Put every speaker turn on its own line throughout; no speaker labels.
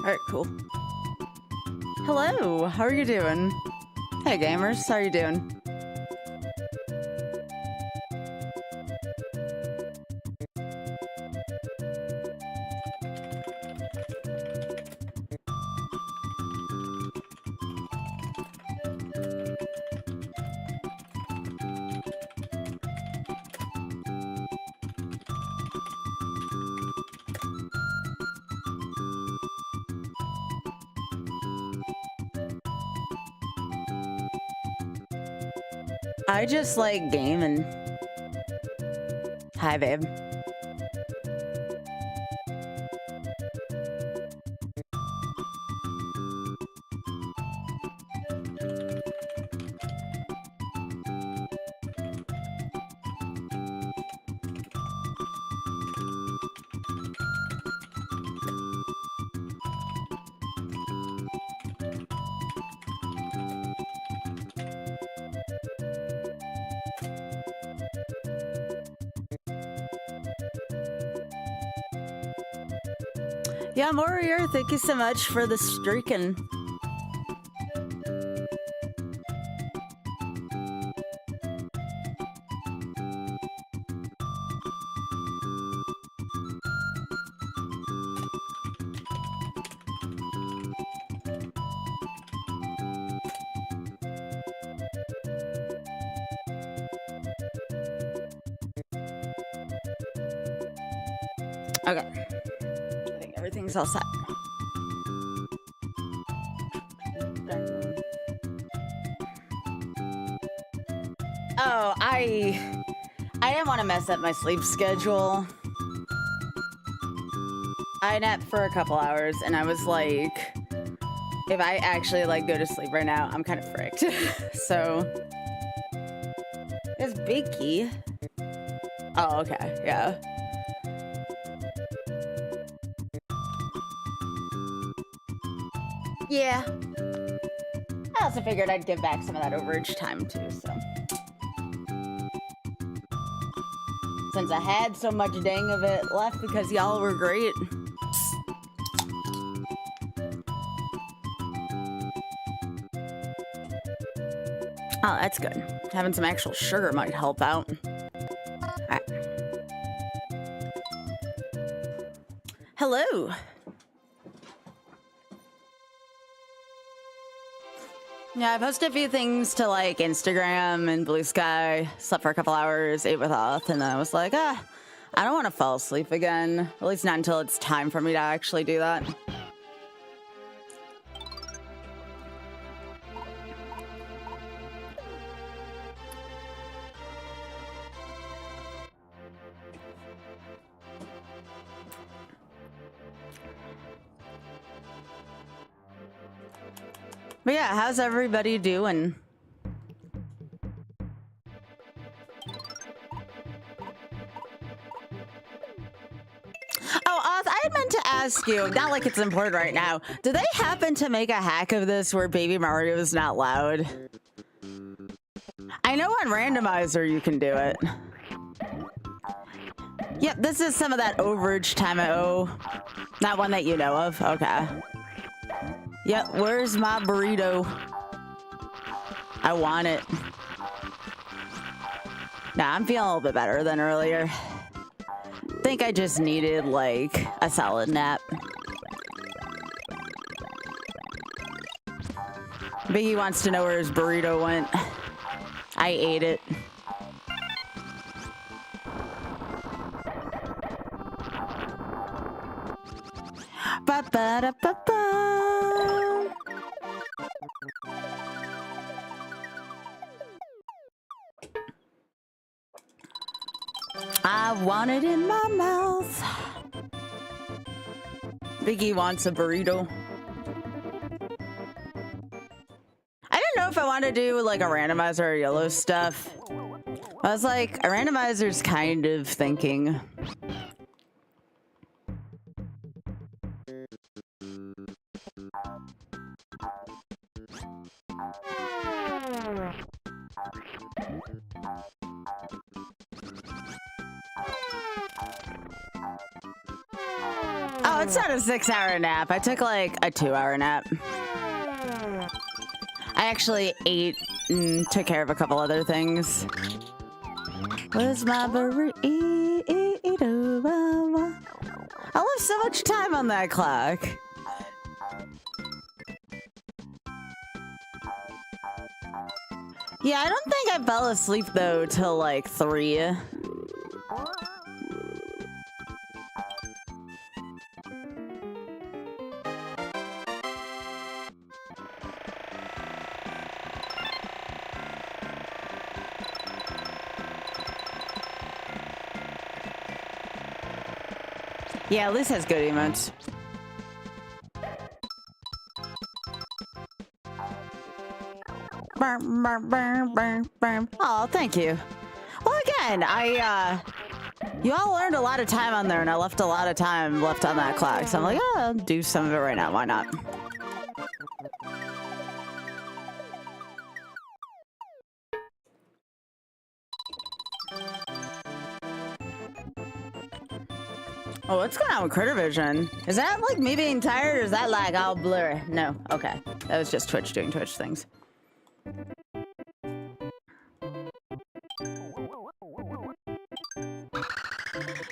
Alright, cool. Hello, how are you doing? Hey gamers, how are you doing? I just like gaming. Hi, babe. Yeah, Warrior, thank you so much for the streaking. Okay. I think everything's all set. Oh, I didn't want to mess up my sleep schedule. I napped for a couple hours and I was like, if I actually like go to sleep right now, I'm kind of fricked. So it's Biggie. Oh, okay, yeah. Yeah. I also figured I'd give back some of that overage time too, so. Since I had so much dang of it left because y'all were great. Oh, that's good. Having some actual sugar might help out. Alright. Hello. Yeah, I posted a few things to like Instagram and Blue Sky, slept for a couple hours, ate with Oth, and then I was like, I don't want to fall asleep again. At least not until it's time for me to actually do that. But yeah, how's everybody doing? Oh, Oz, I had meant to ask you, not like it's important right now, do they happen to make a hack of this where Baby Mario is not loud? I know on Randomizer you can do it. Yep, this is some of that overage time I owe. Not one that you know of? Okay. Yep, where's my burrito? I want it. Nah, I'm feeling a little bit better than earlier. Think I just needed, like, a solid nap. Biggie wants to know where his burrito went. I ate it. Ba-ba-da-ba-ba. I want it in my mouth. Biggie wants a burrito. I didn't know if I wanted to do like a randomizer or YOLO stuff. I was like, a randomizer's kind of thinking. Oh, Oh, it's not a 6-hour nap. I took like a 2-hour nap. I actually ate and took care of a couple other things. Where's my burrito? I left so much time on that clock. Yeah, I don't think I fell asleep though till like 3. Yeah, at least has good emotes. Oh, thank you. Well, again, you all learned a lot of time on there, and I left a lot of time left on that clock. So I'm like, oh, I'll do some of it right now. Why not? Oh, what's going on with Critter Vision? Is that like me being tired, or is that like all blurry? No, okay. That was just Twitch doing Twitch things.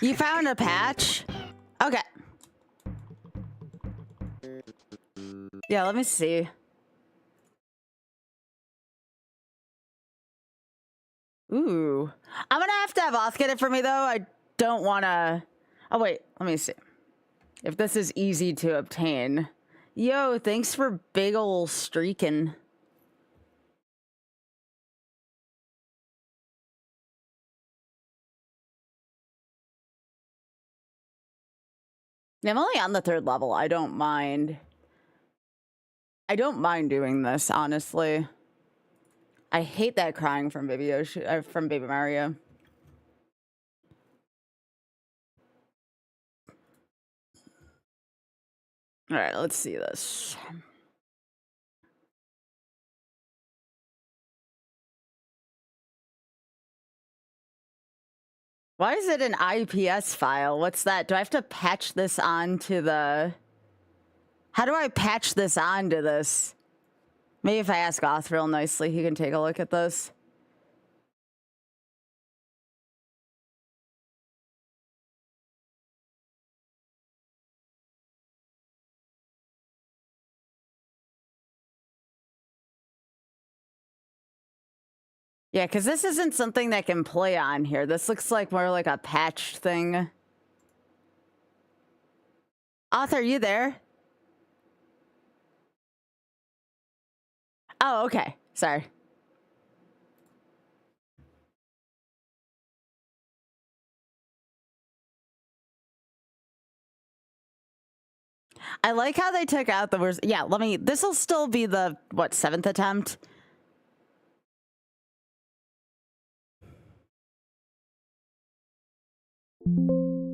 You found a patch? Okay. Yeah, let me see. Ooh. I'm gonna have Oth get it for me, though. I don't want to... Oh, wait. Let me see. If this is easy to obtain. Yo, thanks for big ol' streaking. Yeah, I'm only on the 3rd level. I don't mind. I don't mind doing this, honestly. I hate that crying from Baby Yoshi, from Baby Mario. All right, let's see this. Why is it an IPS file? What's that? Do I have to patch this onto the... How do I patch this onto this? Maybe if I ask Oth real nicely, he can take a look at this. Yeah, because this isn't something that can play on here. This looks like more like a patched thing. Oth, are you there? Oh, okay. Sorry. I like how they took out the words. Yeah, let me... This will still be the, what, 7th attempt?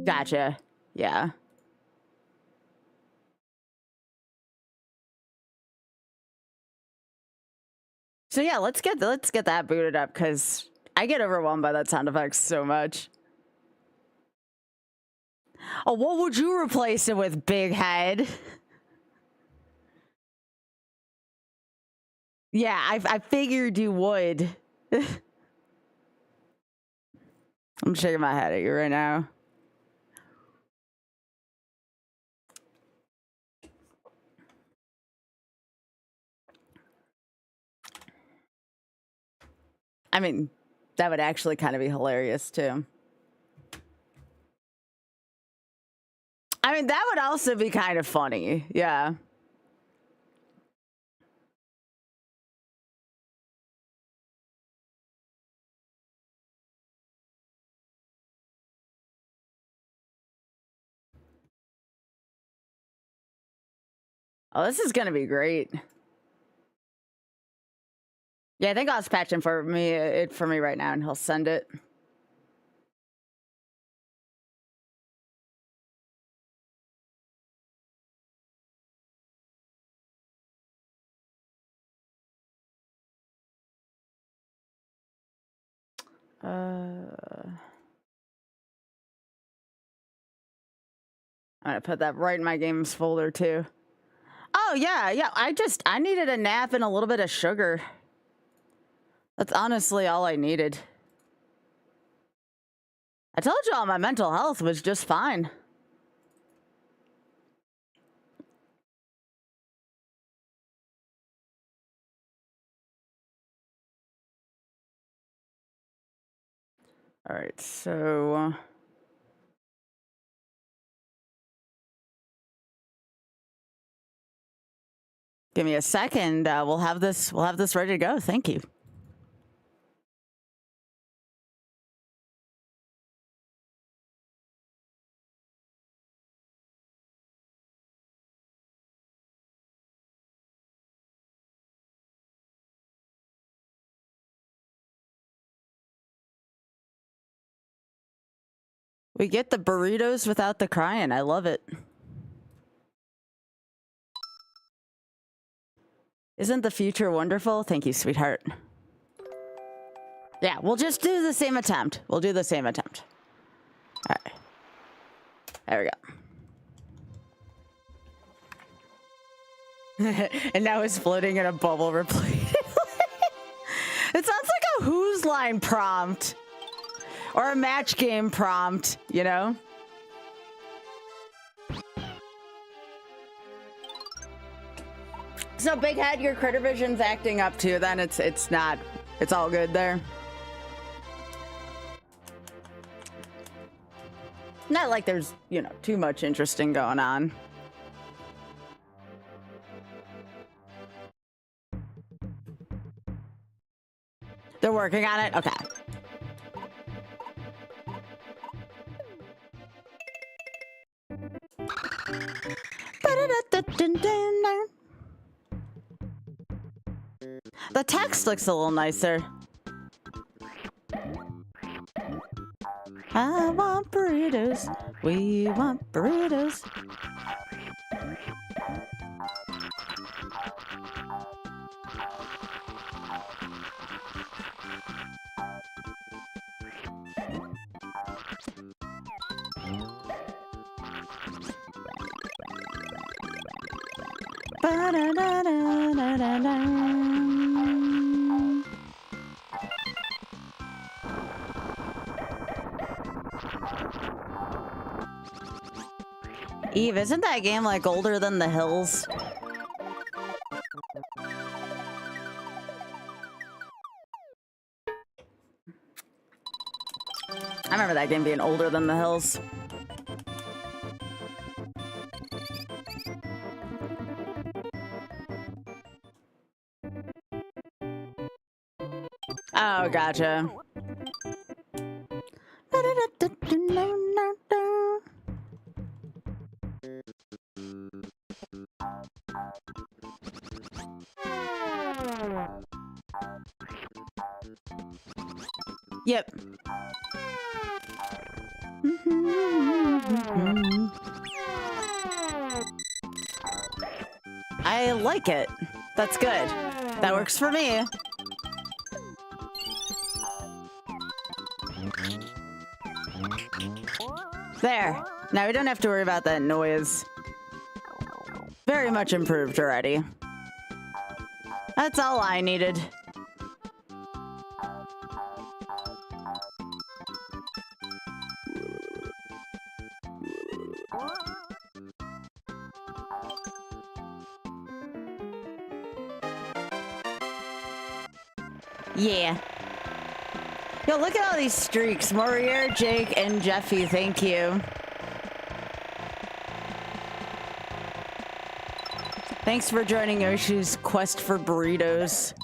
Gotcha. Yeah. So yeah, let's get that booted up, because I get overwhelmed by that sound effect so much. Oh, what would you replace it with, big head? Yeah, I figured you would. I'm shaking my head at you right now. I mean, that would actually kind of be hilarious, too. I mean, that would also be kind of funny. Yeah. Oh, this is going to be great. Yeah, I think I'll patch him for me right now, and he'll send it. I'm gonna put that right in my games folder too. Oh yeah. I needed a nap and a little bit of sugar. That's honestly all I needed. I told y'all my mental health was just fine. All right, so give me a second. We'll have this ready to go. Thank you. We get the burritos without the crying. I love it. Isn't the future wonderful? Thank you, sweetheart. Yeah, we'll just do the same attempt. We'll do the same attempt. All right. There we go. And now it's floating in a bubble replaced. It sounds like a Who's Line prompt. Or a match game prompt, you know? So Big Head, your critter vision's acting up too, then it's all good there. Not like there's, you know, too much interesting going on. They're working on it? Okay. The text looks a little nicer. I want burritos. We want burritos. Eve, isn't that game like older than The Hills? I remember that game being older than The Hills. Oh, gotcha. Yep. I like it. That's good. That works for me. There. Now we don't have to worry about that noise. Very much improved already. That's all I needed. Yeah. Yo, look at all these streaks. Morier, Jake, and Jeffy, thank you. Thanks for joining Yoshi's quest for burritos.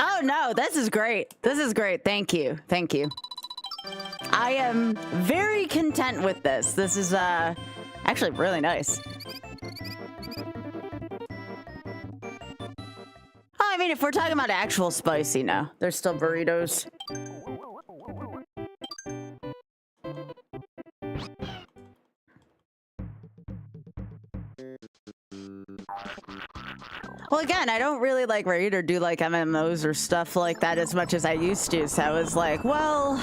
Oh no, this is great. This is great. Thank you. Thank you. I am very content with this. This is actually really nice. Oh, I mean, if we're talking about actual spicy, no. There's still burritos. Well, again, I don't really like raid or do like MMOs or stuff like that as much as I used to. So I was like, well,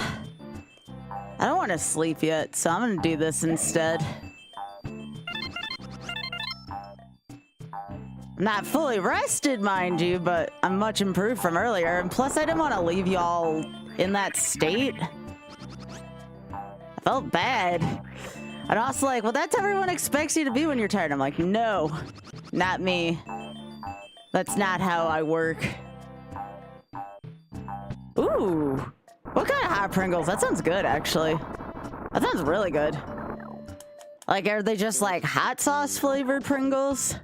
I don't want to sleep yet, so I'm going to do this instead. I'm not fully rested, mind you, but I'm much improved from earlier. And plus, I didn't want to leave y'all in that state. I felt bad. And also like, well, that's how everyone expects you to be when you're tired. I'm like, no, not me. That's not how I work. Ooh, what kind of hot Pringles? That sounds good, actually. That sounds really good. Like, are they just like hot sauce flavored Pringles?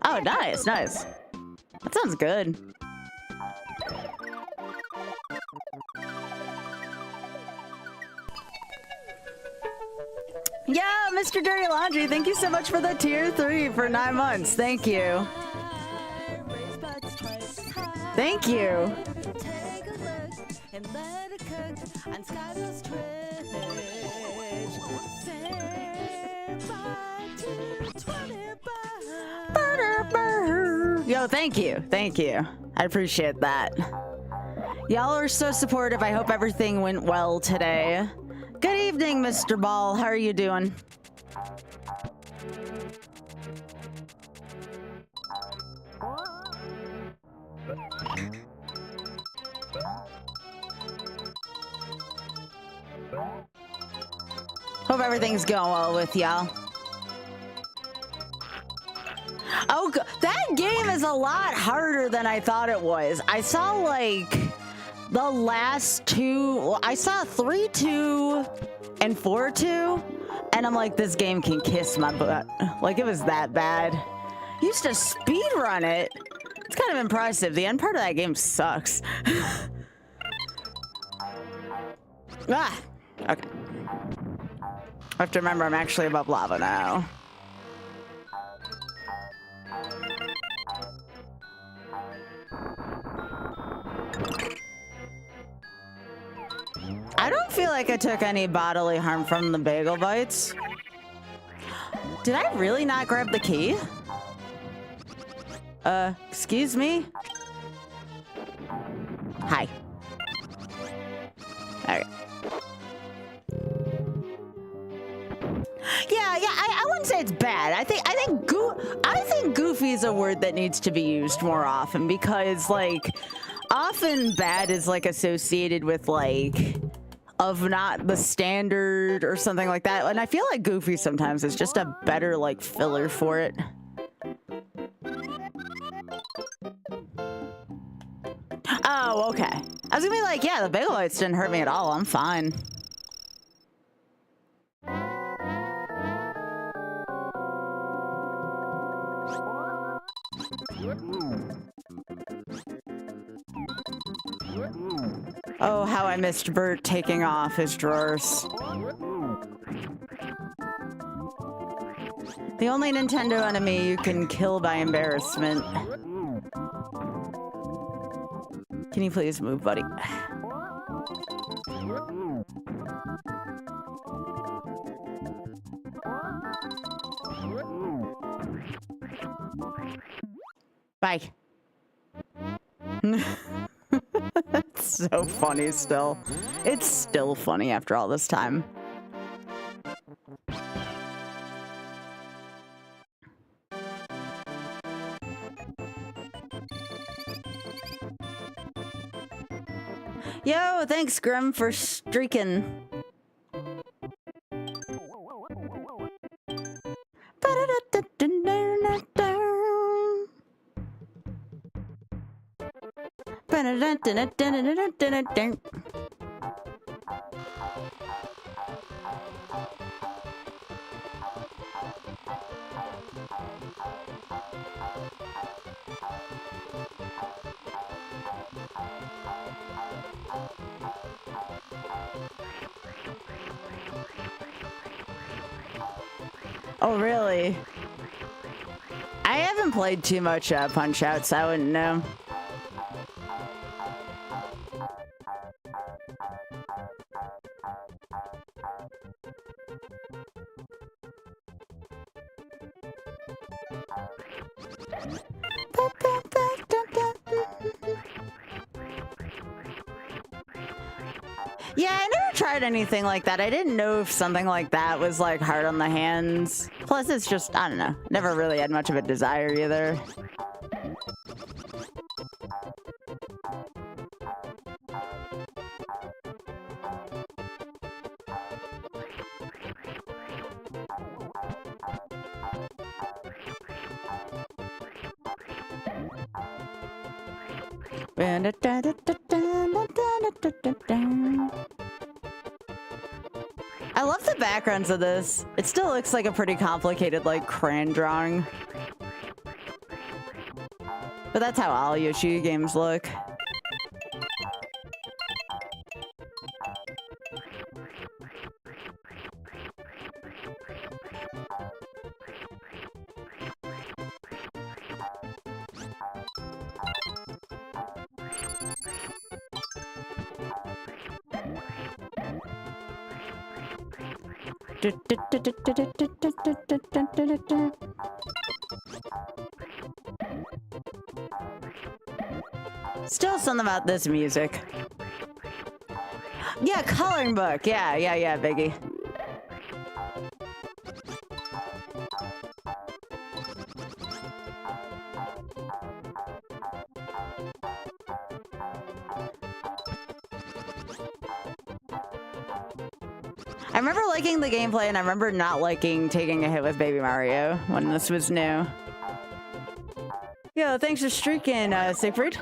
Oh, nice, nice. That sounds good. Yeah, Mr. Dirty Laundry, thank you so much for the tier 3 for 9 months. Thank you. Thank you. Yo, thank you. Thank you. I appreciate that. Y'all are so supportive. I hope everything went well today. Good evening, Mr. Ball. How are you doing? Hope everything's going well with y'all. Oh, that game is a lot harder than I thought it was. I saw like the last two, well, I saw 3-2 and 4-2, and I'm like, this game can kiss my butt. Like, it was that bad. Used to speed run it. It's kind of impressive. The end part of that game sucks. Ah, okay. I have to remember I'm actually above lava now. I don't feel like I took any bodily harm from the bagel bites. Did I really not grab the key? Excuse me? Hi. Alright. Yeah, I wouldn't say it's bad. I think goofy is a word that needs to be used more often, because like often bad is like associated with like of not the standard or something like that. And I feel like goofy sometimes is just a better like filler for it. Oh, okay. I was gonna be like, yeah, the bagel bites didn't hurt me at all. I'm fine. Oh, how I missed Bert taking off his drawers. The only Nintendo enemy you can kill by embarrassment. Can you please move, buddy? Bye. It's so funny still. It's still funny after all this time. Yo, thanks Grim for streaking. Oh, really? I haven't played too much Punch-Out, so I wouldn't know. Yeah, I never tried anything like that. I didn't know if something like that was like hard on the hands. Plus, it's just, I don't know, never really had much of a desire either. I love the backgrounds of this. It still looks like a pretty complicated, like, crayon drawing. But that's how all Yoshi games look. Still something about this music. Yeah, coloring book. Yeah, Biggie. I remember liking the gameplay, and I remember not liking taking a hit with Baby Mario when this was new. Yo, thanks for streaking, Siegfried.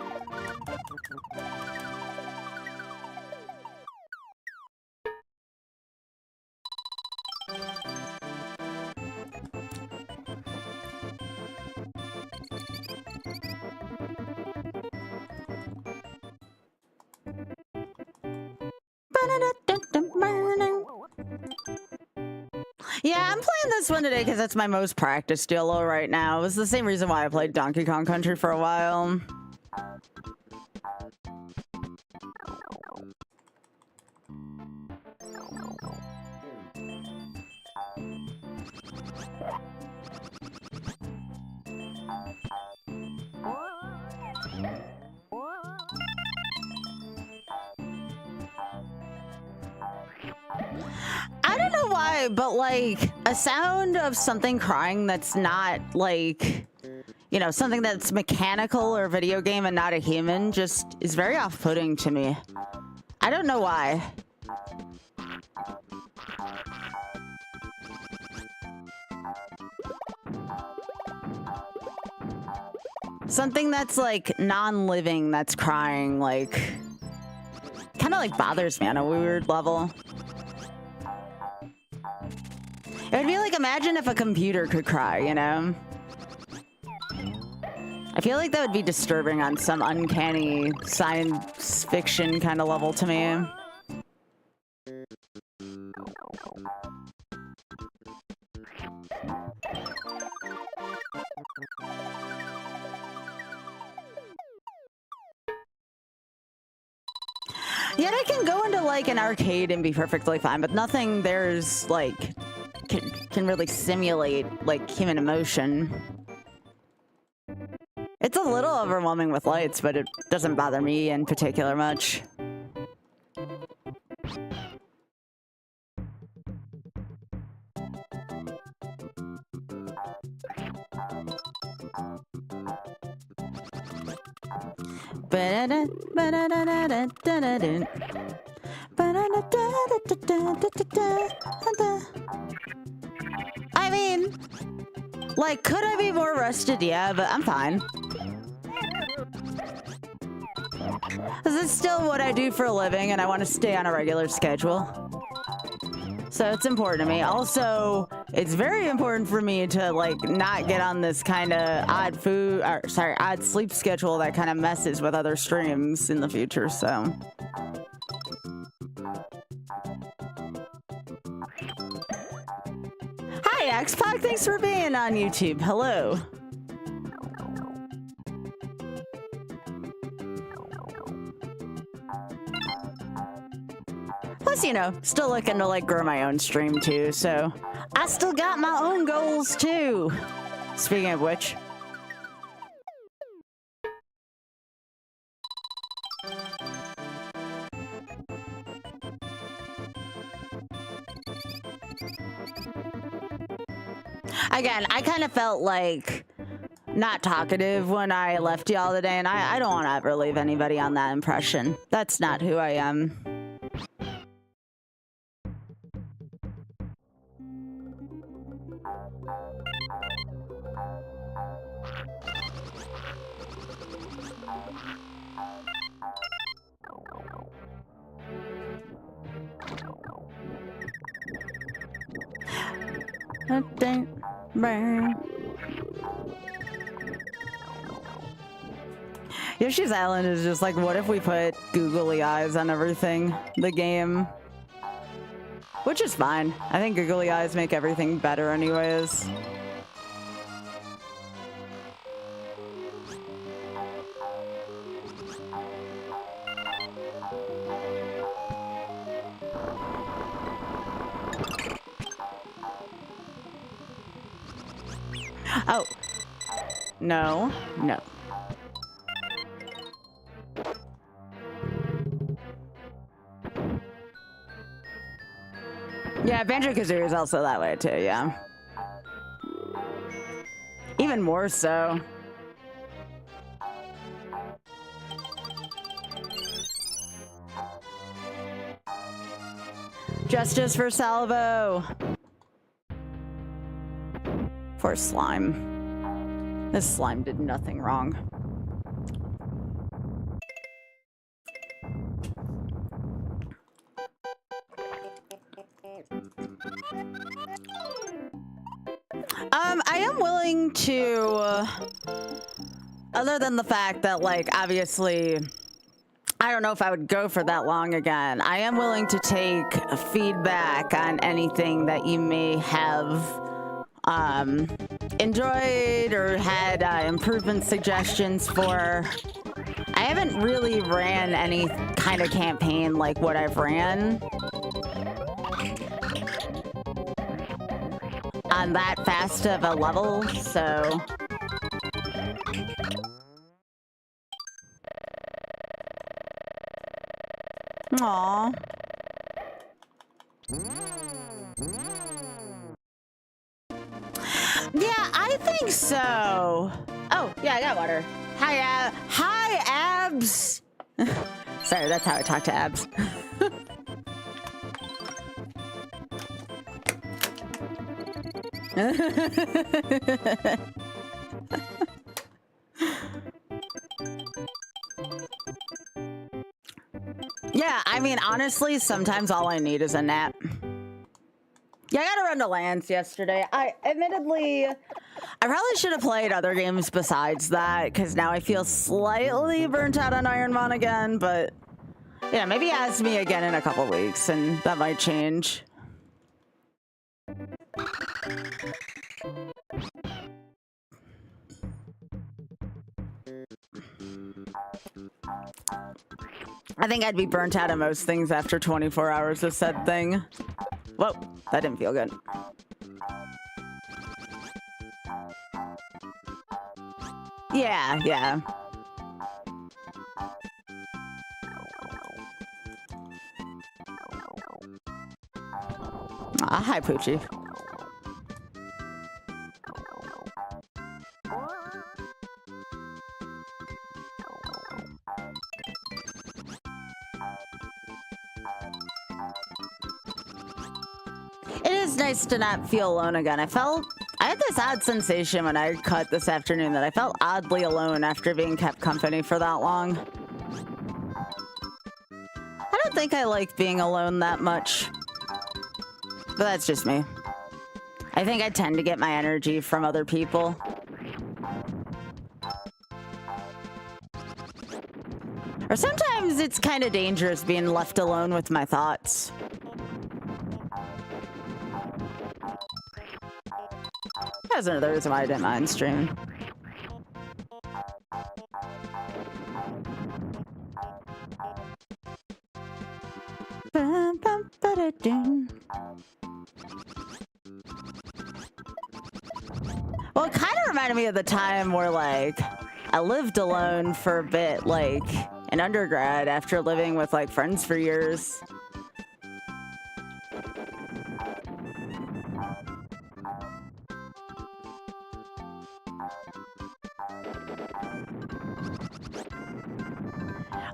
Yeah, I'm playing this one today because it's my most practiced YOLO right now. It was the same reason why I played Donkey Kong Country for a while. I don't know why, but like a sound of something crying that's not like, you know, something that's mechanical or a video game and not a human just is very off-putting to me. I don't know why. Something that's like non-living that's crying, like, kind of like bothers me on a weird level. It would be like, imagine if a computer could cry, you know? I feel like that would be disturbing on some uncanny science fiction kind of level to me. Yet I can go into like an arcade and be perfectly fine, but nothing there's like can really simulate like human emotion. It's a little overwhelming with lights, but it doesn't bother me in particular much. I mean, like, could I be more rested? Yeah, but I'm fine. This is still what I do for a living, and I want to stay on a regular schedule. So it's important to me. Also, it's very important for me to, like, not get on this kind of odd sleep schedule that kind of messes with other streams in the future, so. Hi, Xpac, thanks for being on YouTube. Hello. Plus, you know, still looking to, like, grow my own stream, too, so I still got my own goals, too. Speaking of which. Again, I kind of felt like not talkative when I left y'all today, and I don't want to ever leave anybody on that impression. That's not who I am. Yoshi's Island is just like, what if we put googly eyes on everything? The game. Which is fine. I think googly eyes make everything better anyways. Oh. No. No. Yeah, Banjo-Kazooie is also that way too, yeah. Even more so. Justice for Salvo! Poor slime. This slime did nothing wrong. I am willing to, other than the fact that, like, obviously, I don't know if I would go for that long again. I am willing to take feedback on anything that you may have enjoyed or had improvement suggestions for. I haven't really ran any kind of campaign like what I've ran on that fast of a level, so. Aww. Yeah, I think so. Oh, yeah, I got water. Hi, Abs. Sorry, that's how I talk to Abs. Yeah, I mean, honestly, sometimes all I need is a nap. Yeah, I gotta run to Lance yesterday. Admittedly, I probably should have played other games besides that, because now I feel slightly burnt out on Ironmon again, but yeah, maybe ask me again in a couple weeks, and that might change. I think I'd be burnt out of most things after 24 hours of said thing. Whoa, that didn't feel good. Yeah, yeah. Ah, hi, Poochie. It is nice to not feel alone again. I had this odd sensation when I cut this afternoon that I felt oddly alone after being kept company for that long. I don't think I like being alone that much. But that's just me. I think I tend to get my energy from other people. Or sometimes it's kind of dangerous being left alone with my thoughts. That's another reason why I didn't mind streaming. Well, it kind reminded me of the time where, like, I lived alone for a bit, like, in undergrad after living with, like, friends for years.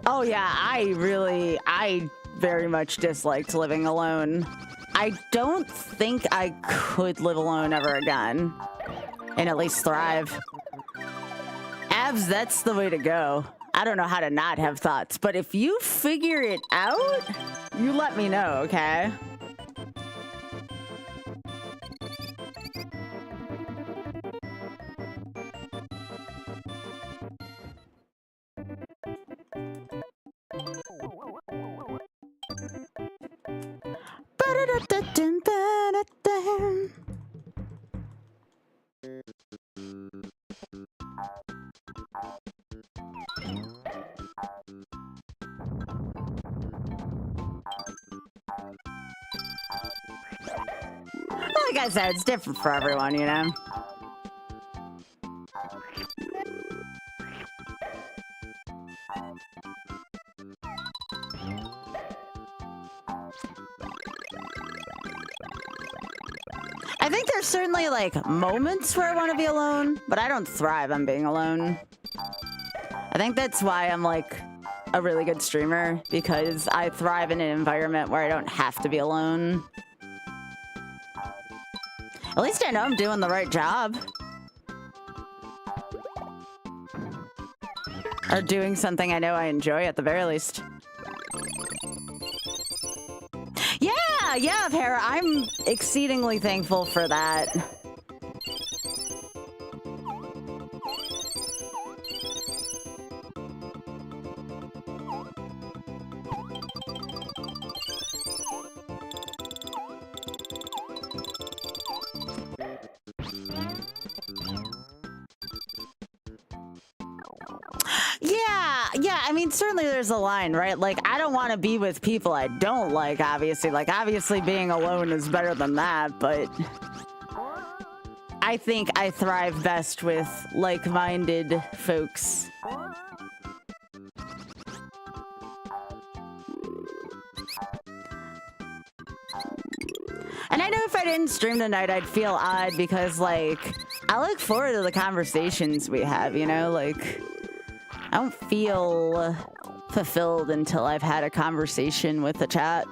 Oh yeah, I very much disliked living alone. I don't think I could live alone ever again, and at least thrive. Abs, that's the way to go. I don't know how to not have thoughts, but if you figure it out, you let me know, okay? Like I said, it's different for everyone, you know? I think there's certainly, like, moments where I want to be alone, but I don't thrive on being alone. I think that's why I'm, like, a really good streamer, because I thrive in an environment where I don't have to be alone. At least I know I'm doing the right job. Or doing something I know I enjoy at the very least. Yeah, Hera, I'm exceedingly thankful for that. Yeah, I mean, certainly there's a line, right? Like, I don't want to be with people I don't like, obviously. Like, obviously being alone is better than that, but I think I thrive best with like-minded folks. And I know if I didn't stream tonight, I'd feel odd because, like, I look forward to the conversations we have, you know? Like, I don't feel fulfilled until I've had a conversation with the chat.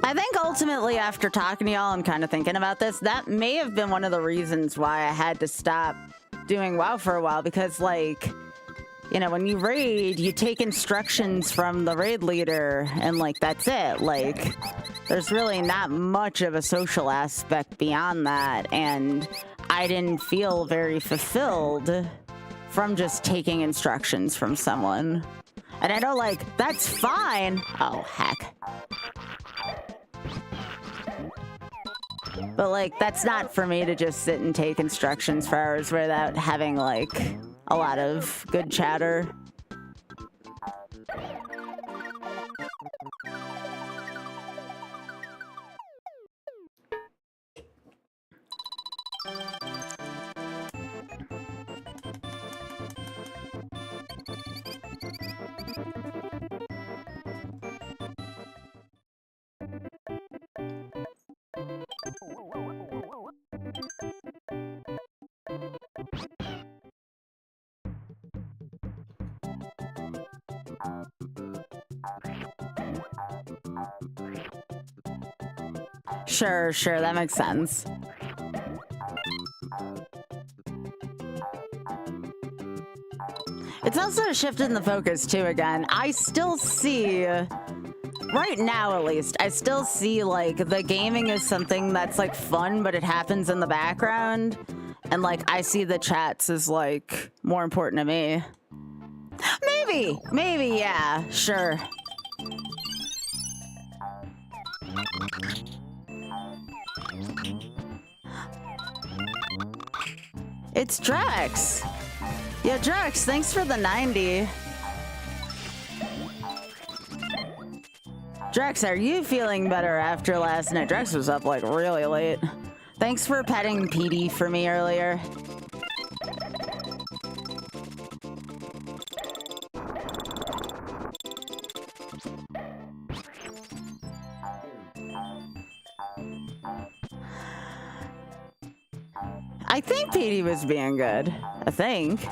I think ultimately after talking to y'all and kind of thinking about this, that may have been one of the reasons why I had to stop doing WoW for a while, because, like, you know, when you raid, you take instructions from the raid leader and, like, that's it. Like, there's really not much of a social aspect beyond that, and I didn't feel very fulfilled from just taking instructions from someone. And I know, like, that's fine. Oh, heck. But, like, that's not for me to just sit and take instructions for hours without having, like, a lot of good chatter. Sure, that makes sense. It's also a shift in the focus, too, again. I still see, right now at least, I still see, like, the gaming is something that's, like, fun, but it happens in the background. And, like, I see the chats as, like, more important to me. Maybe, yeah, sure. It's Drex. Yeah, Drex, thanks for the 90. Drex, are you feeling better after last night? Drex was up like really late. Thanks for petting Petey for me earlier. I think Petey was being good. I think.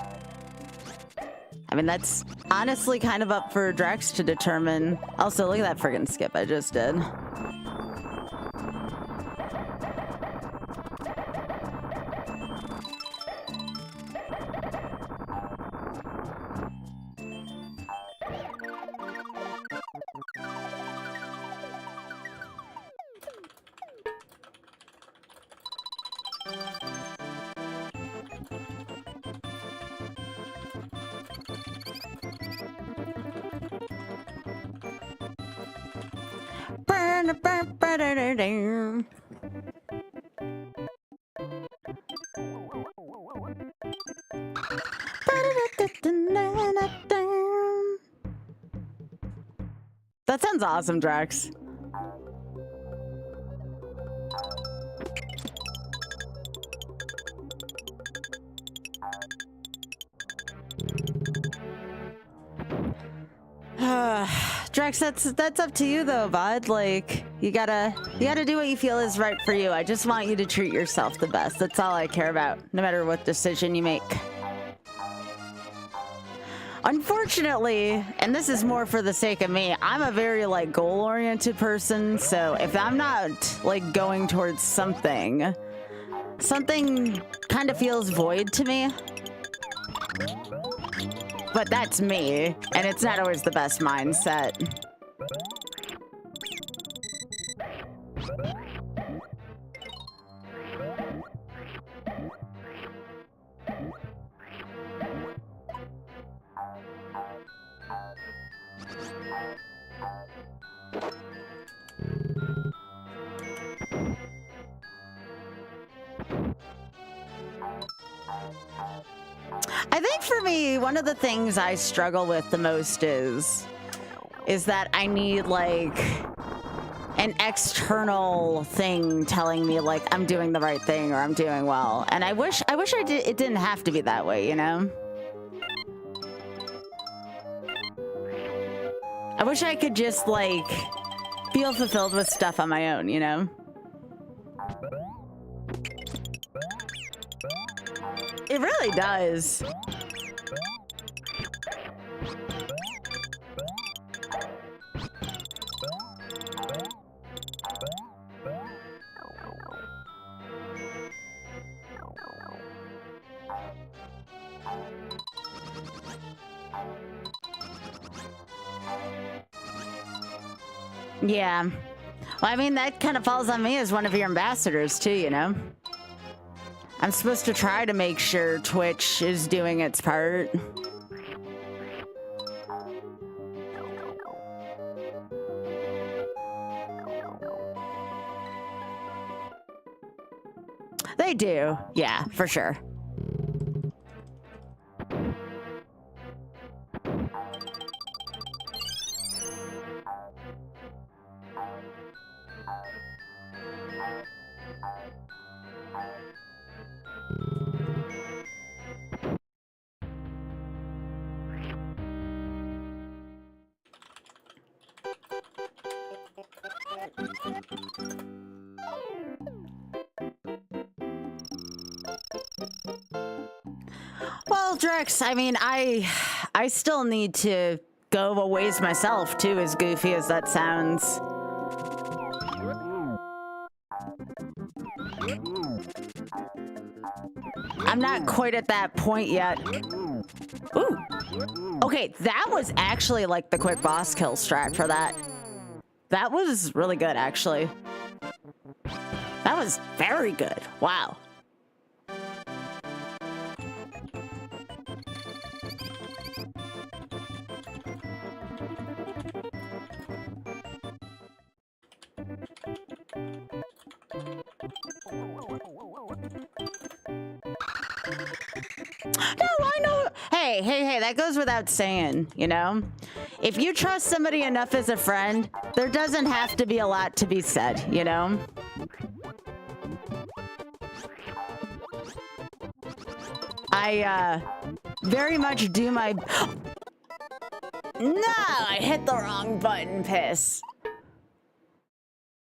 I mean, that's honestly kind of up for Drex to determine. Also, look at that friggin' skip I just did. That sounds awesome, Drax. Drax, that's up to you though, bud. Like, you gotta do what you feel is right for you. I just want you to treat yourself the best. That's all I care about, no matter what decision you make. Unfortunately, and this is more for the sake of me, I'm a very like goal-oriented person, so if I'm not like going towards something kind of feels void to me. But that's me, and it's not always the best mindset. I think for me, one of the things I struggle with the most is that I need like an external thing telling me like I'm doing the right thing or I'm doing well. And I wish it didn't have to be that way, you know? I wish I could just like feel fulfilled with stuff on my own, you know? It really does. Yeah. Well, I mean, that kind of falls on me as one of your ambassadors too, you know? I'm supposed to try to make sure Twitch is doing its part. They do. Yeah, for sure. Well, Drex, I mean, I still need to go a ways myself, too, as goofy as that sounds. I'm not quite at that point yet. Ooh. Okay, that was actually like the quick boss kill strat for that. That was really good, actually. That was very good. Wow. No, I know. Hey, that goes without saying, you know? If you trust somebody enough as a friend, There doesn't have to be a lot to be said, you know? I very much do my... No, I hit the wrong button, piss.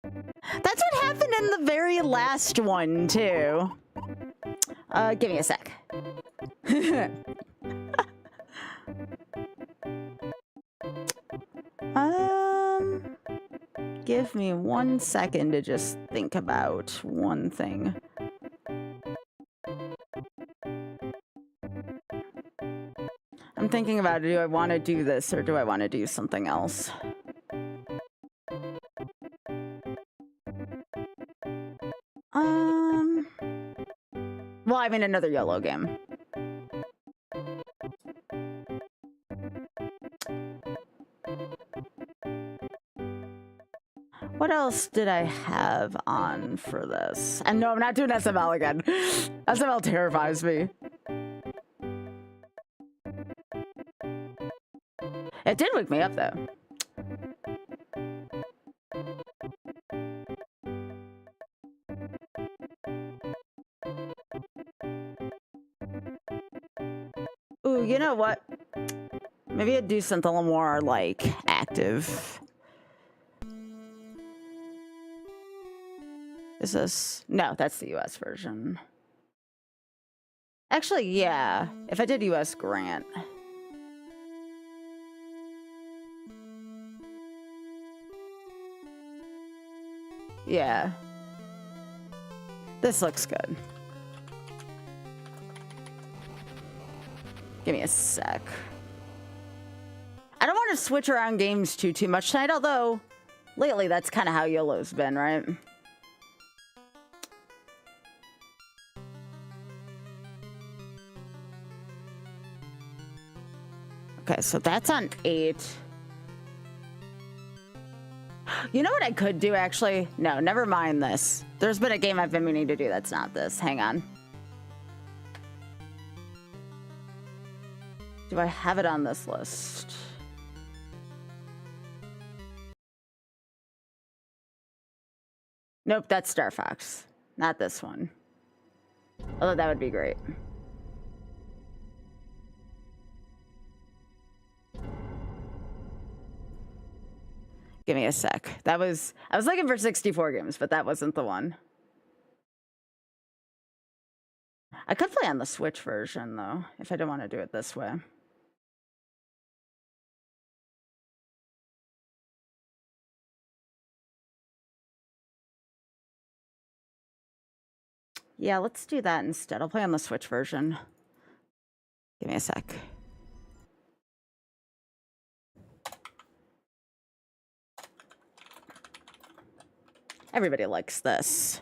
That's what happened in the very last one, too. Give me a sec. Give me 1 second to just think about one thing. I'm thinking about, do I want to do this or do I want to do something else? Well, I mean, another YOLO game. What else did I have on for this? And no, I'm not doing SML again. SML terrifies me. It did wake me up, though. Ooh, you know what? Maybe I'd do something a little more, like, active. Is this... No, that's the US version. Actually, yeah. If I did US Grant. Yeah. This looks good. Give me a sec. I don't want to switch around games too much tonight, although lately that's kind of how YOLO's been, right? Okay, so that's on 8. You know what I could do, actually? No, never mind this. There's been a game I've been meaning to do that's not this. Hang on. Do I have it on this list? Nope, that's Star Fox. Not this one. Although that would be great. Give me a sec. I was looking for 64 games, but that wasn't the one. I could play on the Switch version, though, if I don't want to do it this way. Yeah, let's do that instead. I'll play on the Switch version. Give me a sec. Everybody likes this.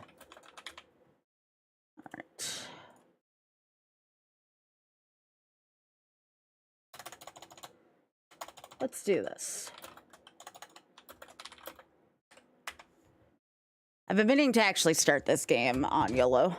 All right. Let's do this. I've been meaning to actually start this game on YOLO.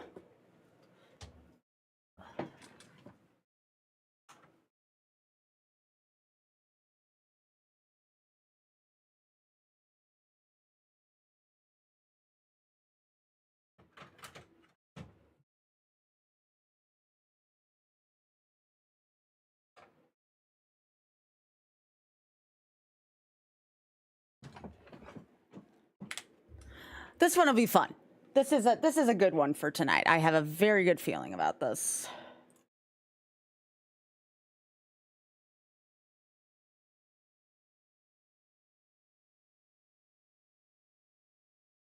This one will be fun. This is a good one for tonight. I have a very good feeling about this.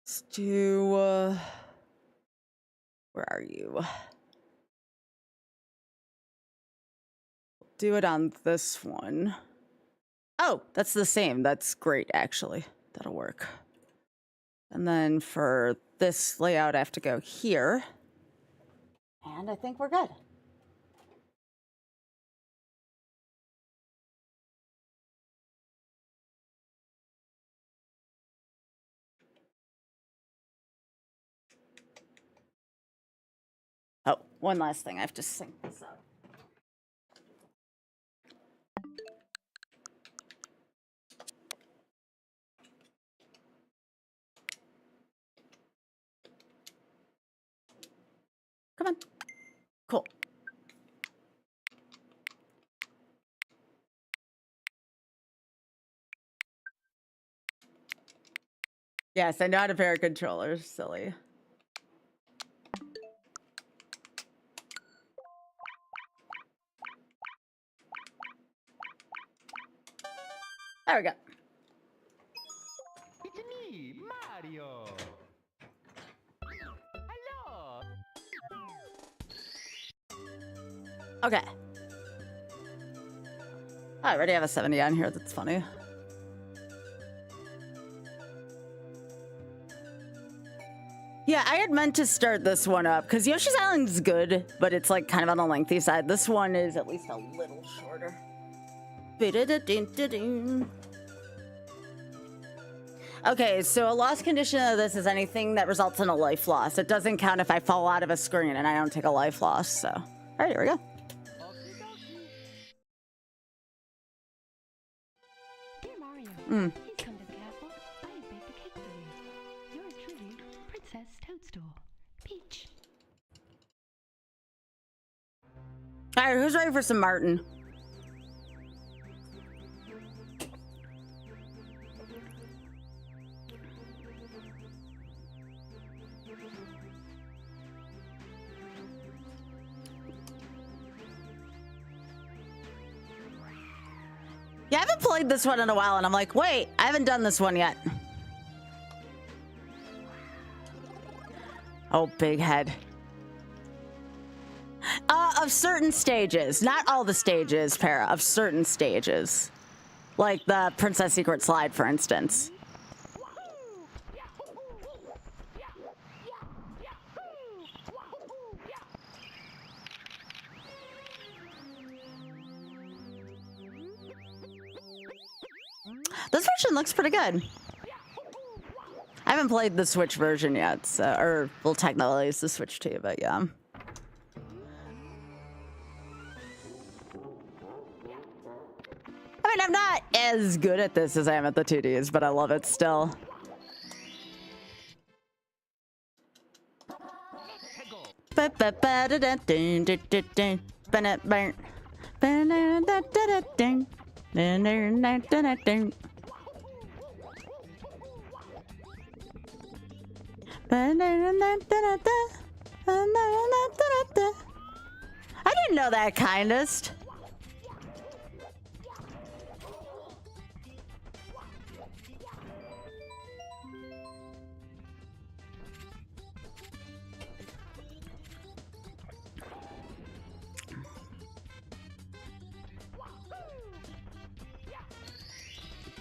Let's do where are you? Do it on this one. Oh, that's the same. That's great, actually. That'll work. And then for this layout, I have to go here. And I think we're good. Oh, one last thing. I have to sync this up. Come on. Cool. Yes, I know how to pair controllers. Silly. There we go.
It's me, Mario. Hello.
Okay. I already have a 70 on here. That's funny. Yeah, I had meant to start this one up because Yoshi's Island is good, but it's like kind of on the lengthy side. This one is at least a little shorter. Okay, so a loss condition of this is anything that results in a life loss. It doesn't count if I fall out of a screen and I don't take a life loss, so. All right, here we go.
Dear Mario, please come to the castle. I have baked a cake for you. Yours truly, Princess Toadstool. Peach.
All right, who's ready for some Martin? Yeah, I haven't played this one in a while, and I'm like, wait, I haven't done this one yet. Oh, big head. Of certain stages. Not all the stages, Para. Of certain stages. Like the Princess Secret Slide, for instance. This version looks pretty good. I haven't played the Switch version yet, so, or, well, technically it's the Switch too, but yeah. I mean, I'm not as good at this as I am at the 2Ds, but I love it still. I didn't know that, kindest.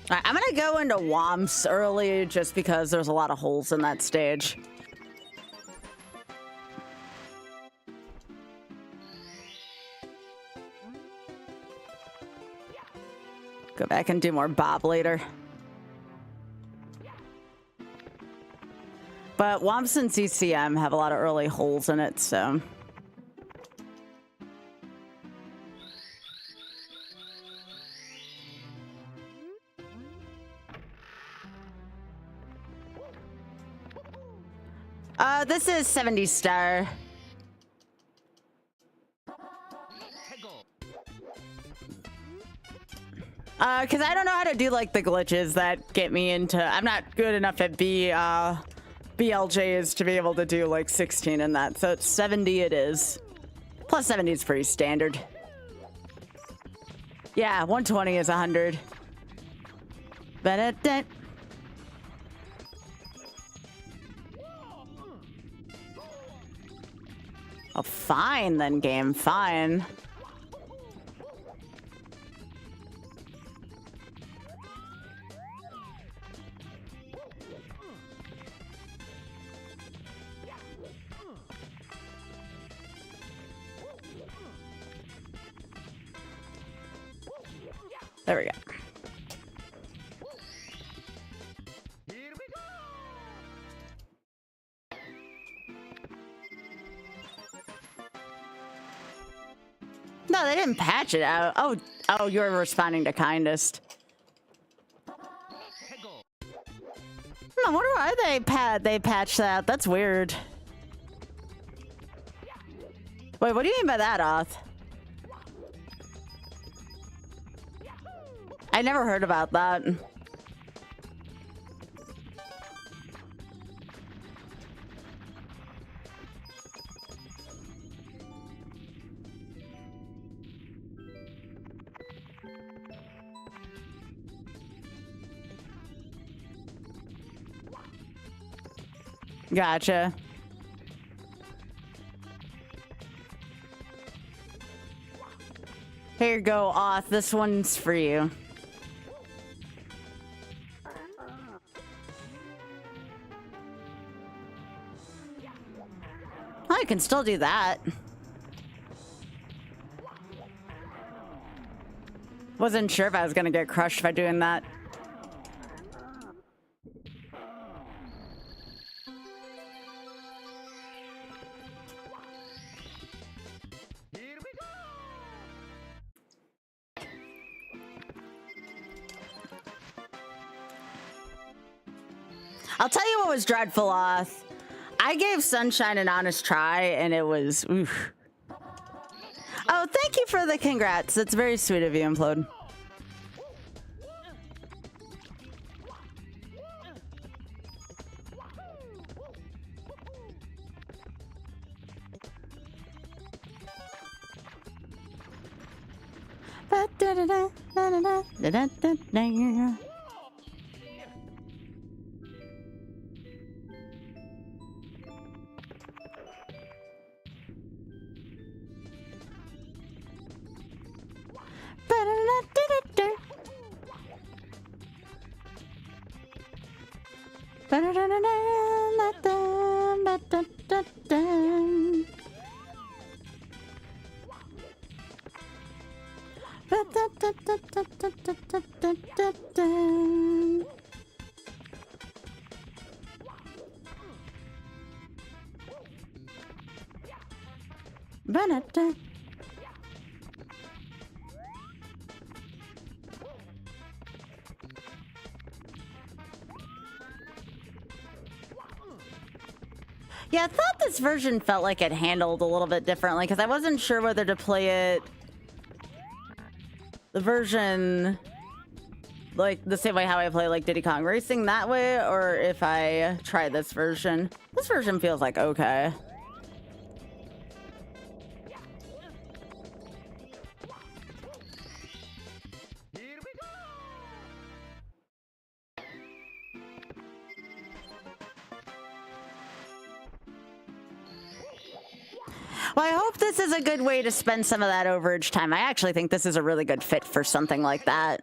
All right, I'm gonna go into Womps early just because there's a lot of holes in that stage. Go back and do more Bob later. But Womps and CCM have a lot of early holes in it, so. This is 70 star. Cause I don't know how to do like the glitches that get me into, I'm not good enough at BLJs to be able to do like 16 in that. So it's 70 it is. Plus 70 is pretty standard. Yeah, 120 is 100. Oh, fine then, game, fine. There we go.
Here we go.
No, they didn't patch it out. Oh, you're responding to kindest. I wonder why they patched that. That's weird. Wait, what do you mean by that, Oth? I never heard about that. Gotcha. Here you go, Oth. This one's for you. I can still do that. Wasn't sure if I was gonna get crushed by doing that. I'll tell you what was dreadful, Oth. I gave Sunshine an honest try, and it was oof. Oh, thank you for the congrats. That's very sweet of you, Implode. Yeah, I thought this version felt like it handled a little bit differently because I wasn't sure whether to play it the version like the same way how I play like Diddy Kong Racing that way, or if I try this version. This version feels like okay. Well, I hope this is a good way to spend some of that overage time. I actually think this is a really good fit for something like that.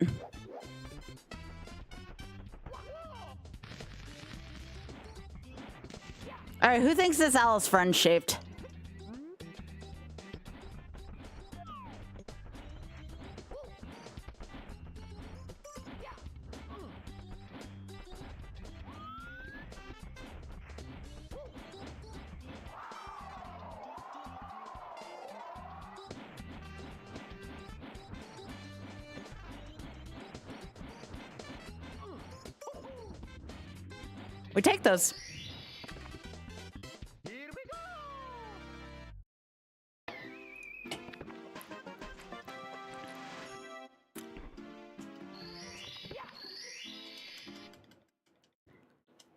All right, who thinks this owl's friend shaped? We take those.
Here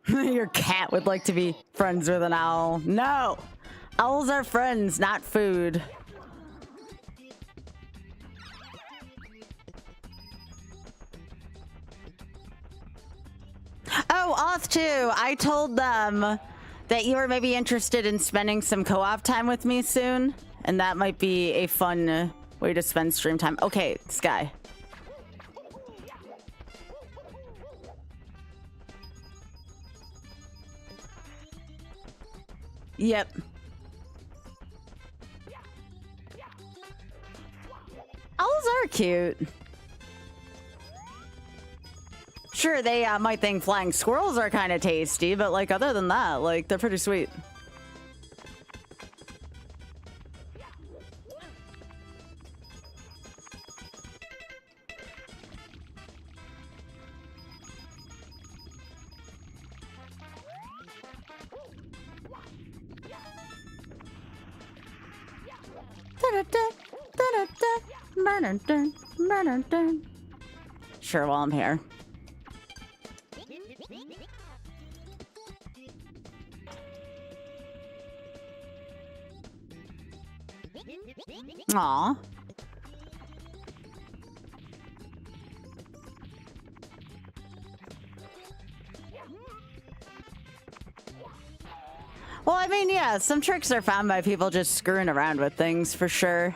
we go.
Your cat would like to be friends with an owl. No! Owls are friends, not food. Oh, Oth too. I told them that you were maybe interested in spending some co-op time with me soon, and that might be a fun way to spend stream time. Okay, Sky. Yep. Owls are cute. Sure, they might think flying squirrels are kind of tasty, but like other than that, like they're pretty sweet. Sure, while I'm here. Aw. Well, I mean, yeah, some tricks are found by people just screwing around with things, for sure.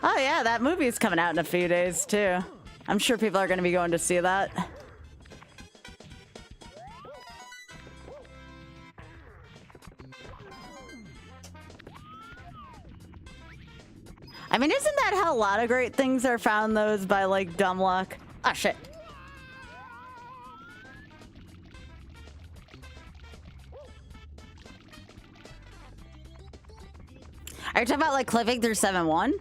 Oh yeah, that movie's coming out in a few days, too. I'm sure people are going to be going to see that. I mean, isn't that how a lot of great things are found, those by, like, dumb luck? Ah, shit. Are you talking about, like, clipping through 7-1?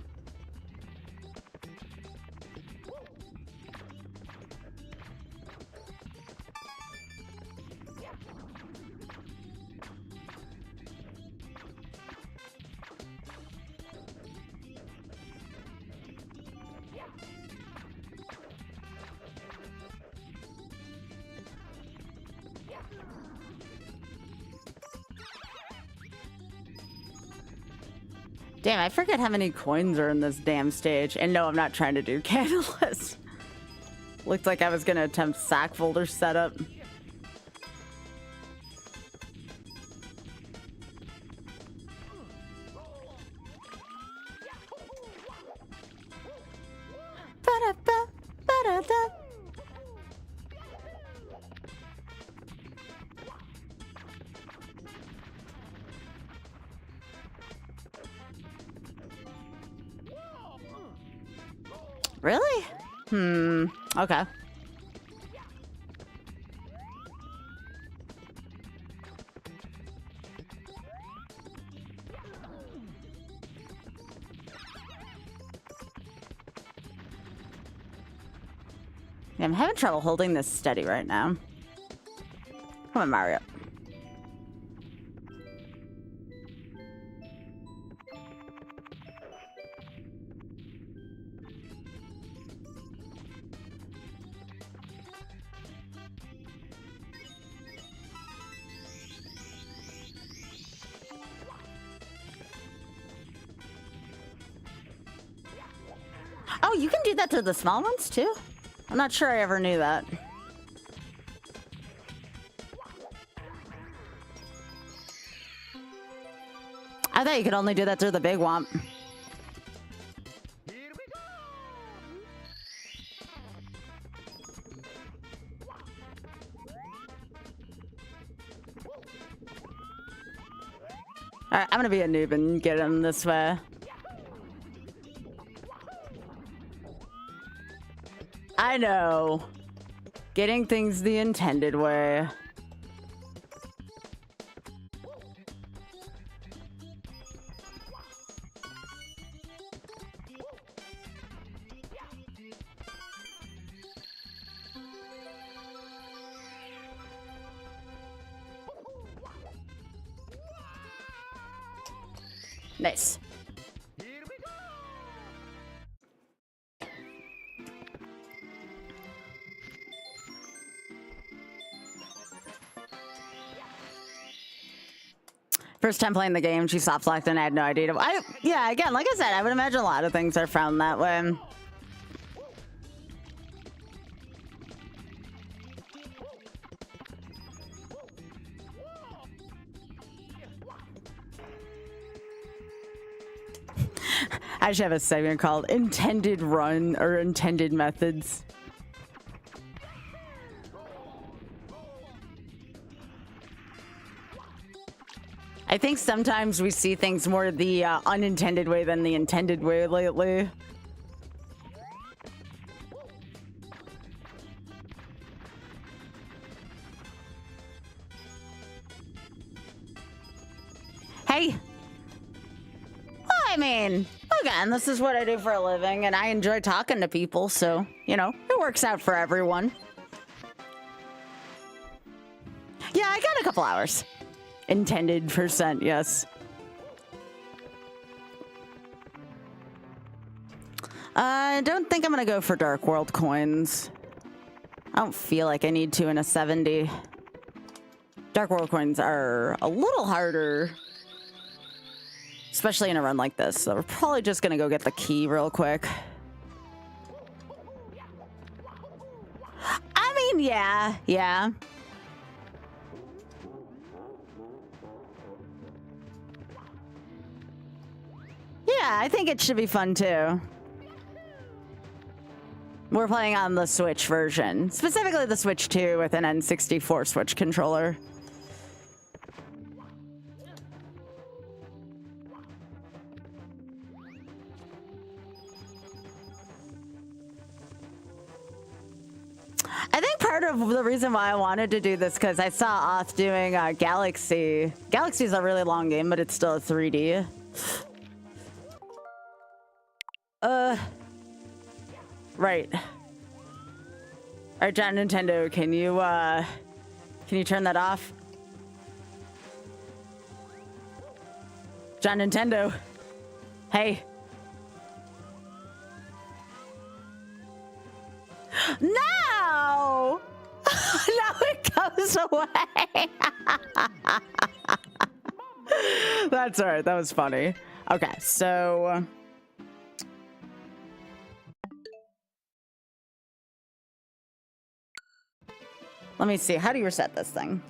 Damn, I forget how many coins are in this damn stage. And no, I'm not trying to do Candleless. Looked like I was gonna attempt sack folder setup. Ba-da-da, ba-da-da. Really? Okay. Yeah, I'm having trouble holding this steady right now. Come on, Mario. Oh, you can do that to the small ones too? I'm not sure I ever knew that. I thought you could only do that through the big womp. Alright, I'm gonna be a noob and get him this way. I know. Getting things the intended way. Nice. First time playing the game, she soft locked and I had no idea. Yeah, again, like I said, I would imagine a lot of things are found that way. I should have a segment called Intended Run or Intended Methods. I think sometimes we see things more the unintended way than the intended way lately. Hey. Well, I mean, again, this is what I do for a living, and I enjoy talking to people, so, you know, it works out for everyone. Yeah, I got a couple hours. Intended %, yes. I don't think I'm gonna go for Dark World coins. I don't feel like I need to in a 70. Dark World coins are a little harder, especially in a run like this. So we're probably just gonna go get the key real quick. I mean, yeah. Yeah, I think it should be fun too. We're playing on the Switch version, specifically the Switch 2 with an N64 Switch controller. I think part of the reason why I wanted to do this because I saw Oth doing Galaxy. Galaxy's a really long game, but it's still a 3D. Right. All right, John Nintendo, can you turn that off? John Nintendo. Hey. No! Now it goes away. That's all right. That was funny. Okay, so let me see. How do you reset this thing?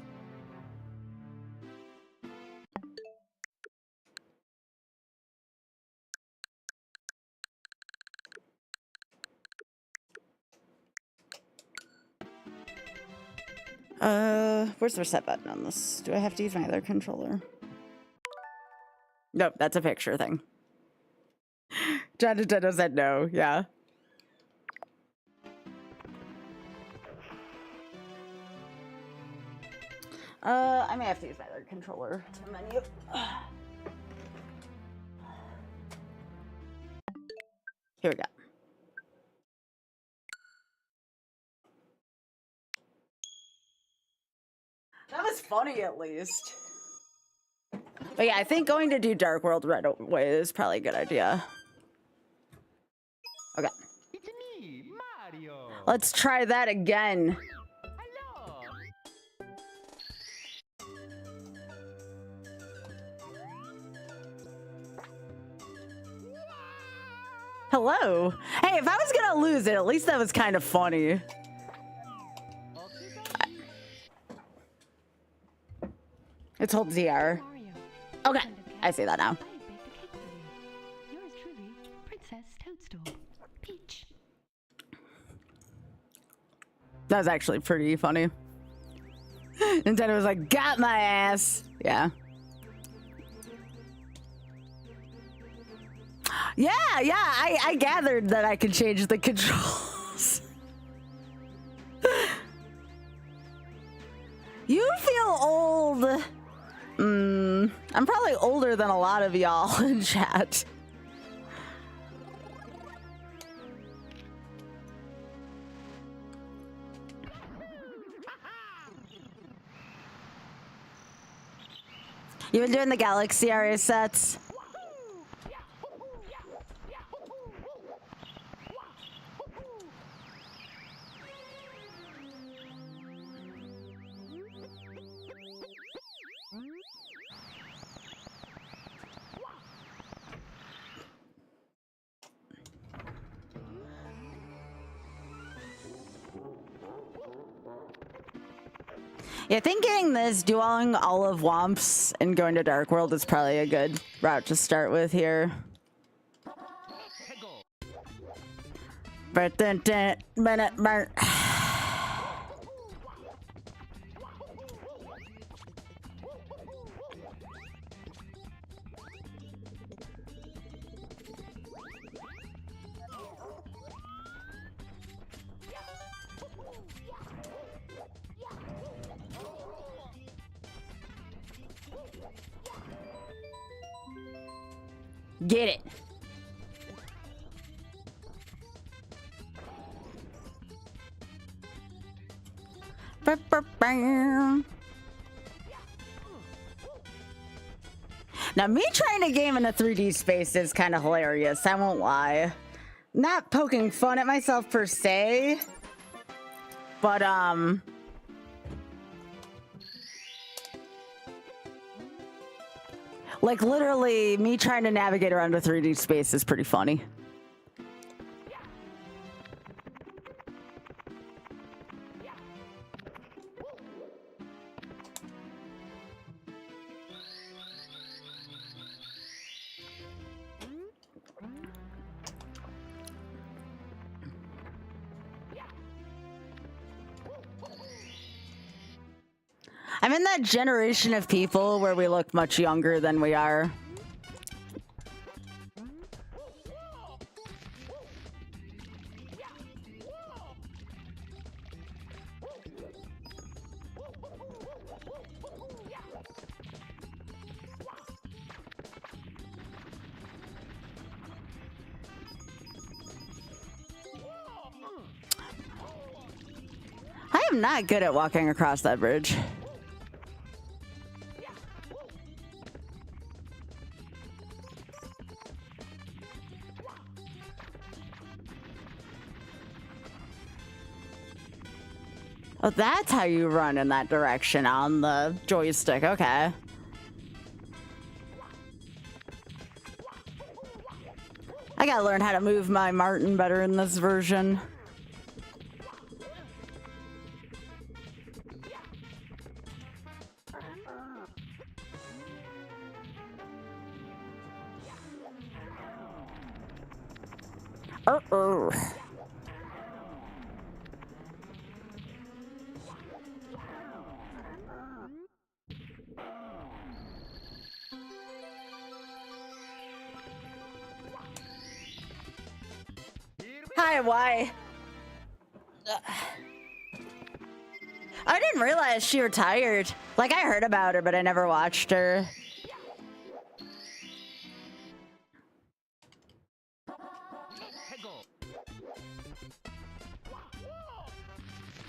Where's the reset button on this? Do I have to use my other controller? Nope, that's a picture thing. John Nintendo said no, yeah. I may have to use my other controller to the menu. Here we go. That was funny, at least. But yeah, I think going to do Dark World right away is probably a good idea. Okay.
It's me, Mario.
Let's try that again. Hello. Hey, if I was gonna lose it, at least that was kind of funny. It's hold ZR. Okay, I see that now.
Yours truly, Princess Toadstool. Peach.
That was actually pretty funny. Nintendo was like, got my ass. Yeah. Yeah, I gathered that I could change the controls. You feel old. I'm probably older than a lot of y'all in chat. You been doing the Galaxy area sets? Yeah, I think getting this, dueling all of Womps and going to Dark World is probably a good route to start with here. Get it. Now, me trying to game in a 3D space is kind of hilarious, I won't lie. Not poking fun at myself per se, but like literally me trying to navigate around a 3D space is pretty funny. I'm in that generation of people where we look much younger than we are. I am not good at walking across that bridge. Oh, that's how you run in that direction on the joystick. Okay. I gotta learn how to move my Martin better in this version. Uh-oh. Hi, why? I didn't realize she retired. Like, I heard about her, but I never watched her.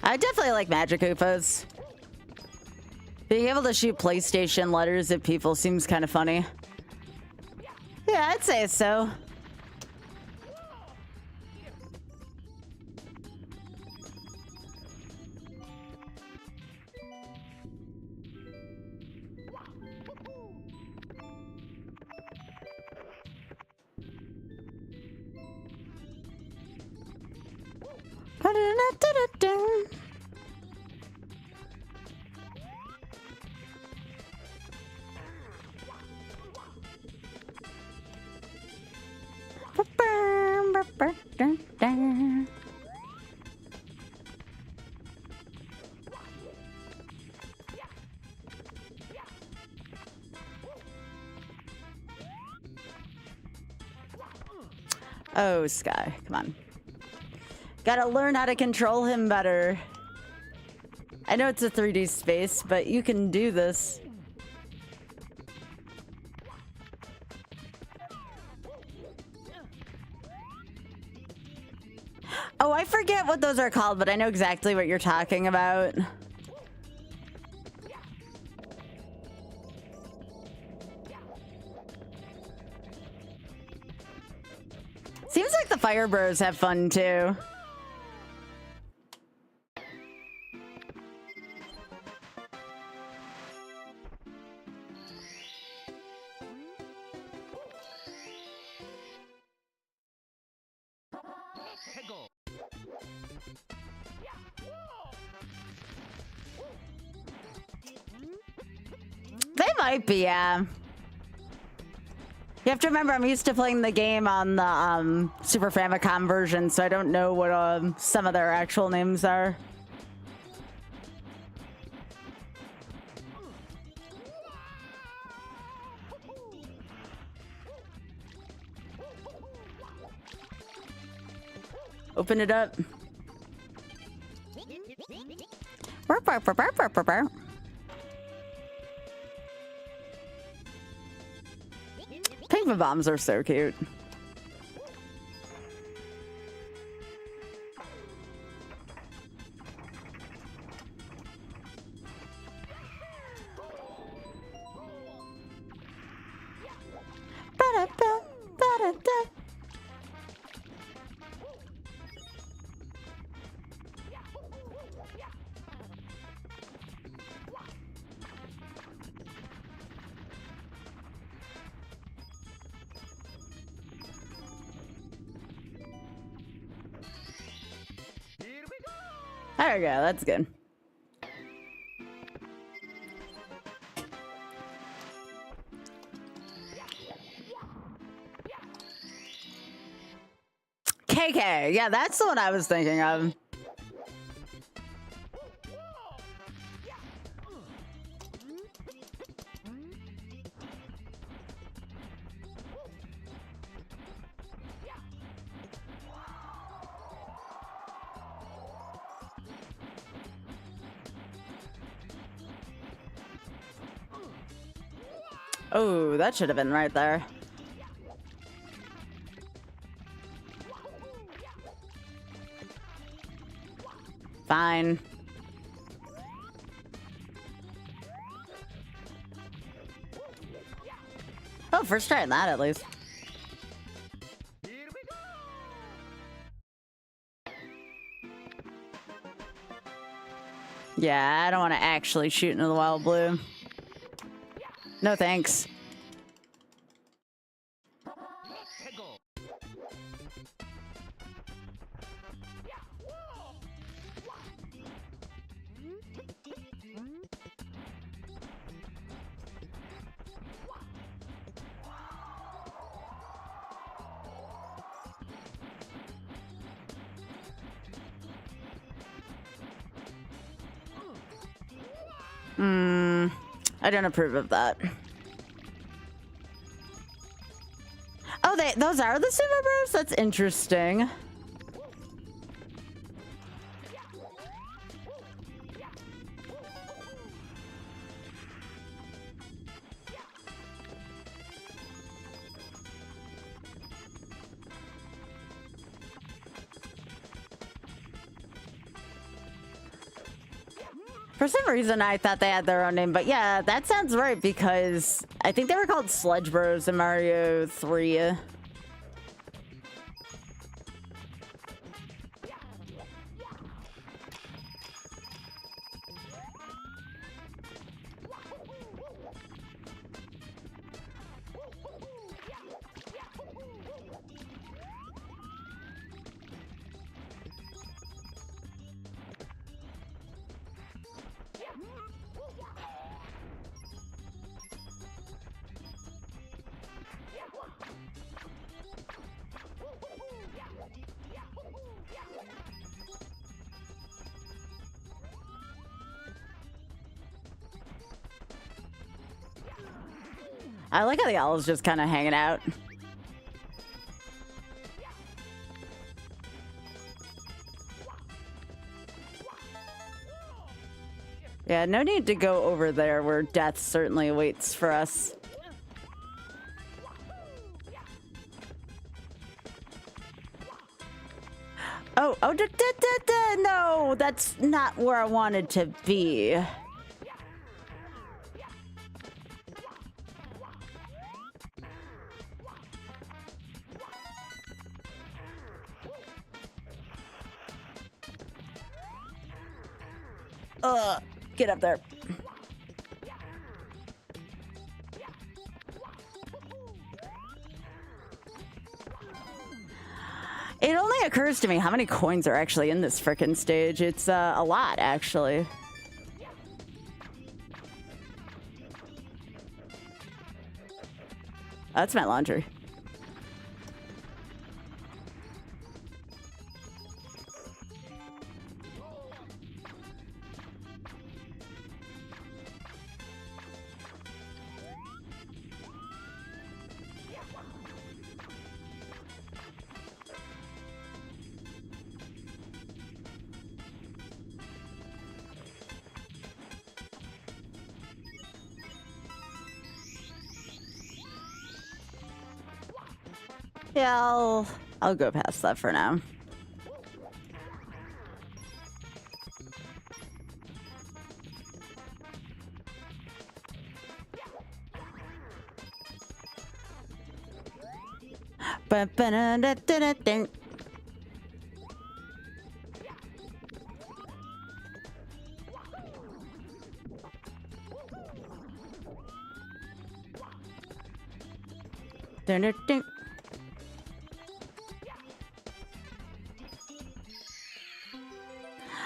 I definitely like Magic Oofos. Being able to shoot PlayStation letters at people seems kind of funny. Yeah, I'd say so. Oh, Sky, come on. Gotta learn how to control him better. I know it's a 3D space, but you can do this. Oh, I forget what those are called, but I know exactly what you're talking about. Seems like the Fire Bros have fun too. They might be, yeah. You have to remember, I'm used to playing the game on the Super Famicom version, so I don't know what some of their actual names are. Open it up. Pink achievement bombs are so cute. Ba-da-ba, ba-da-da. There we go, that's good. KK, yeah, that's the one I was thinking of. Oh, that should have been right there. Fine. Oh, first try at that at least. Yeah, I don't want to actually shoot into the wild blue. No thanks. I don't approve of that. Oh, those are the Super Bros? That's interesting. For some reason, I thought they had their own name, but yeah, that sounds right because I think they were called Sludge Bros in Mario 3. I like how the owl's just kind of hanging out. Yeah, no need to go over there where death certainly awaits for us. Oh, no, that's not where I wanted to be. Get up there. It only occurs to me how many coins are actually in this frickin' stage. It's a lot, actually. That's my laundry. Yeah, I'll go past that for now. Ba-ba-da-da-da-da-ding. Dun-dun-dun.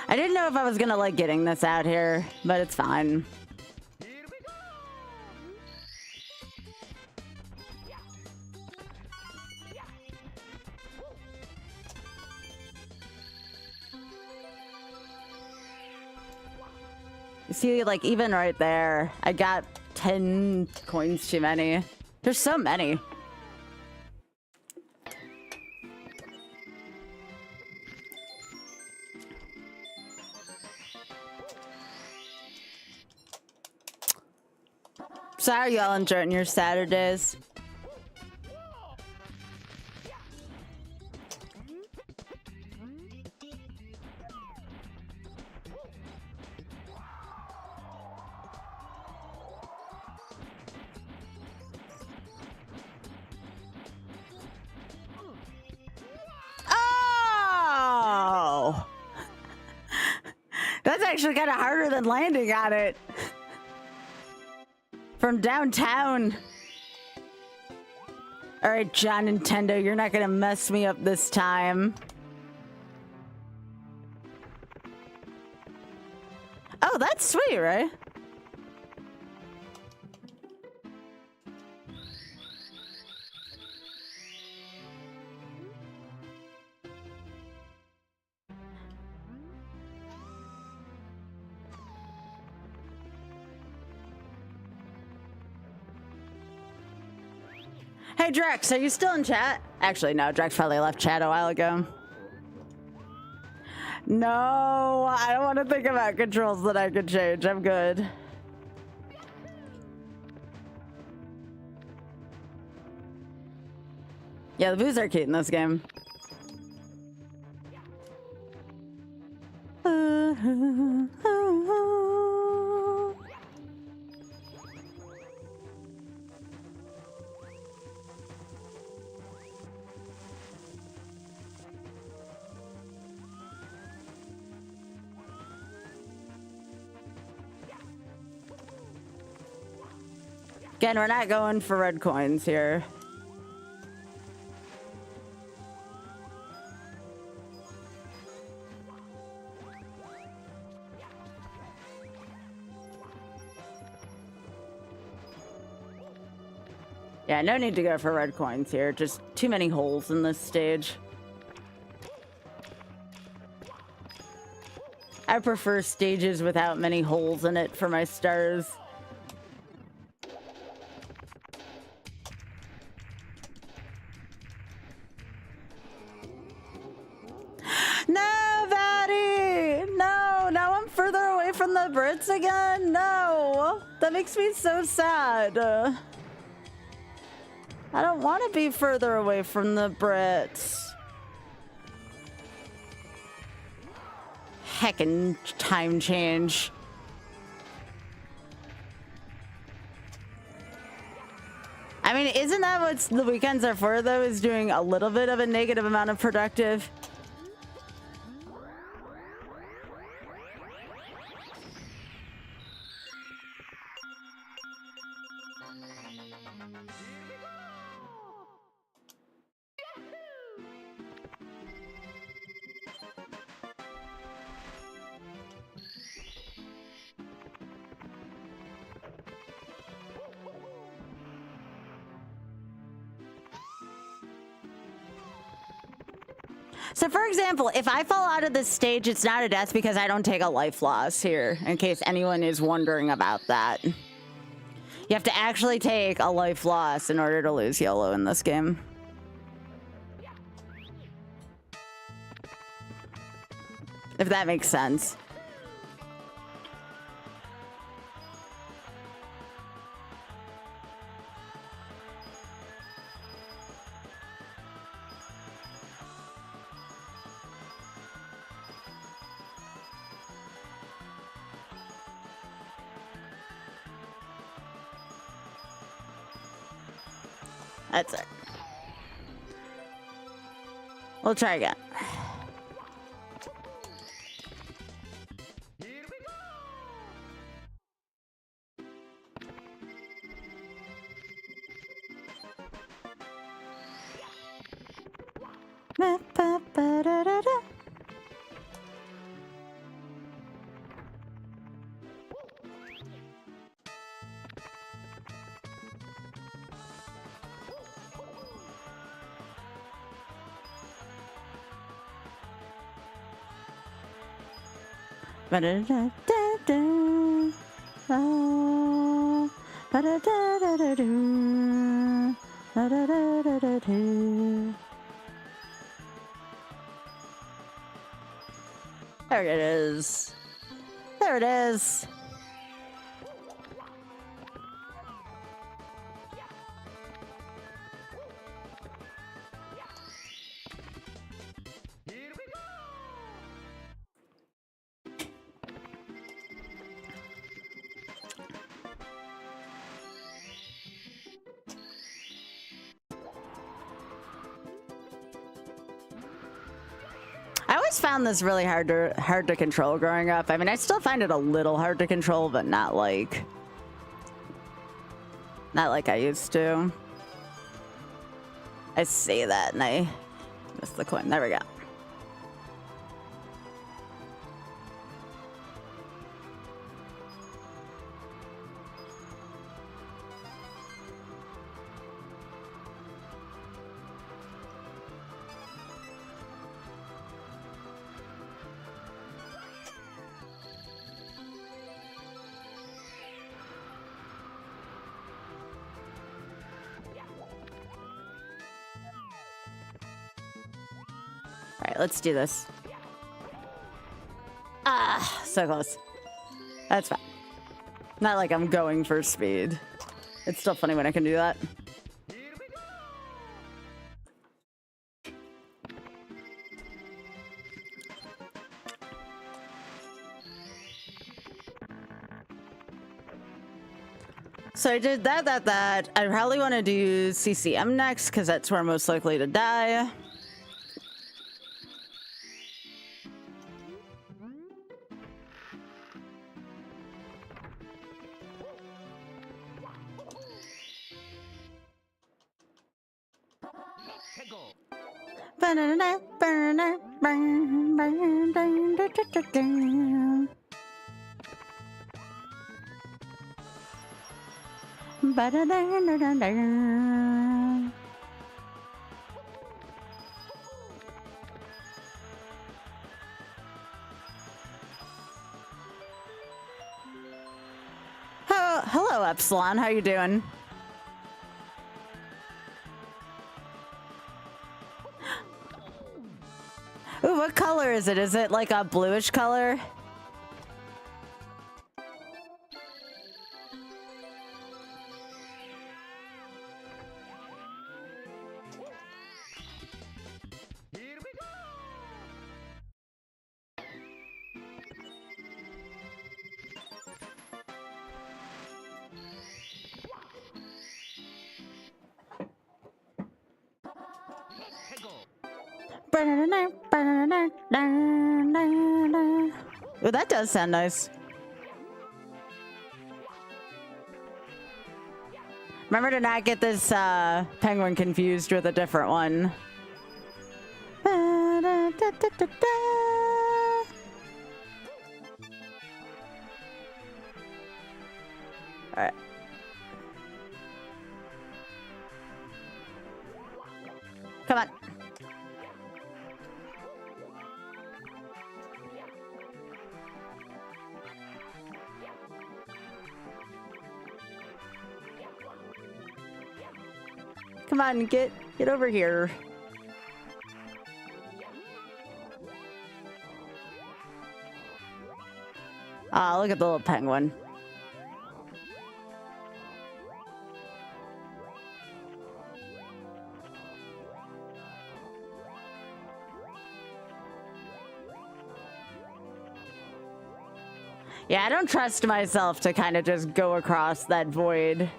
I didn't know if I was gonna like getting this out here, but it's fine. You see, like, even right there, I got 10 coins too many. There's so many. So how are y'all enjoying your Saturdays? Oh! That's actually kind of harder than landing on it. From downtown. All right, John Nintendo, you're not gonna mess me up this time. Oh, that's sweet, right? Hey, Drex, are you still in chat? Actually, no, Drex probably left chat a while ago. No, I don't want to think about controls that I could change. I'm good. Yeah, the boos are cute in this game. Again, we're not going for red coins here. Yeah, no need to go for red coins here. Just too many holes in this stage. I prefer stages without many holes in it for my stars. From the Brits again? No! That makes me so sad. I don't want to be further away from the Brits. Heckin' time change. I mean, isn't that what the weekends are for, though? Is doing a little bit of a negative amount of productive? So, for example, if I fall out of this stage, it's not a death because I don't take a life loss here, in case anyone is wondering about that. You have to actually take a life loss in order to lose YOLO in this game. If that makes sense. That's it. We'll try again.
Here we go.
Ba-ba-ba-da-da-da. Ba-da-da-da-da. Ah, ba-da-da-da-da-do. Ba-da-da-da-da-do. There it is. There it is.
Here we go.
I always found this really hard to control growing up. I mean, I still find it a little hard to control, but not like I used to. I say that and I missed the coin. There we go. All right, let's do this. Ah, so close. That's fine. Not like I'm going for speed. It's still funny when I can do that.
Here we go.
So I did that. I probably want to do CCM next because that's where I'm most likely to die.
Let's go.
Oh, hello, Epsilon. How you doing? Ooh, what color is it? Is it like a bluish color?
Here we go. Let's go.
Ooh, that does sound nice. Remember to not get this penguin confused with a different one. Alright. Come on. Come on, get over here. Ah, look at the little penguin. Yeah, I don't trust myself to kind of just go across that void.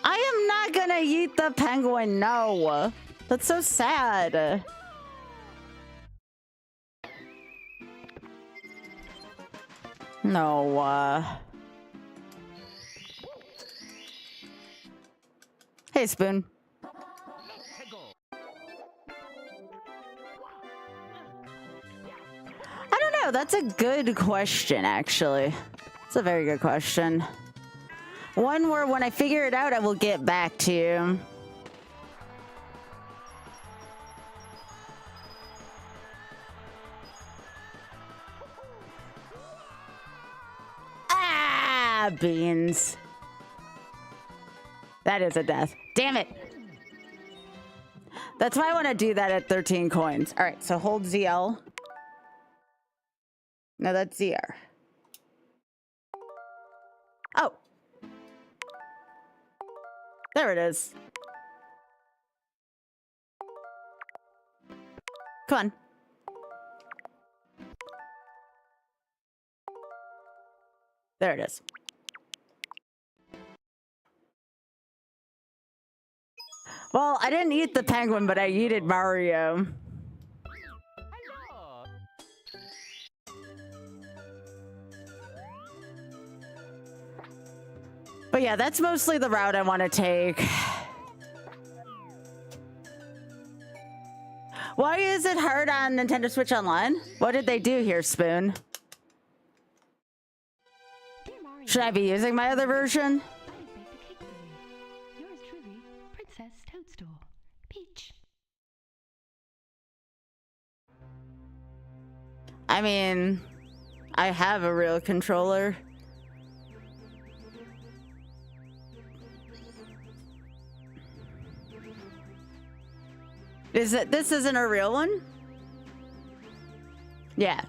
I am not gonna eat the penguin, no. That's so sad. No, Hey, Spoon. I don't know. That's a good question, actually. It's a very good question. One where when I figure it out, I will get back to you. Ah, beans. That is a death. Damn it. That's why I want to do that at 13 coins. All right, so hold ZL. No, that's ZR. Oh. There it is. Come on. There it is. Well, I didn't eat the penguin, but I yeeted Mario.
Hello.
But yeah, that's mostly the route I want to take. Why is it hard on Nintendo Switch Online? What did they do here, Spoon? Should I be using my other version?
Yours truly, Princess Toadstool. Peach.
I mean, I have a real controller. This isn't a real one? Yeah.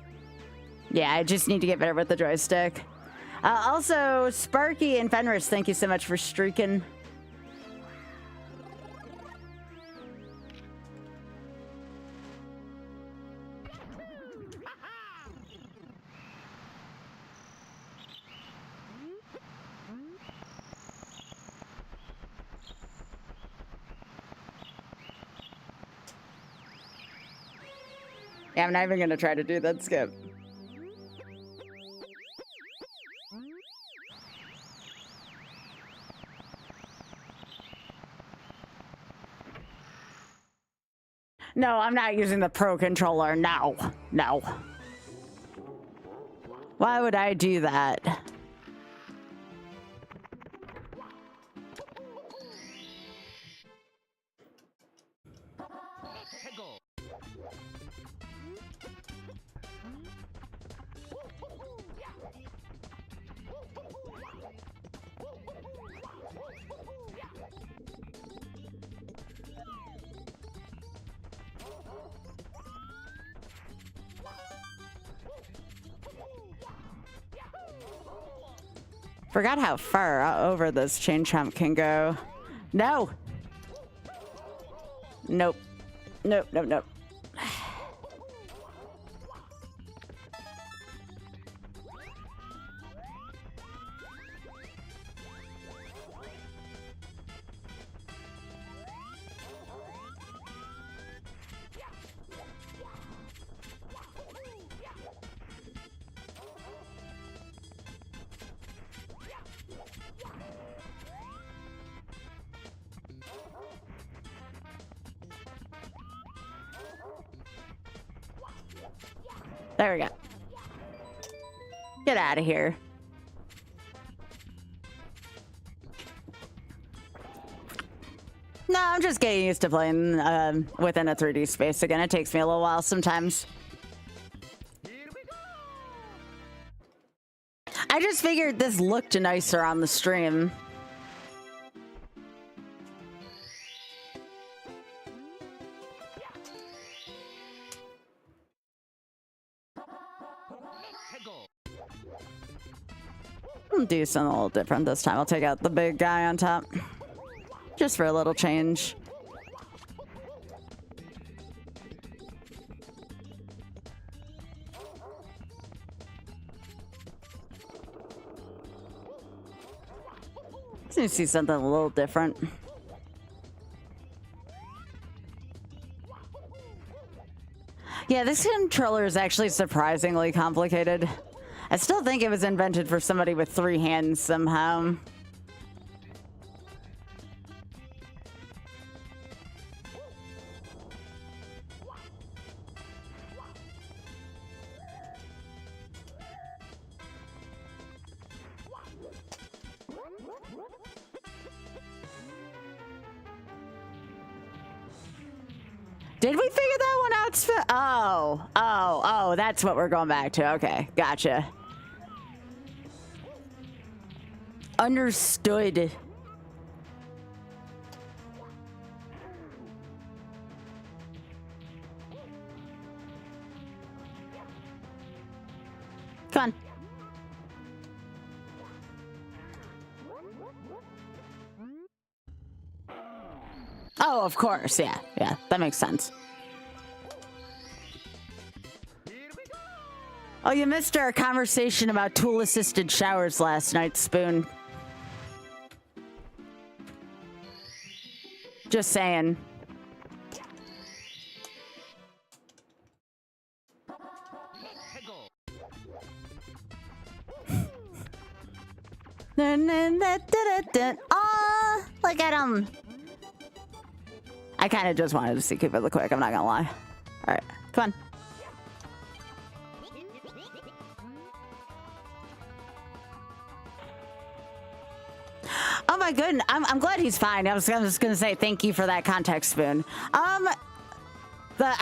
Yeah, I just need to get better with the joystick. Also, Sparky and Fenris, thank you so much for streaking. Yeah, I'm not even gonna try to do that skip. No, I'm not using the Pro Controller. No. No. Why would I do that? Forgot how far over this chain chomp can go. No. Nope. Nope, nope, nope. There we go. Get out of here. No, I'm just getting used to playing within a 3D space again. It takes me a little while sometimes. I just figured this looked nicer on the stream. I'll do something a little different this time. I'll take out the big guy on top. Just for a little change. Let's see something a little different. Yeah, this controller is actually surprisingly complicated. I still think it was invented for somebody with 3 hands somehow. Did we figure that one out? Oh, that's what we're going back to. Okay, gotcha. Understood. Come on. Oh, of course. Yeah, that makes sense. Oh, you missed our conversation about tool-assisted showers last night, Spoon. Just saying. Oh, look at him. I kind of just wanted to see Cooper real quick, I'm not gonna lie. All right, come on. Oh my goodness, I'm glad he's fine. I was just gonna say thank you for that context, Spoon. Are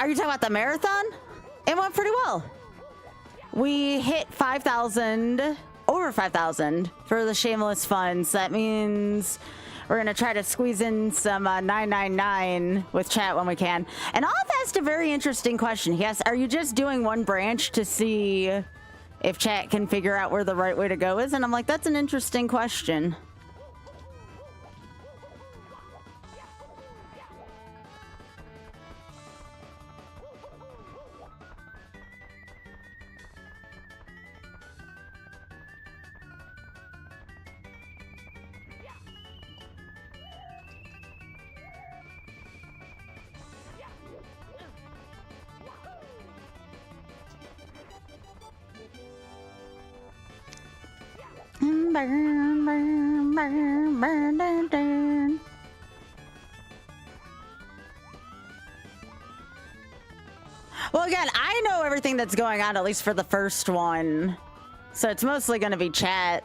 you talking about the marathon? It went pretty well. We hit 5,000, over 5,000 for the shameless funds. That means we're gonna try to squeeze in some 999 with chat when we can. And Off asked a very interesting question. He asked, are you just doing one branch to see if chat can figure out where the right way to go is? And I'm like, that's an interesting question. Burn, burn, burn, burn, dun, dun. Well, again, I know everything that's going on, at least for the first one. So it's mostly going to be chat.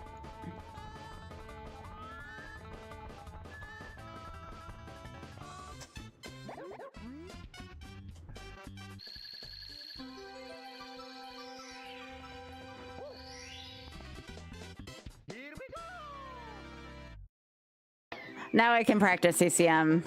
Now I can practice CCM.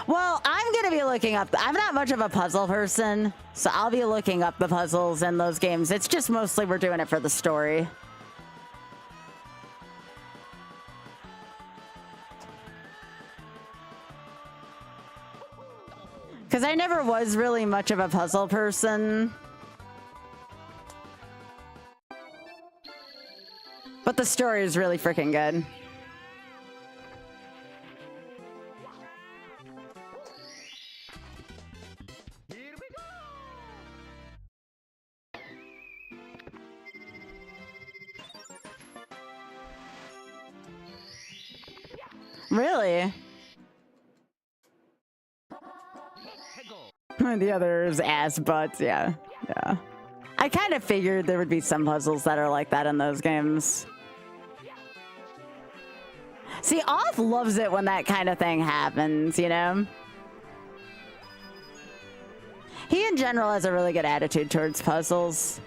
Well, I'm going to be looking up. I'm not much of a puzzle person, so I'll be looking up the puzzles in those games. It's just mostly we're doing it for the story. Because I never was really much of a puzzle person. But the story is really freaking good. Really? The other is ass butts, yeah. I kind of figured there would be some puzzles that are like that in those games. See, Off loves it when that kind of thing happens, you know? He in general has a really good attitude towards puzzles.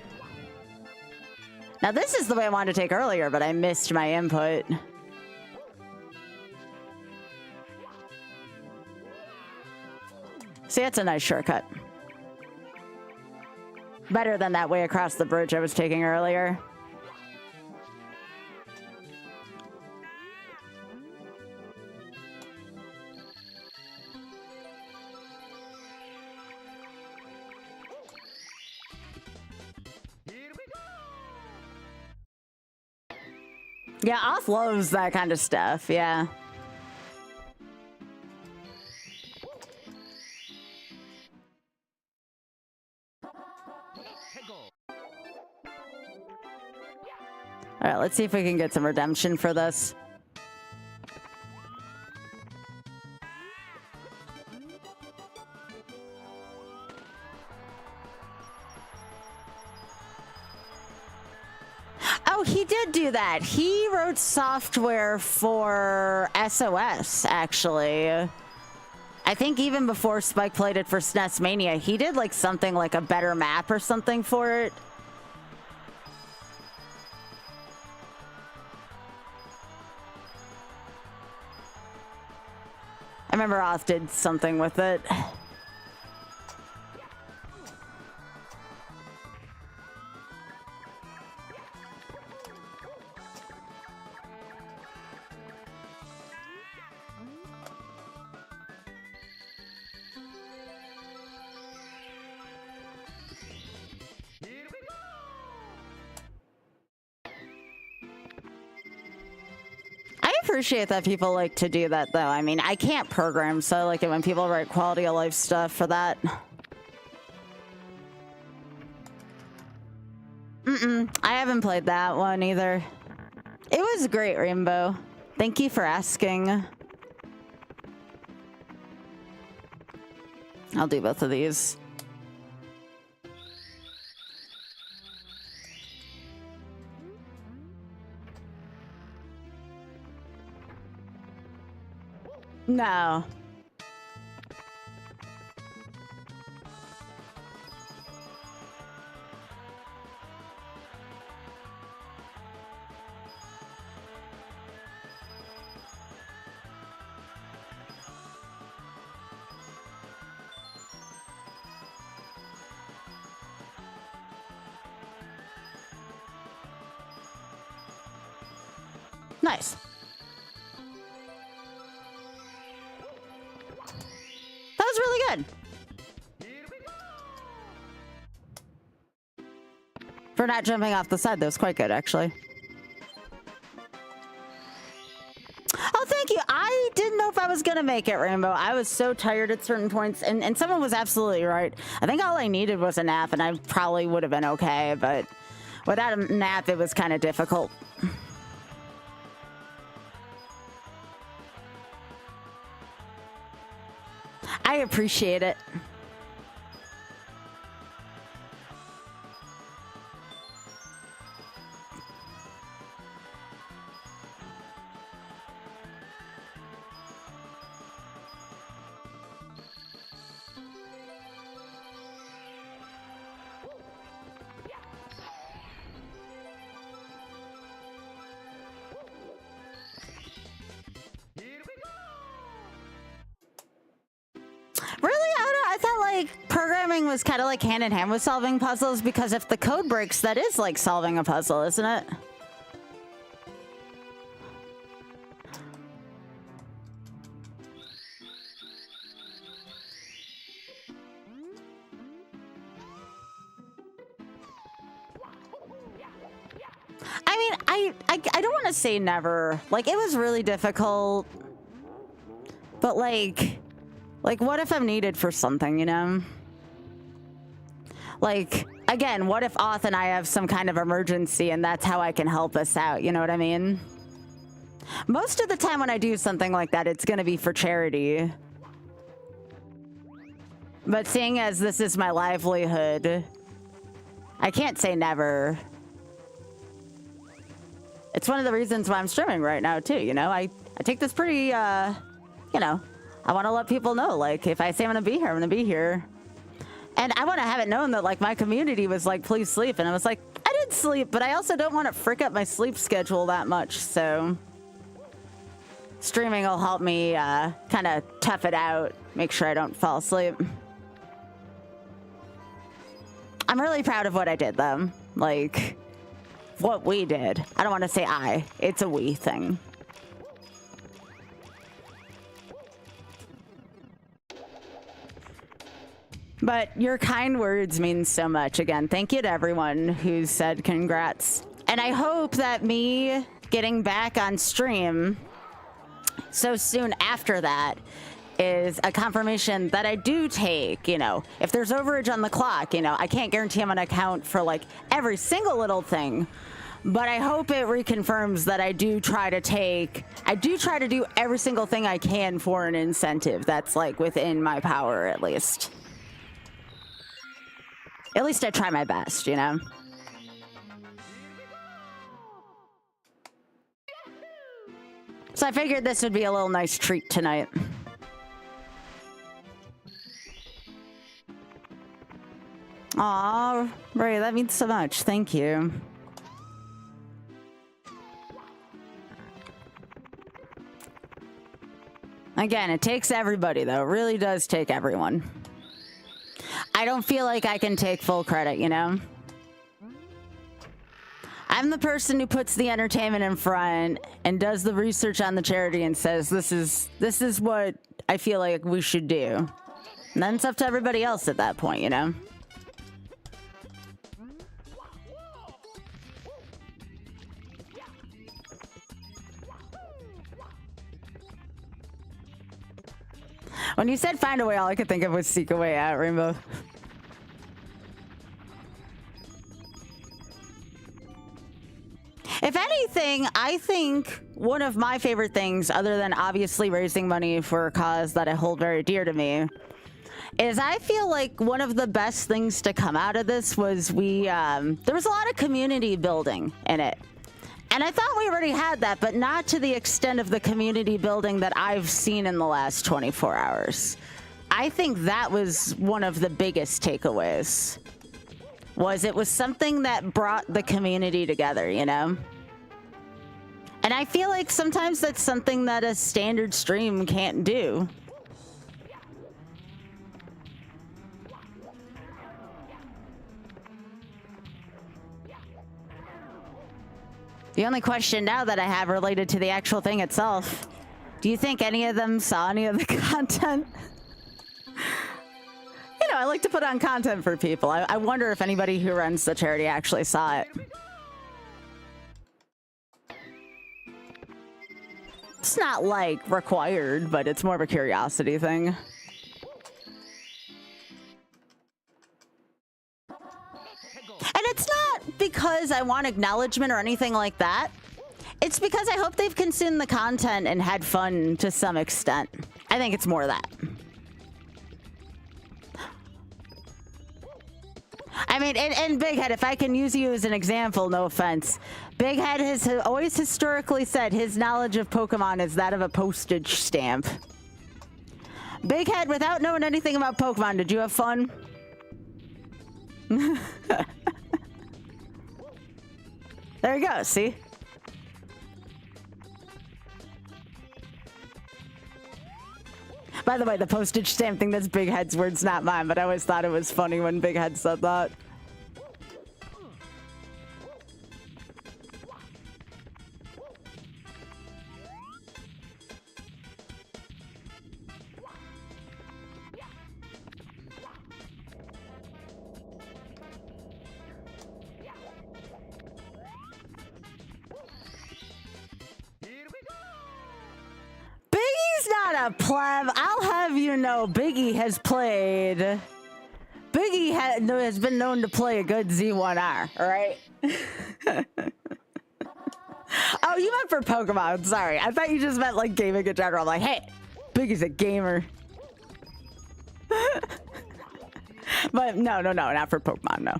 Now this is the way I wanted to take earlier, but I missed my input. See, that's a nice shortcut. Better than that way across the bridge I was taking earlier. Yeah, Off loves that kind of stuff, yeah. All right, let's see if we can get some redemption for this. Oh, he did do that. He wrote software for SOS, actually. I think even before Spike played it for SNES Mania, he did like something like a better map or something for it. I remember Oth did something with it. I appreciate that people like to do that, though. I mean, I can't program, so I like it when people write quality of life stuff for that. I haven't played that one either. It was great, Rainbow. Thank you for asking. I'll do both of these. No. Nice. That was really good. For not jumping off the side, that was quite good, actually. Oh, thank you. I didn't know if I was going to make it, Rainbow. I was so tired at certain points, and someone was absolutely right. I think all I needed was a nap, and I probably would have been okay, but without a nap, it was kind of difficult. I appreciate it. Programming was kind of like hand in hand with solving puzzles, because if the code breaks, that is like solving a puzzle, isn't it? I mean, I don't want to say never. Like, it was really difficult, but like what if I'm needed for something, you know? Like, again, what if Oth and I have some kind of emergency and that's how I can help us out, you know what I mean? Most of the time when I do something like that, it's gonna be for charity. But seeing as this is my livelihood, I can't say never. It's one of the reasons why I'm streaming right now too, you know? I take this pretty, you know, I want to let people know, like, if I say I'm gonna be here, I'm gonna be here. And I want to have it known that, like, my community was like, please sleep. And I was like, I did sleep, but I also don't want to frick up my sleep schedule that much, so... Streaming will help me kind of tough it out, make sure I don't fall asleep. I'm really proud of what I did, though. Like, what we did. I don't want to say I. It's a we thing. But your kind words mean so much. Again, thank you to everyone who said congrats. And I hope that me getting back on stream so soon after that is a confirmation that I do take, you know, if there's overage on the clock, you know, I can't guarantee I'm gonna account for like every single little thing, but I hope it reconfirms that I do try to do every single thing I can for an incentive that's like within my power, at least. At least I try my best, you know? So I figured this would be a little nice treat tonight. Aw, Ray, that means so much. Thank you. Again, it takes everybody, though. It really does take everyone. I don't feel like I can take full credit, you know? I'm the person who puts the entertainment in front and does the research on the charity and says, this is what I feel like we should do. And then it's up to everybody else at that point, you know? When you said find a way, all I could think of was seek a way out, Rainbow. If anything, I think one of my favorite things, other than obviously raising money for a cause that I hold very dear to me, is I feel like one of the best things to come out of this was there was a lot of community building in it. And I thought we already had that, but not to the extent of the community building that I've seen in the last 24 hours. I think that was one of the biggest takeaways. It was something that brought the community together, you know? And I feel like sometimes that's something that a standard stream can't do. The only question now that I have related to the actual thing itself, do you think any of them saw any of the content? You know, I like to put on content for people. I wonder if anybody who runs the charity actually saw it. It's not, like, required, but it's more of a curiosity thing. And it's not because I want acknowledgement or anything like that. It's because I hope they've consumed the content and had fun to some extent. I think it's more that. I mean, and Big Head, if I can use you as an example, no offense. Big Head has always historically said his knowledge of Pokemon is that of a postage stamp. Big Head, without knowing anything about Pokemon, did you have fun? There you go, see? By the way, the postage stamp thing, that's Big Head's words, not mine, but I always thought it was funny when Big Head said that. Biggie's not a pleb. I'll have you know, Biggie has played. Biggie has been known to play a good Z1R, all right? Oh, you meant for Pokemon. Sorry. I thought you just meant like gaming in general. I'm like, hey, Biggie's a gamer. But no, not for Pokemon, no.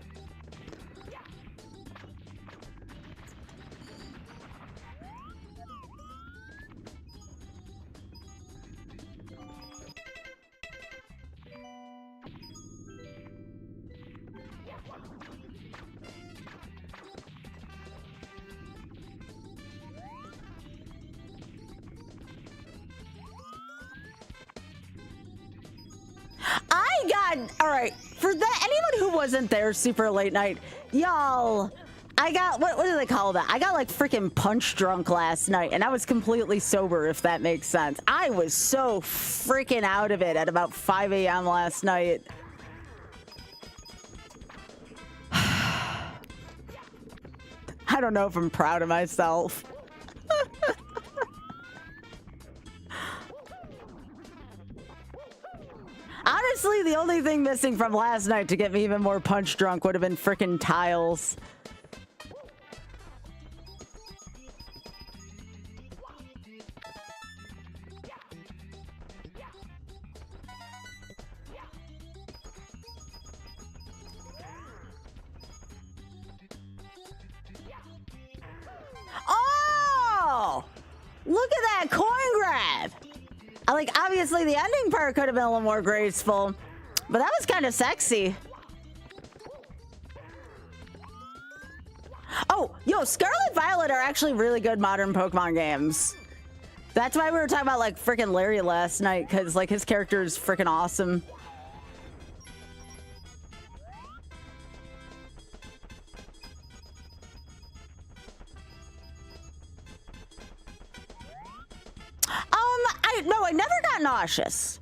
God. All right. For that, anyone who wasn't there super late night, y'all, I got, what do they call that? I got like freaking punch drunk last night and I was completely sober, if that makes sense. I was so freaking out of it at about 5 a.m. last night. I don't know if I'm proud of myself. Honestly, the only thing missing from last night to get me even more punch drunk would have been frickin' tiles. Oh! Look at that coin grab! Like, obviously the ending part could have been a little more graceful, but that was kind of sexy. Oh, yo, Scarlet Violet are actually really good modern Pokemon games. That's why we were talking about, like, freaking Larry last night, because, like, his character is freaking awesome. I never got nauseous.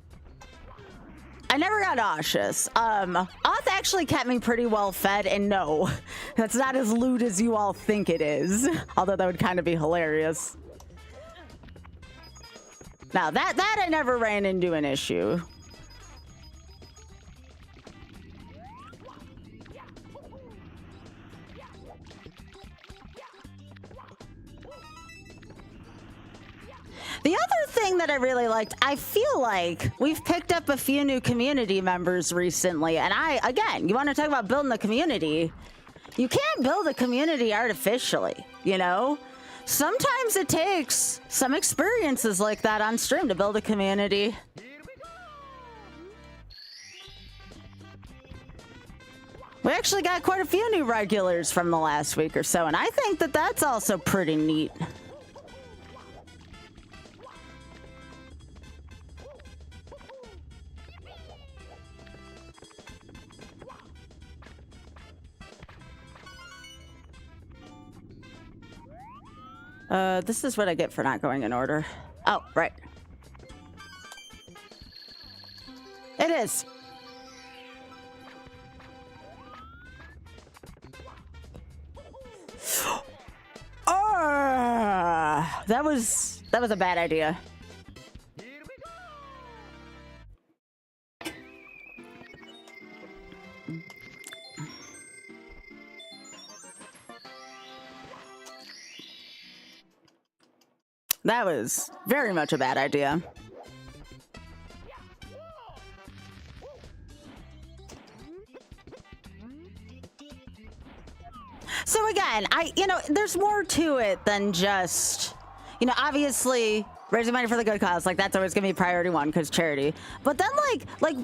I never got nauseous. Oth actually kept me pretty well fed, and no, that's not as lewd as you all think it is. Although that would kind of be hilarious. Now that I never ran into an issue. The other thing that I really liked, I feel like we've picked up a few new community members recently. And again, you want to talk about building the community. You can't build a community artificially, you know? Sometimes it takes some experiences like that on stream to build a community. We actually got quite a few new regulars from the last week or so, and I think that that's also pretty neat. This is what I get for not going in order. Oh, right. It is. Oh, that was a bad idea. That was very much a bad idea. So again, there's more to it than just, obviously raising money for the good cause. Like, that's always gonna be priority one because charity. But then like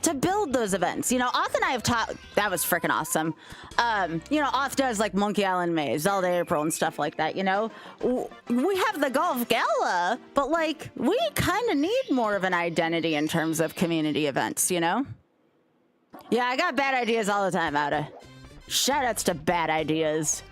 to build those events, Oth and I have taught, that was freaking awesome. Oth does like Monkey Island May, Zelda April and stuff like that, We have the Golf Gala, but like, we kind of need more of an identity in terms of community events, Yeah, I got bad ideas all the time, Ada. Shoutouts to bad ideas.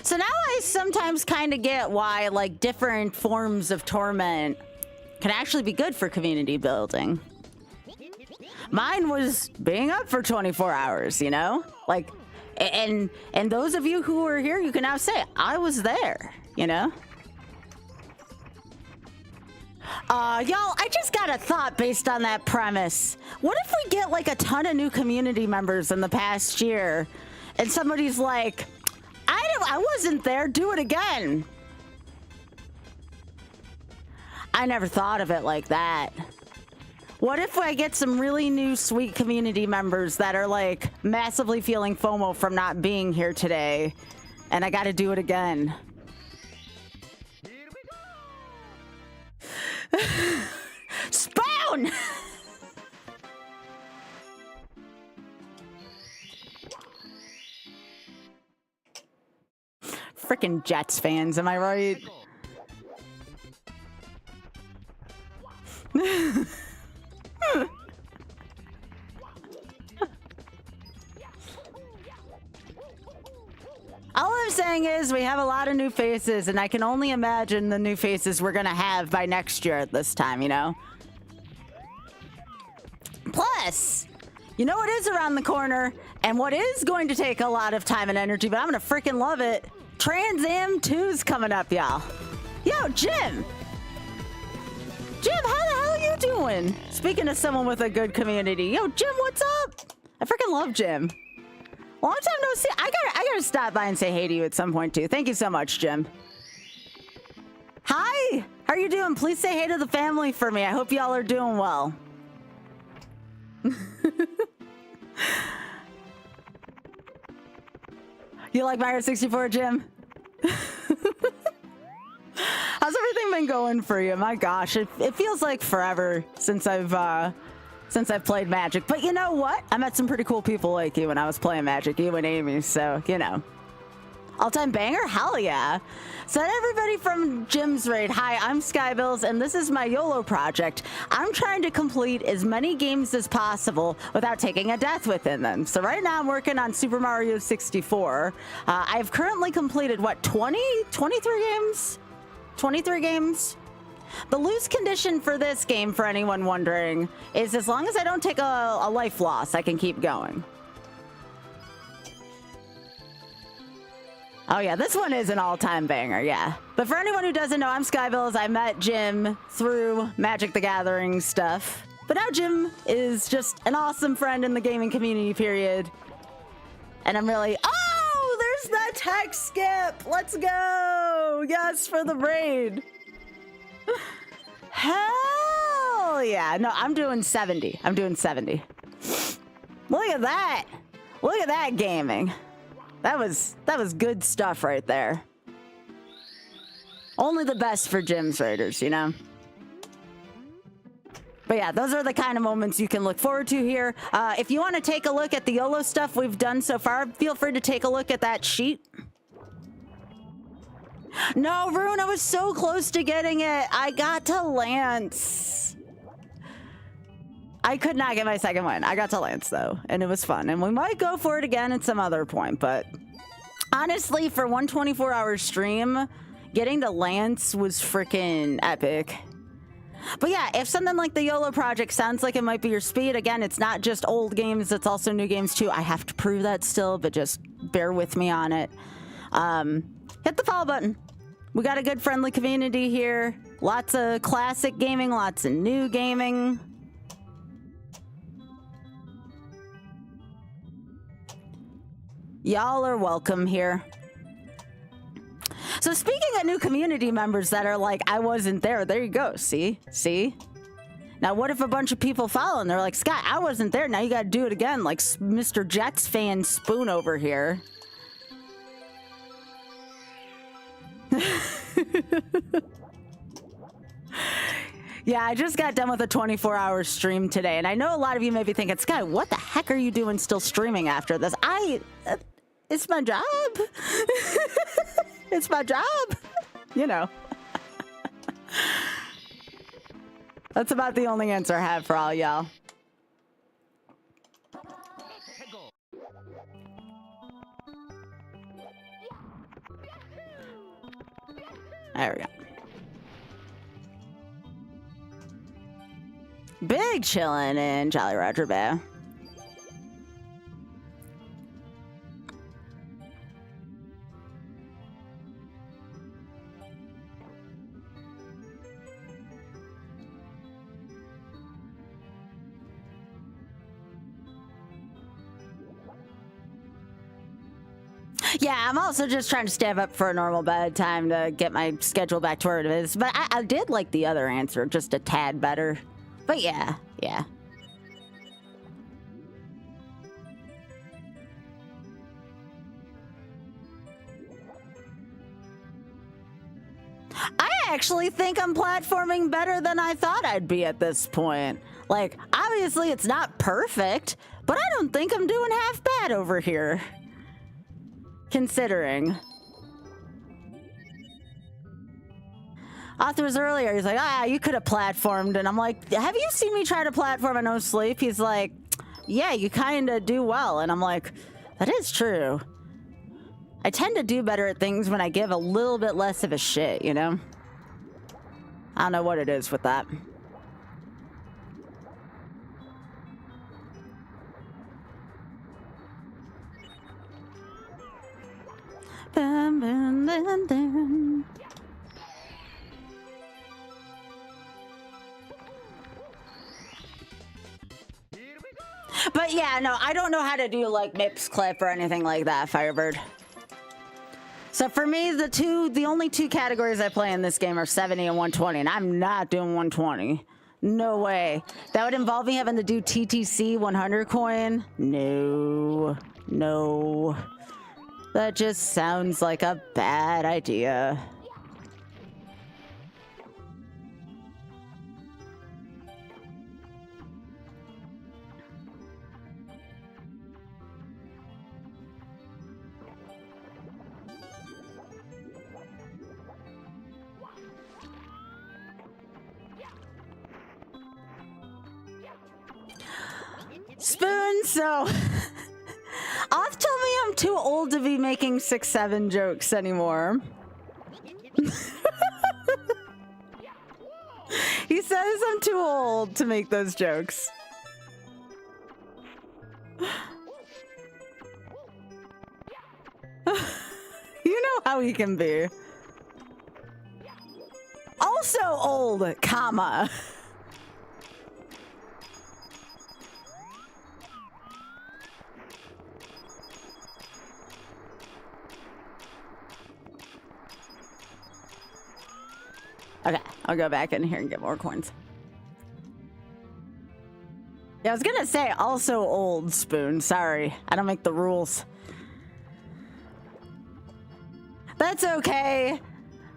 So now I sometimes kind of get why, like, different forms of torment can actually be good for community building. Mine was being up for 24 hours, Like, and those of you who are here, you can now say, I was there, Y'all, I just got a thought based on that premise. What if we get, like, a ton of new community members in the past year, and somebody's like, I wasn't there, do it again. I never thought of it like that. What if I get some really new sweet community members that are like massively feeling FOMO from not being here today, and I gotta do it again? Spawn! freaking Jets fans, am I right? All I'm saying is we have a lot of new faces, and I can only imagine the new faces we're gonna have by next year at this time, you know? Plus, you know what is around the corner, and what is going to take a lot of time and energy, but I'm gonna freaking love it. Trans Am 2's coming up, y'all. Yo, Jim! Jim, how the hell are you doing? Speaking of someone with a good community. Yo, Jim, what's up? I freaking love Jim. Long time no see. I gotta stop by and say hey to you at some point too. Thank you so much, Jim. Hi, how are you doing? Please say hey to the family for me. I hope y'all are doing well. You like Mario 64, Jim? How's everything been going for you? My gosh, it feels like forever since I've played Magic. But you know what? I met some pretty cool people like you when I was playing Magic, you and Amy, so, you know. All-time banger? Hell yeah. So everybody from Jim's Raid, hi, I'm Skybilz, and this is my YOLO project. I'm trying to complete as many games as possible without taking a death within them. So right now I'm working on Super Mario 64. I've currently completed, what, 23 games? 23 games? The lose condition for this game, for anyone wondering, is as long as I don't take a life loss, I can keep going. Oh yeah, this one is an all-time banger, yeah. But for anyone who doesn't know, I'm Skybilz. I met Jim through Magic the Gathering stuff. But now Jim is just an awesome friend in the gaming community, period. And I'm really... Oh, there's that tech skip! Let's go! Yes, for the raid. Hell yeah. No, I'm doing 70. I'm doing 70. Look at that. Look at that gaming. That was good stuff right there. Only the best for Jim's Raiders, you know? But yeah, those are the kind of moments you can look forward to here. If you want to take a look at the YOLO stuff we've done so far, feel free to take a look at that sheet. No, Rune, I was so close to getting it. I got to Lance. I could not get my second win. I got to Lance, though, and it was fun. And we might go for it again at some other point, but honestly, for one 24-hour stream, getting to Lance was freaking epic. But yeah, if something like the YOLO project sounds like it might be your speed, again, it's not just old games, it's also new games, too. I have to prove that still, but just bear with me on it. Hit the follow button. We got a good friendly community here. Lots of classic gaming, lots of new gaming. Y'all are welcome here. So speaking of new community members that are like, I wasn't there. There you go. See? See? Now, what if a bunch of people follow and they're like, Scott, I wasn't there. Now you got to do it again. Like Mr. Jets fan Spoon over here. Yeah, I just got done with a 24-hour stream today, and I know a lot of you may be thinking, Sky, what the heck are you doing still streaming after this? It's my job. It's my job. You know. That's about the only answer I have for all y'all. There we go. Big chillin' in Jolly Roger Bay. Yeah, I'm also just trying to step up for a normal bedtime to get my schedule back to where it is. But I did like the other answer, just a tad better. But yeah, yeah. I actually think I'm platforming better than I thought I'd be at this point. Like, obviously it's not perfect, but I don't think I'm doing half bad over here. Considering. Arthur was earlier. He's like, you could have platformed. And I'm like, have you seen me try to platform and no sleep? He's like, yeah, you kind of do well. And I'm like, that is true. I tend to do better at things when I give a little bit less of a shit, you know? I don't know what it is with that. Bum, bum, bum, bum. But yeah, no, I don't know how to do like Mips clip or anything like that, Firebird. So for me, the only two categories I play in this game are 70 and 120, and I'm not doing 120. No way. That would involve me having to do TTC 100 coin. No, no. That just sounds like a bad idea. Spoon, so Off told me I'm too old to be making 6-7 jokes anymore. He says I'm too old to make those jokes. You know how he can be. Also old, comma. Okay, I'll go back in here and get more coins. Yeah, I was gonna say also old, Spoon. Sorry, I don't make the rules. That's okay.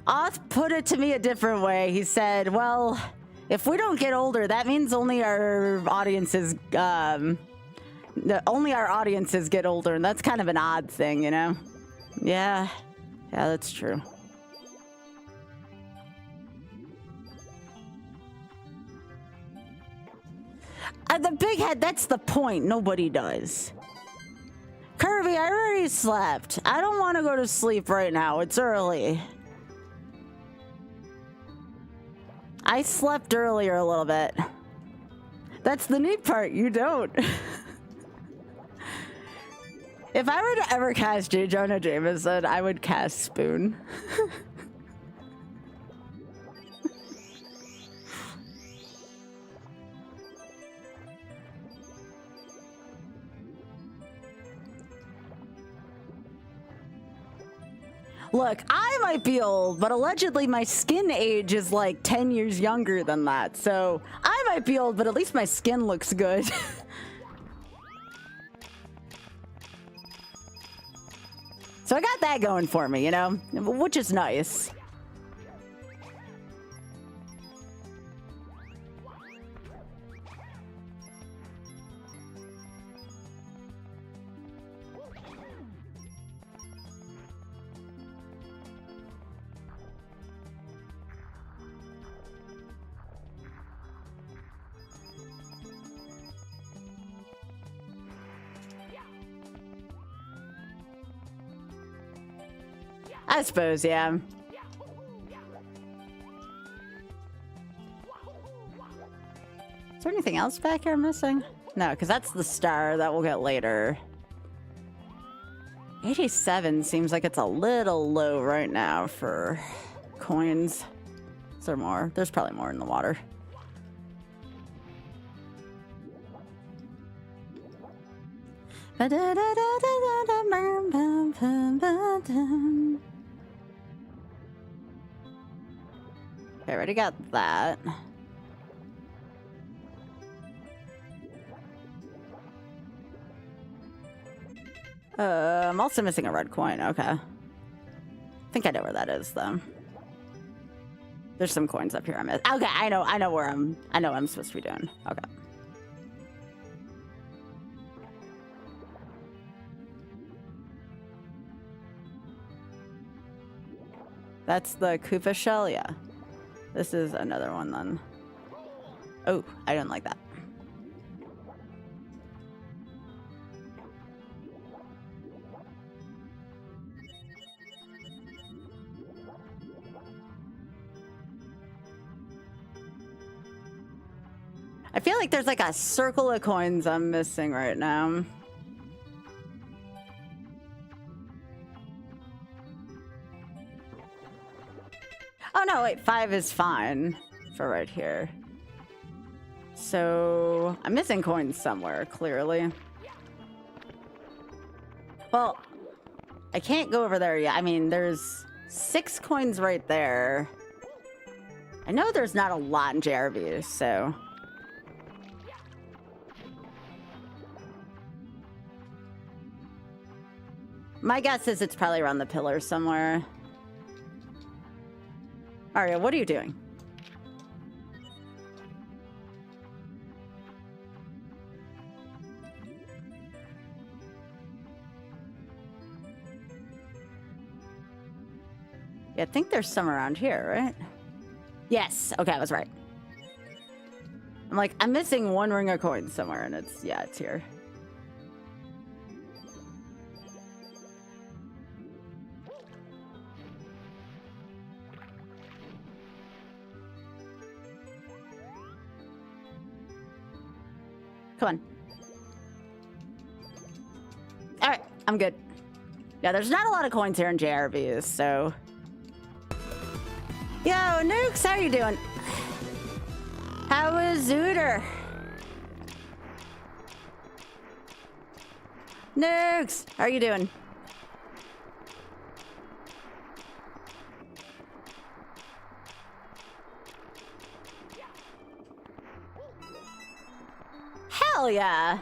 Oth put it to me a different way. He said, well, if we don't get older, that means only our audiences, get older, and that's kind of an odd thing, you know? Yeah, that's true. The big head, that's the point. Nobody does. Kirby, I already slept. I don't want to go to sleep right now. It's early. I slept earlier a little bit. That's the neat part. You don't. If I were to ever cast J. Jonah Jameson, I would cast Spoon. Look, I might be old, but allegedly my skin age is like 10 years younger than that. So I might be old, but at least my skin looks good. So I got that going for me, you know, which is nice. I suppose, yeah. Is there anything else back here I'm missing? No, because that's the star that we'll get later. 87 seems like it's a little low right now for coins. Is there more? There's probably more in the water. Okay, already got that. I'm also missing a red coin. Okay. I think I know where that is, though. There's some coins up here. Okay, I know where I know what I'm supposed to be doing. Okay. That's the Koopa shell, yeah. This is another one then. Oh, I don't like that. I feel like there's like a circle of coins I'm missing right now. Oh no, wait, 5 is fine for right here. So I'm missing coins somewhere, clearly. Well, I can't go over there yet. I mean, there's 6 coins right there. I know there's not a lot in JRB, so... My guess is it's probably around the pillar somewhere. Aria, what are you doing? Yeah, I think there's some around here, right? Yes. Okay, I was right. I'm like, I'm missing 1 ring of coins somewhere, and it's, yeah, it's here. Come on. All right, I'm good. Yeah, there's not a lot of coins here in JRBs, so... Yo, Nukes, how you doing? How is Zooter? Nukes, how are you doing? Hell yeah.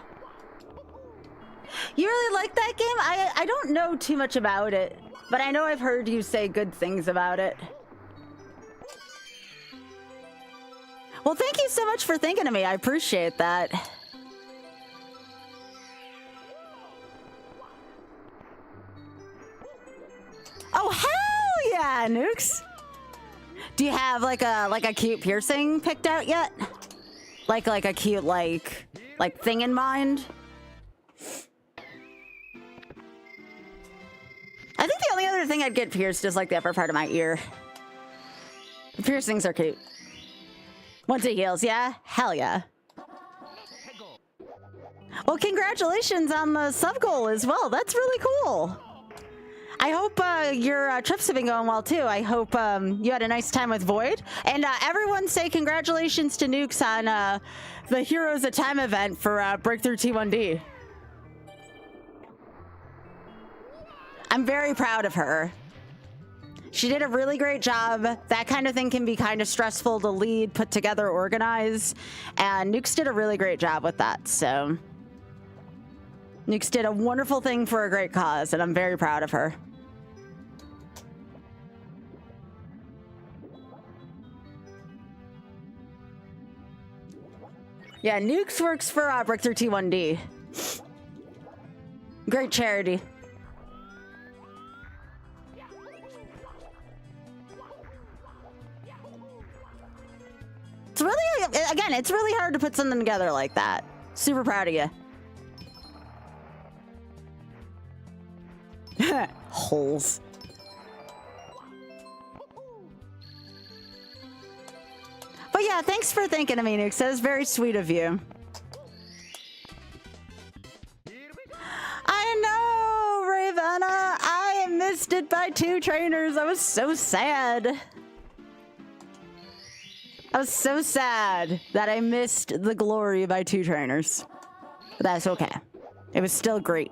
You really like that game? I don't know too much about it, but I know I've heard you say good things about it. Well, thank you so much for thinking of me. I appreciate that. Oh, hell yeah, Nukes. Do you have like a cute piercing picked out yet? Like a cute like thing in mind? I think the only other thing I'd get pierced is like the upper part of my ear. The piercings are cute. Once it heals, yeah? Hell yeah. Well, congratulations on the sub goal as well. That's really cool. I hope your trips have been going well too. I hope you had a nice time with Void. And everyone say congratulations to Nukes on the Heroes of Time event for Breakthrough T1D. I'm very proud of her. She did a really great job. That kind of thing can be kind of stressful to lead, put together, organize. And Nukes did a really great job with that, so. Nukes did a wonderful thing for a great cause, and I'm very proud of her. Yeah, Nukes works for Breakthrough T1D. Great charity. It's really, again, it's really hard to put something together like that. Super proud of you. Holes. But yeah, thanks for thinking of me, Nukes. That was very sweet of you. I know, Ravenna. I missed it by 2 trainers. I was so sad. I was so sad that I missed the glory by 2 trainers. But that's okay. It was still great.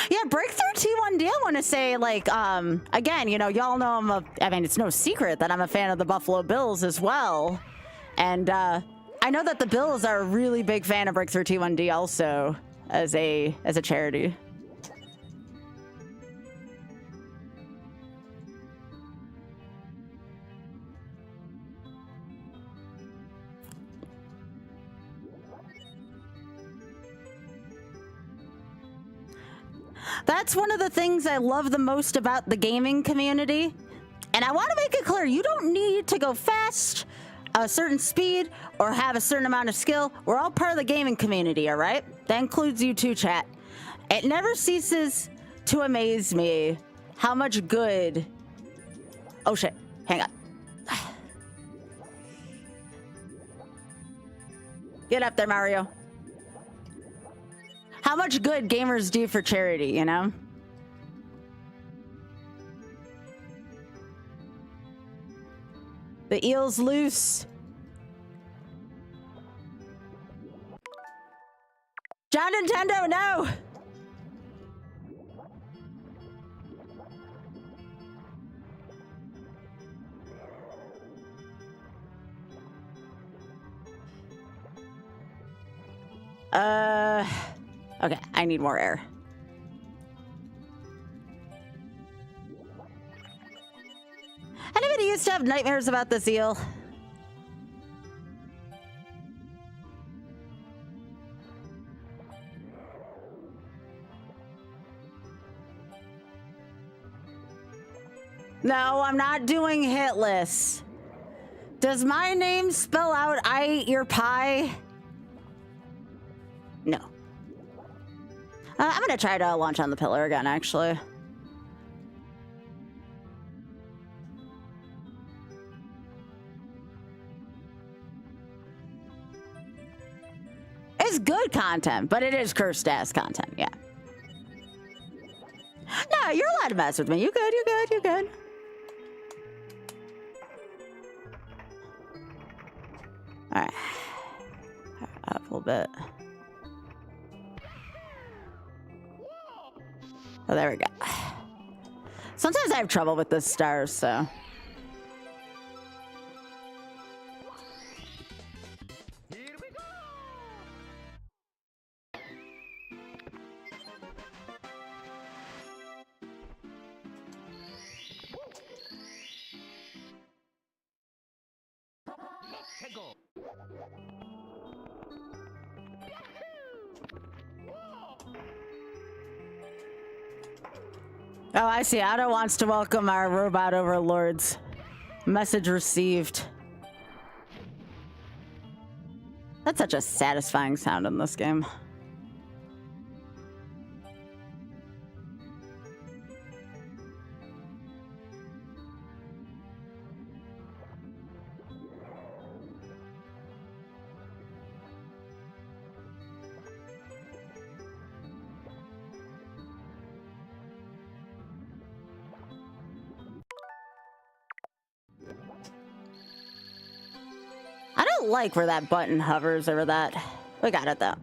Yeah, Breakthrough T1D, I want to say, like, again, you know, y'all know I mean, it's no secret that I'm a fan of the Buffalo Bills as well. And I know that the Bills are a really big fan of Breakthrough T1D also as a charity. That's one of the things I love the most about the gaming community. And I want to make it clear, you don't need to go fast, a certain speed, or have a certain amount of skill. We're all part of the gaming community, all right? That includes you too, chat. It never ceases to amaze me how much good... Oh shit, hang on. Get up there, Mario. How much good gamers do for charity, you know? The eel's loose. John Nintendo, no! Okay, I need more air. Anybody used to have nightmares about this eel? No, I'm not doing hitless. Does my name spell out I ate your pie? No. I'm gonna try to launch on the pillar again, actually. It's good content, but it is cursed ass content, yeah. No, you're allowed to mess with me. You good, you good, you good. Alright. Up a little bit. Oh, there we go. Sometimes I have trouble with the stars, so.
Here we go. Let's go.
Oh, I see. Otto wants to welcome our robot overlords. Message received. That's such a satisfying sound in this game. I don't like where that button hovers over that. We got it though.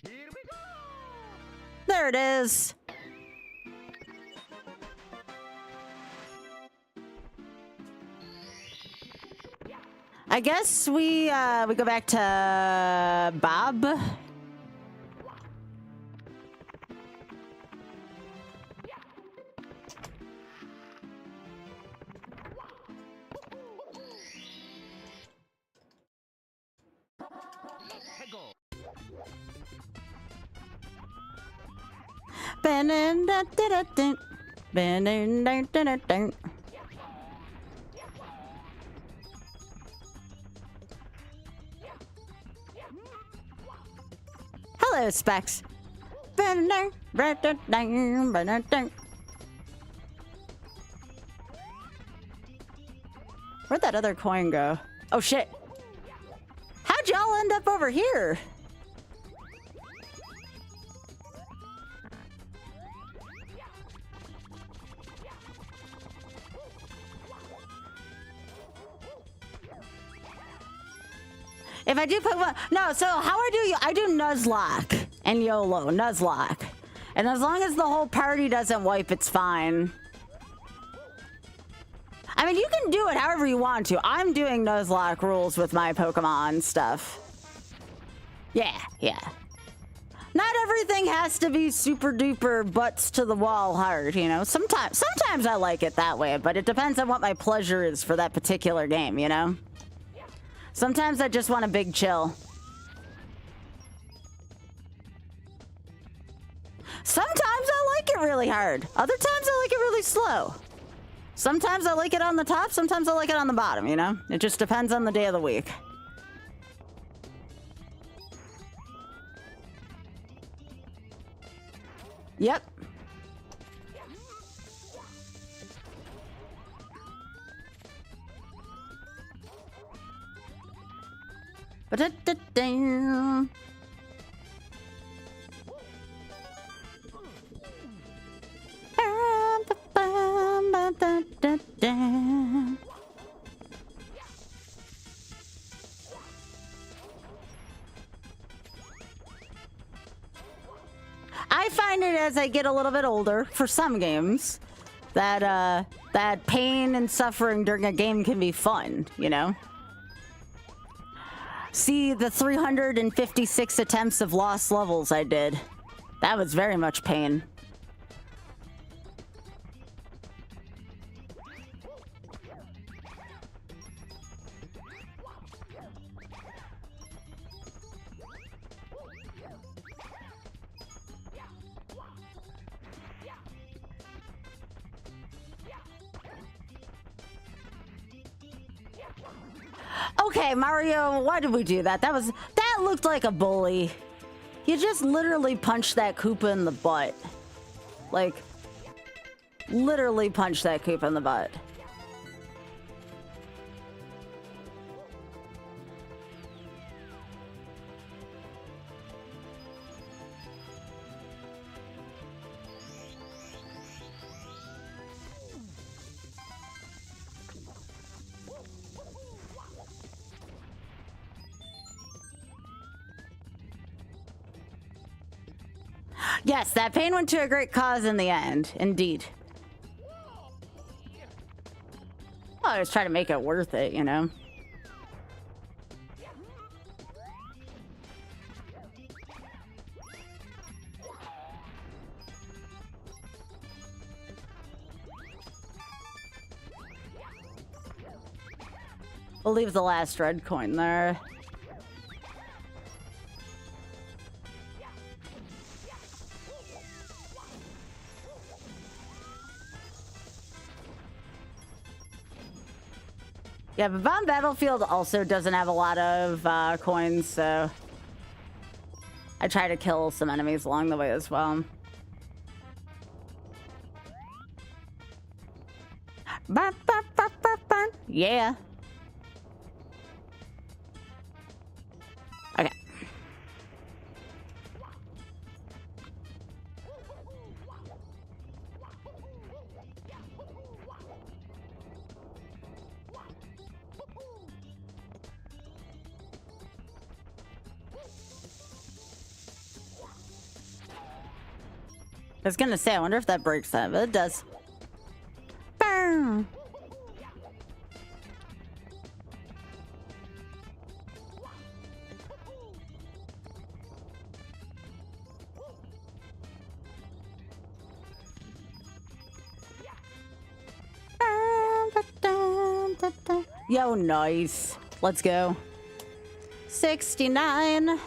Here we go.
There it is. I guess we go back to Bob.
Let's go.
Hello, Specs. Where'd that other coin go? Oh shit. How'd y'all end up over here? If I do Pokemon, no, so how I do Nuzlocke and YOLO, Nuzlocke. And as long as the whole party doesn't wipe, it's fine. I mean, you can do it however you want to. I'm doing Nuzlocke rules with my Pokemon stuff. Yeah, yeah. Not everything has to be super duper butts to the wall hard, you know? Sometimes I like it that way, but it depends on what my pleasure is for that particular game, you know? Sometimes I just want a big chill. Sometimes I like it really hard. Other times I like it really slow. Sometimes I like it on the top, sometimes I like it on the bottom, you know? It just depends on the day of the week. Yep. Ba-da-da-da. I find it as I get a little bit older, for some games, that that pain and suffering during a game can be fun, you know? See the 356 attempts of lost levels I did. That was very much pain. Okay, Mario, why did we do that? That looked like a bully. You just literally punched that Koopa in the butt. Like, literally punched that Koopa in the butt. Yes, that pain went to a great cause in the end, indeed. Well, I was trying to make it worth it, you know? We'll leave the last red coin there. Yeah, but Bomb Battlefield also doesn't have a lot of coins, so I try to kill some enemies along the way as well. Yeah. Okay. I was gonna say, I wonder if that breaks that, but it does. Boom. Yo, nice. Let's go. 69.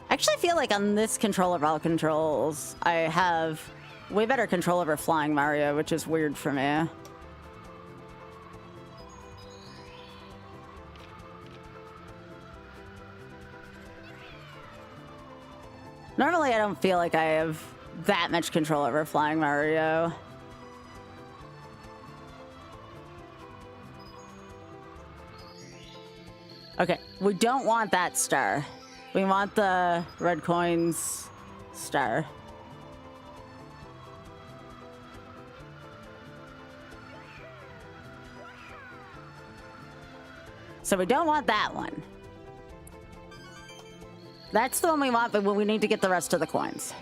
I actually feel like on this controller of all controls, I have way better control over flying Mario, which is weird for me. Normally, I don't feel like I have that much control over flying Mario. Okay, we don't want that star. We want the red coins star. So we don't want that one. That's the one we want, but we need to get the rest of the coins.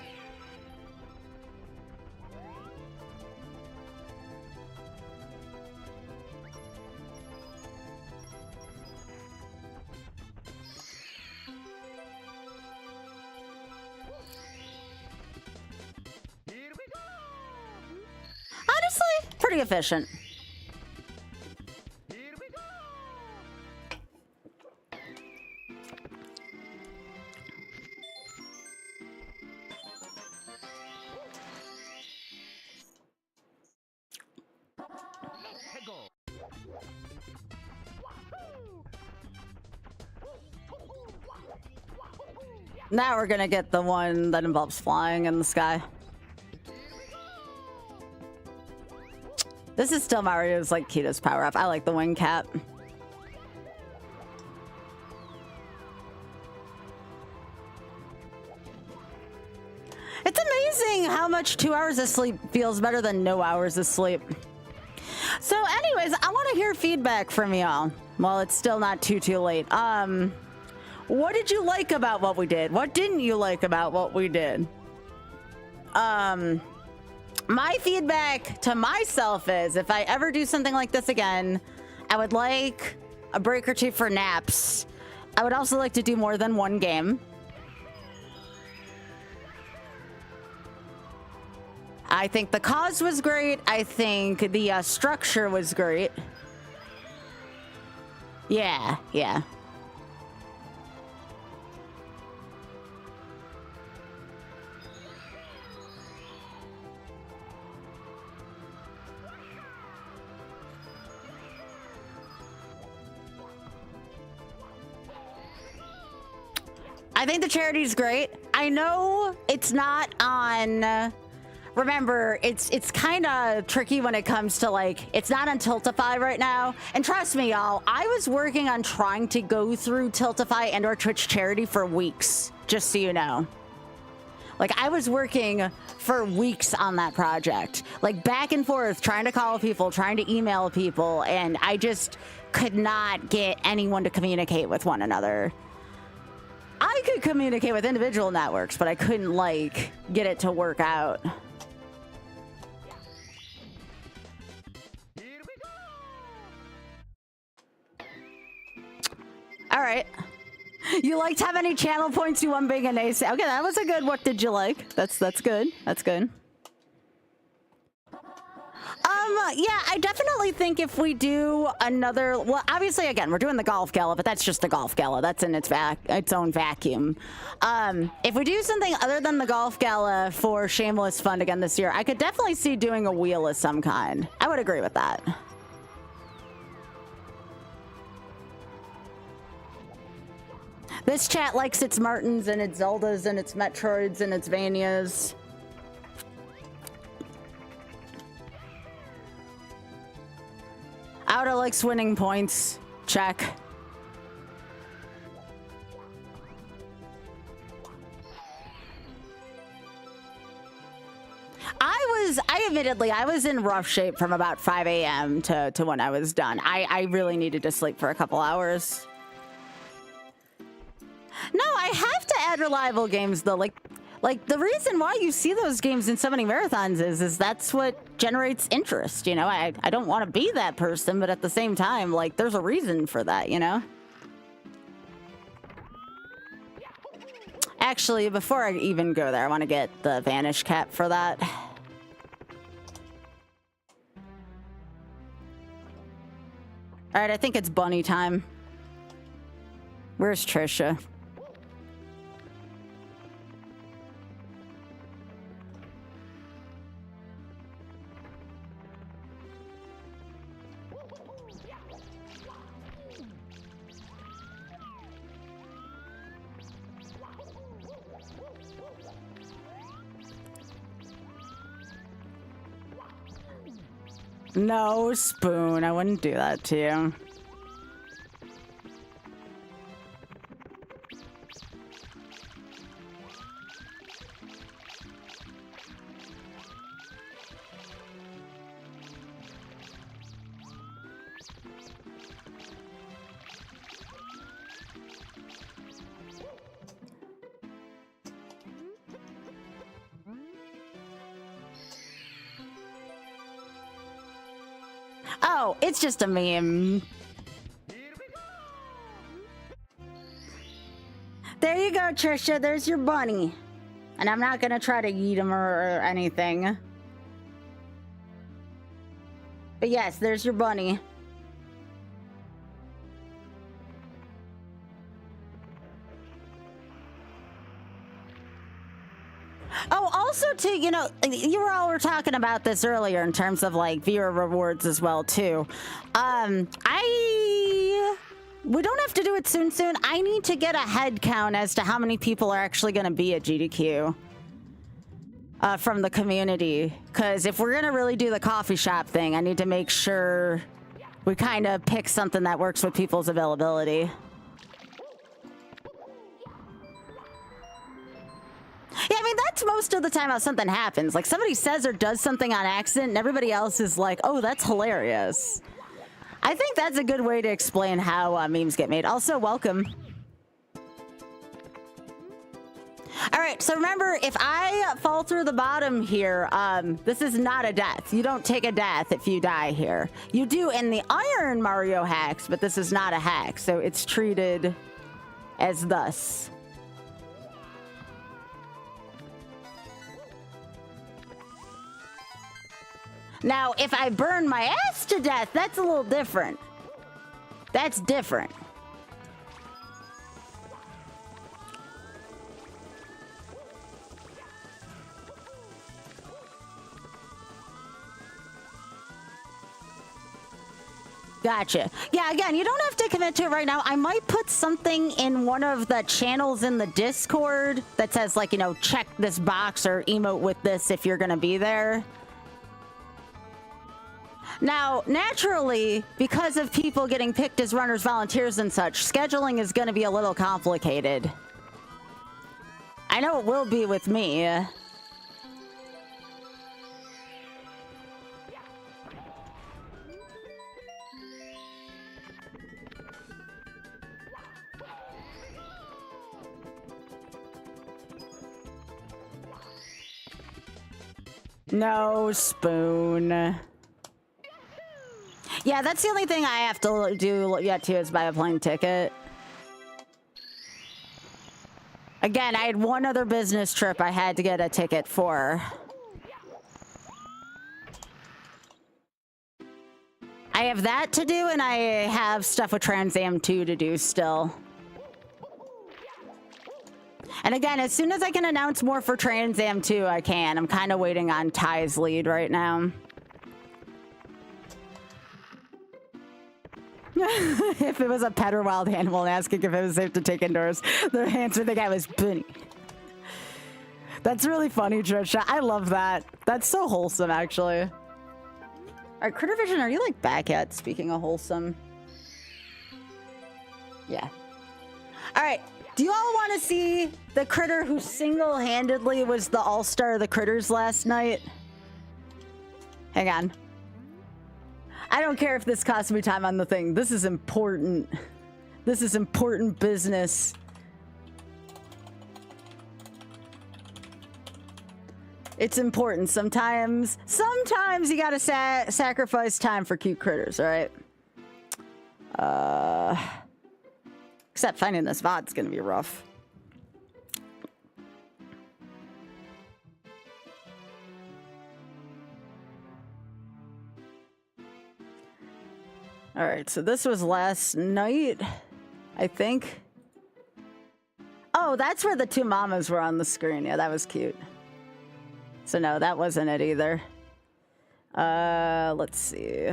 pretty efficient.
Here we go. Let's go.
Now we're gonna get the one that involves flying in the sky. This is still Mario's like cutest power up. I like the wing cap. It's amazing how much 2 hours of sleep feels better than no hours of sleep. So anyways, I want to hear feedback from y'all while it's still not too late. What did you like about what we did? What didn't you like about what we did? My feedback to myself is if I ever do something like this again, I would like a break or two for naps. I would also like to do more than one game. I think the cause was great. I think the structure was great. Yeah. I think the charity's great. I know it's not on... Remember, it's kind of tricky when it comes to, like, it's not on Tiltify right now. And trust me, y'all, I was working on trying to go through Tiltify and or Twitch charity for weeks, just so you know. Like, I was working for weeks on that project. Like, back and forth, trying to call people, trying to email people, and I just could not get anyone to communicate with one another. I could communicate with individual networks, but I couldn't, like, get it to work out. All right. You liked how many channel points you won big and ace. Okay, that was a good what did you like. That's good. That's good. Yeah, I definitely think if we do another, well, obviously, again, we're doing the golf gala, but that's just the golf gala. That's in its own vacuum. If we do something other than the golf gala for Shameless Fund again this year, I could definitely see doing a wheel of some kind. I would agree with that. This chat likes its Martins and its Zeldas and its Metroids and its Vanias. Outer likes winning points. Check. Admittedly, I was in rough shape from about 5 a.m. to when I was done. I really needed to sleep for a couple hours. No, I have to add reliable games though. Like the reason why you see those games in so many marathons is that's what generates interest, you know? I don't want to be that person, but at the same time, like, there's a reason for that, you know? Actually, before I even go there, I want to get the Vanish Cap for that. All right, I think it's bunny time. Where's Trisha? No, Spoon, I wouldn't do that to you. Oh, it's just a meme. There you go, Trisha. There's your bunny. And I'm not gonna try to eat him or anything. But yes, there's your bunny. Oh, also too, you know, you all were talking about this earlier in terms of like viewer rewards as well too. We don't have to do it soon. I need to get a head count as to how many people are actually going to be at GDQ from the community. Because if we're going to really do the coffee shop thing, I need to make sure we kind of pick something that works with people's availability. Yeah, I mean, that's most of the time how something happens. Like, somebody says or does something on accident, and everybody else is like, oh, that's hilarious. I think that's a good way to explain how memes get made. Also, welcome. All right, so remember, if I fall through the bottom here, this is not a death. You don't take a death if you die here. You do in the Iron Mario hacks, but this is not a hack, so it's treated as thus. Now, if I burn my ass to death, that's a little different. That's different. Gotcha. Yeah, again, you don't have to commit to it right now. I might put something in one of the channels in the Discord that says, like, you know, check this box or emote with this if you're going to be there. Now, naturally, because of people getting picked as runners, volunteers, and such, scheduling is going to be a little complicated. I know it will be with me. No spoon. Yeah, that's the only thing I have to do yet too is buy a plane ticket. Again, I had one other business trip I had to get a ticket for. I have that to do, and I have stuff with Trans Am 2 to do still. And again, as soon as I can announce more for Trans Am 2, I can. I'm kind of waiting on Ty's lead right now. If it was a pet or wild animal and asking if it was safe to take indoors, the answer the guy was Bunny. That's really funny, Trisha. I love that. That's so wholesome, actually. All right, Critter Vision, are you like back yet? Speaking of wholesome. Yeah. All right. Do you all want to see the critter who single-handedly was the all-star of the critters last night? Hang on. I don't care if this costs me time on the thing. This is important. This is important business. It's important. Sometimes you gotta sacrifice time for cute critters, all right? Except finding this VOD's gonna be rough. All right, so this was last night, I think. Oh, that's where the two mamas were on the screen. Yeah, that was cute. So no, that wasn't it either. Let's see.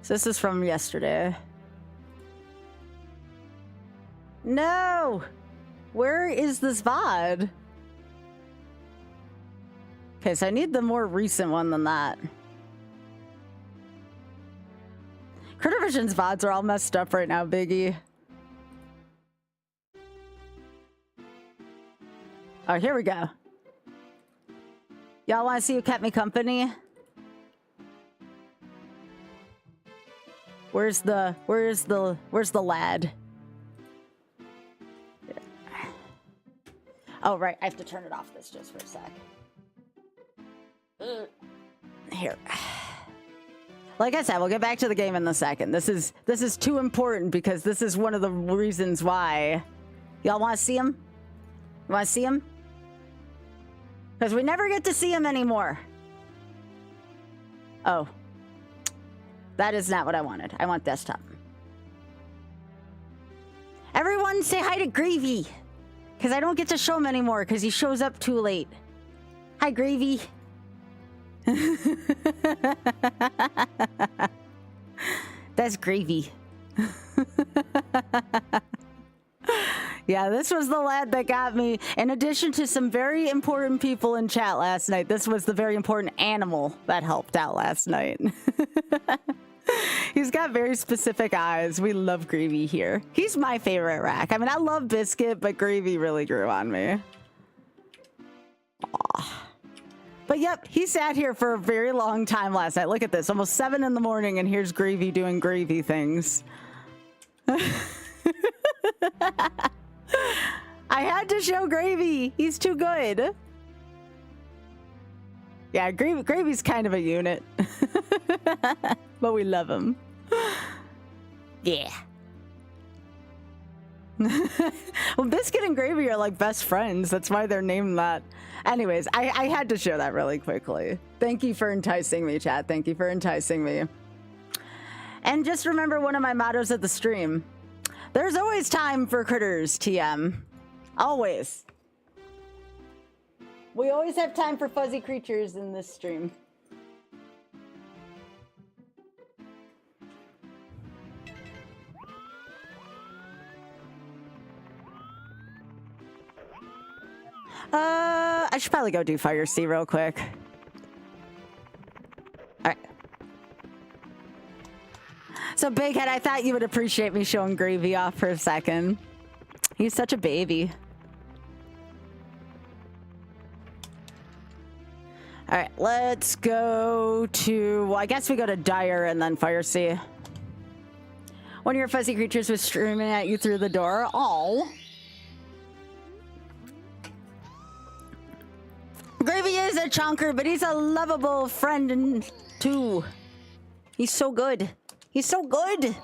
So this is from yesterday. No! Where is this VOD? Okay, so I need the more recent one than that. Critter Vision's VODs are all messed up right now, Biggie. Oh, here we go. Y'all want to see who kept me company? Where's the lad? Oh, right. I have to turn it off this just for a sec. Here. Like I said, we'll get back to the game in a second. This is too important because this is one of the reasons why. Y'all want to see him? You want to see him? Because we never get to see him anymore. Oh. That is not what I wanted. I want desktop. Everyone say hi to Gravy. Because I don't get to show him anymore because he shows up too late. Hi, Gravy. That's Gravy. Yeah, this was the lad that got me. In addition to some very important people in chat last night, this was the very important animal that helped out last night. He's got very specific eyes. We love Gravy here. He's my favorite rack. I mean, I love Biscuit, but Gravy really grew on me. Aw. But yep, he sat here for a very long time last night. Look at this, almost 7 in the morning, and here's Gravy doing Gravy things. I had to show Gravy. He's too good. Yeah, Gravy's kind of a unit. But we love him. Yeah. Well, Biscuit and Gravy are like best friends. That's why they're named that. Anyways, I had to show that really quickly. Thank you for enticing me, chat. Thank you for enticing me. And just remember one of my mottos of the stream. There's always time for critters, TM. Always. We always have time for fuzzy creatures in this stream. I should probably go do Fire Sea real quick. All right. So, Big Head, I thought you would appreciate me showing Gravy off for a second. He's such a baby. All right, let's go to... Well, I guess we go to Dire and then Fire Sea. One of your fuzzy creatures was streaming at you through the door. Oh. Gravy is a chonker, but he's a lovable friend too. He's so good. He's so good.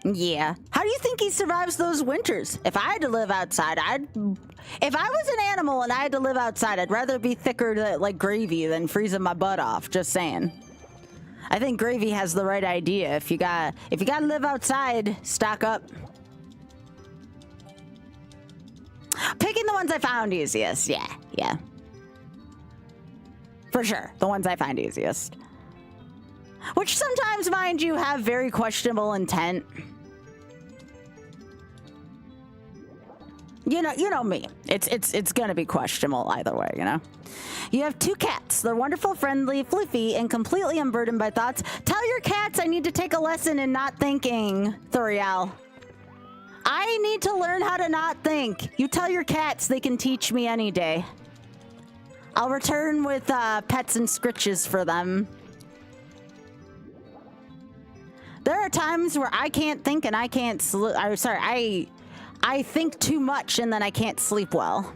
Yeah. How do you think he survives those winters? If I had to live outside, if I was an animal and I had to live outside, I'd rather be thicker like Gravy than freezing my butt off. Just saying. I think Gravy has the right idea. If you gotta live outside, stock up. Picking the ones I found easiest. Yeah. For sure. The ones I find easiest. Which sometimes, mind you, have very questionable intent. You know me. It's gonna be questionable either way, you know? You have 2 cats. They're wonderful, friendly, fluffy, and completely unburdened by thoughts. Tell your cats I need to take a lesson in not thinking, Thuriel. I need to learn how to not think. You tell your cats they can teach me any day. I'll return with pets and scritches for them. There are times where I can't think and I can't sleep. I think too much and then I can't sleep well.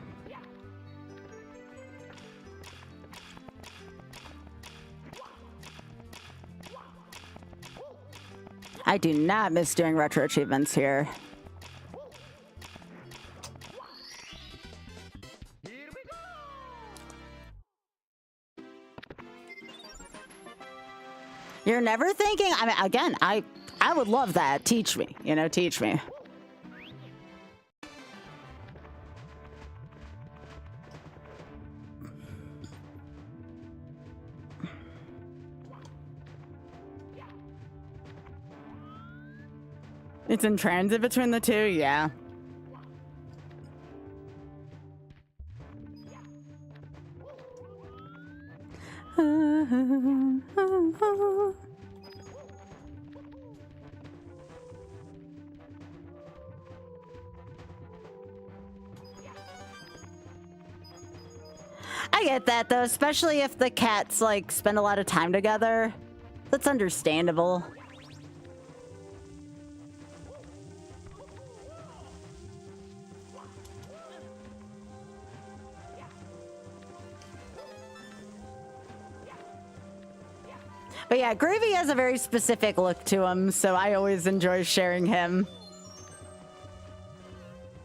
I do not miss doing retro achievements here. You're never thinking? I mean, again, I would love that. Teach me, you know, teach me. It's in transit between the two, yeah. I get that though, especially if the cats like spend a lot of time together. That's understandable. But yeah, Gravy has a very specific look to him, so I always enjoy sharing him.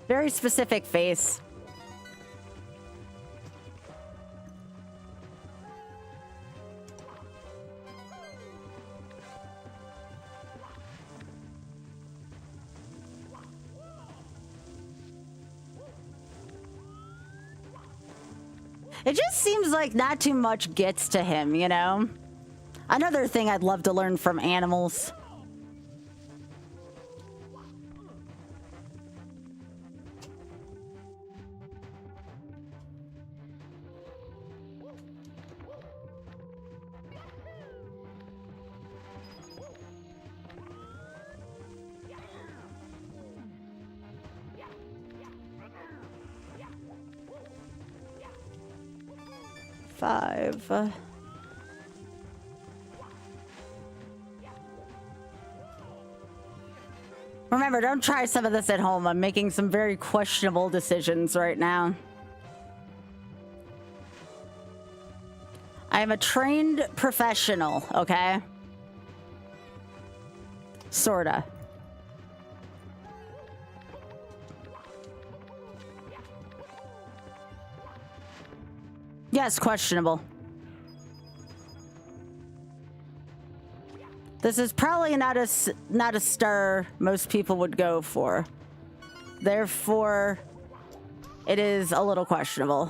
Very specific face. It just seems like not too much gets to him, you know? Another thing I'd love to learn from animals. Five. Remember, don't try some of this at home. I'm making some very questionable decisions right now. I am a trained professional, okay? Sorta. Yes, questionable. This is probably not a star most people would go for. Therefore, it is a little questionable.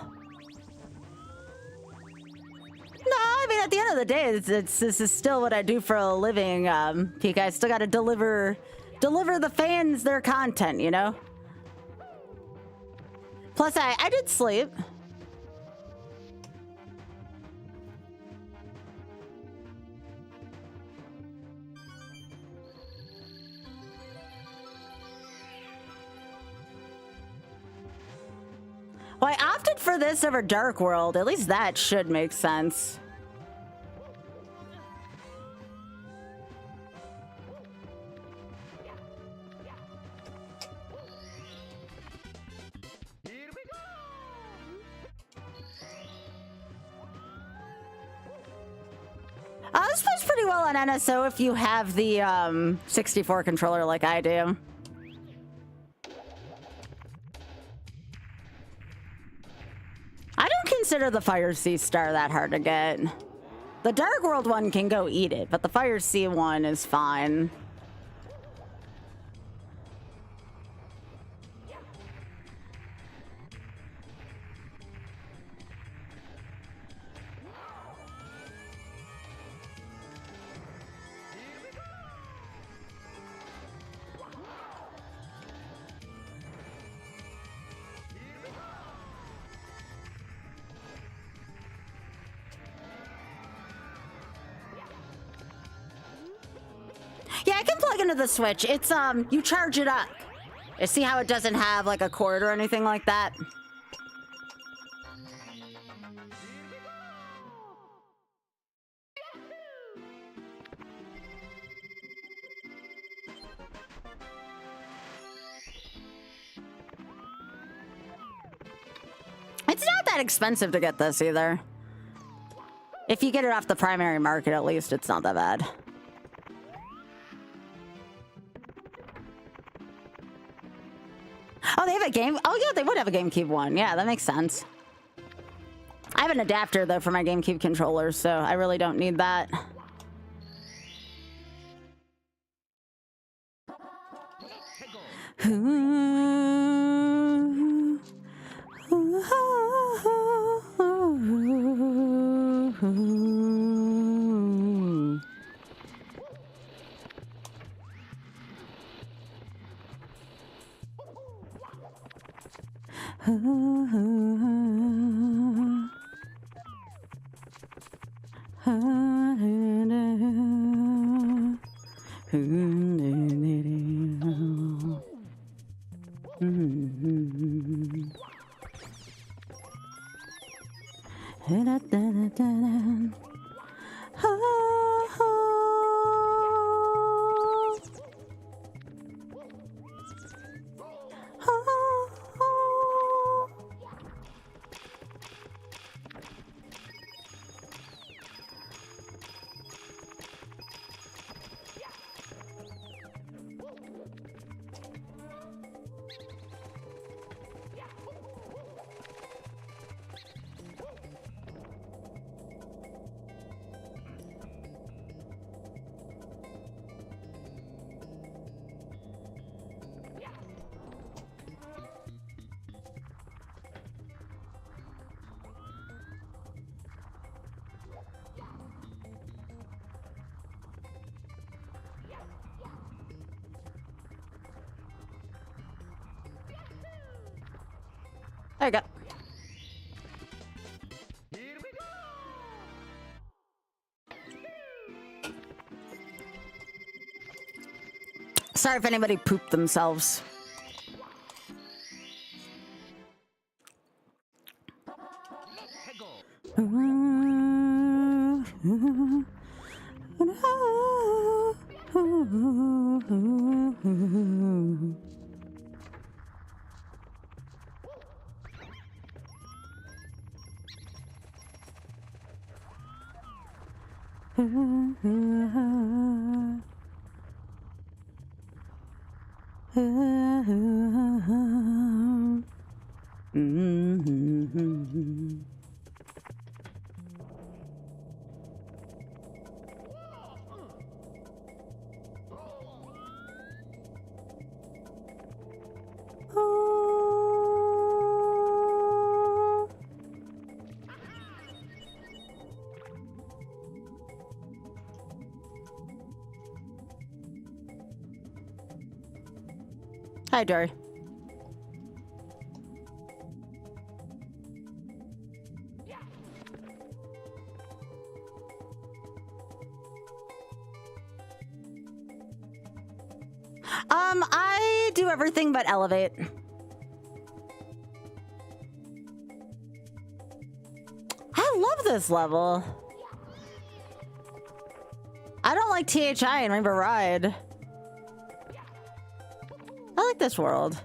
No, I mean, at the end of the day, this is still what I do for a living, Pika. I still gotta deliver the fans their content, you know? Plus, I did sleep. Well, I opted for this over Dark World. At least that should make sense. This plays pretty well on NSO if you have the 64 controller like I do. I don't consider the Fire Sea Star that hard to get. The Dark World one can go eat it, but the Fire Sea one is fine. Yeah, I can plug into the Switch. It's, you charge it up. You see how it doesn't have, like, a cord or anything like that? It's not that expensive to get this, either. If you get it off the primary market, at least, it's not that bad. Oh, they have a game? Oh, yeah, they would have a GameCube one. Yeah, that makes sense. I have an adapter, though, for my GameCube controller, so I really don't need that. There you go.
Here we go.
Sorry if anybody pooped themselves. Hi, Dory. I do everything but elevate. I love this level. I don't like THI and Rainbow Ride. I like this world.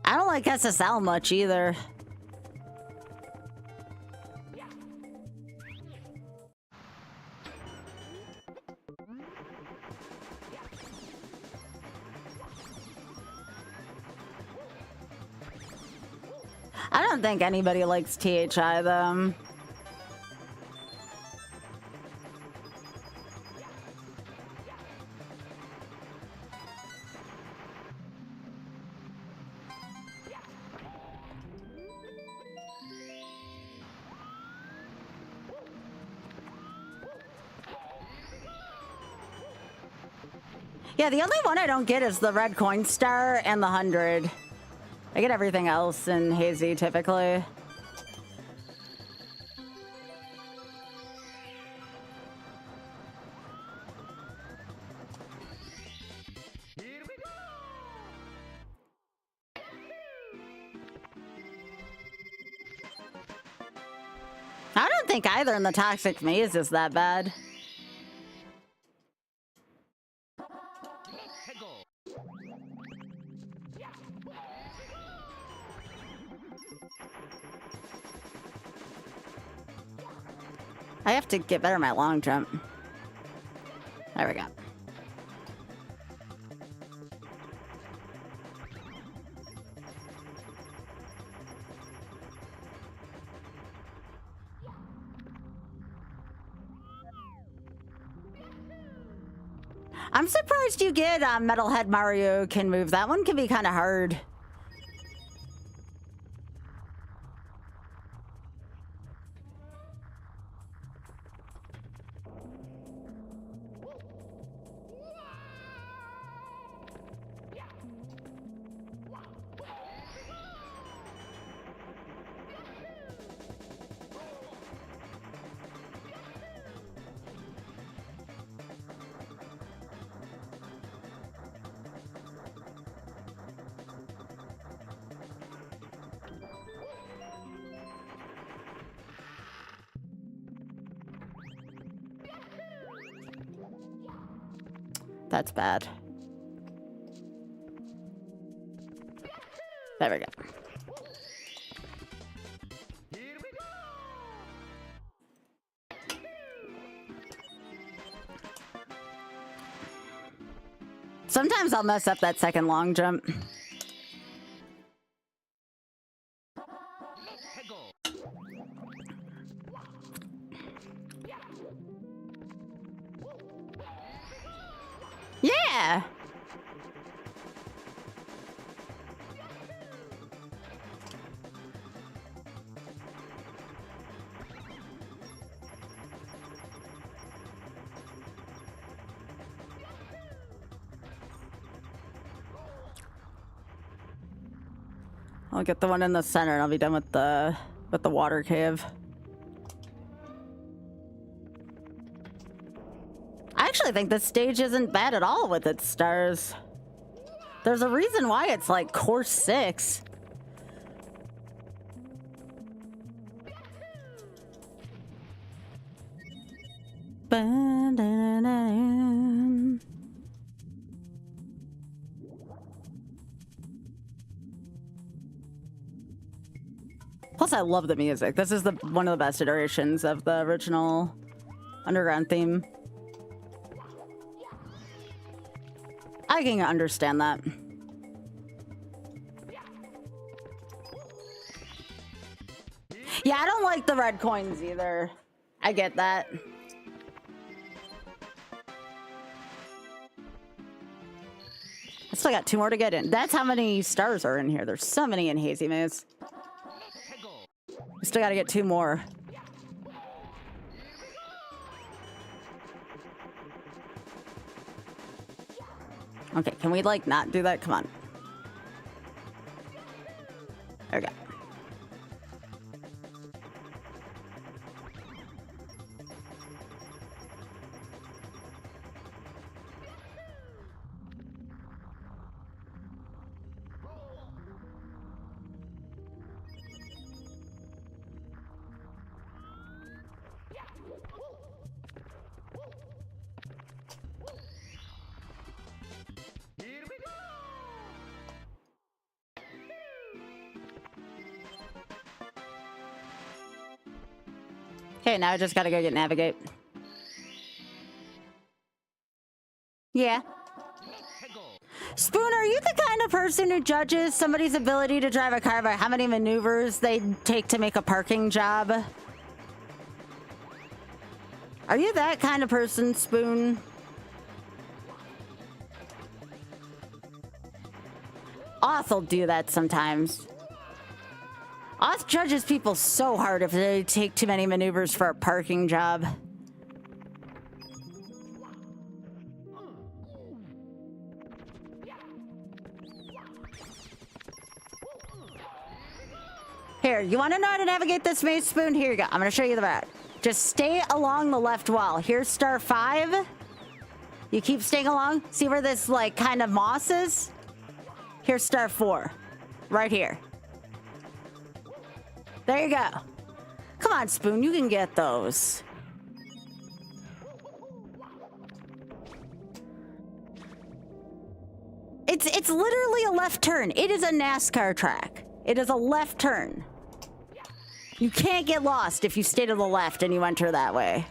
I don't like SSL much either. I don't think anybody likes THI though. Yeah, the only one I don't get is the red coin star and the 100. I get everything else in Hazy typically.
Here we go.
I don't think either in the Toxic Maze is that bad. I have to get better at my long jump. There we go. I'm surprised you get Metalhead Mario can move. That one can be kind of hard. That's bad. There we go.
Here we go.
Sometimes I'll mess up that second long jump. Yeah! I'll get the one in the center and I'll be done with the water cave. I actually think this stage isn't bad at all with its stars. There's a reason why it's like course 6. Ba-da-da-da. Plus, I love the music. This is one of the best iterations of the original underground theme. I can understand that. Yeah, I don't like the red coins either. I get that. I still got 2 more to get in. That's how many stars are in here. There's so many in Hazy Maze. We still gotta get 2 more. Okay, can we like not do that? Come on. Okay.
Here we go.
Okay, now I just gotta go get navigate. Yeah. Spoon, are you the kind of person who judges somebody's ability to drive a car by how many maneuvers they take to make a parking job? Are you that kind of person, Spoon? Oth will do that sometimes. Oth judges people so hard if they take too many maneuvers for a parking job. Here, you want to know how to navigate this maze, Spoon? Here you go. I'm going to show you the route. Just stay along the left wall. Here's star 5. You keep staying along. See where this, like, kind of moss is? Here's star 4. Right here. There you go. Come on, Spoon. You can get those. It's literally a left turn. It is a NASCAR track. It is a left turn. You can't get lost if you stay to the left and you enter that way.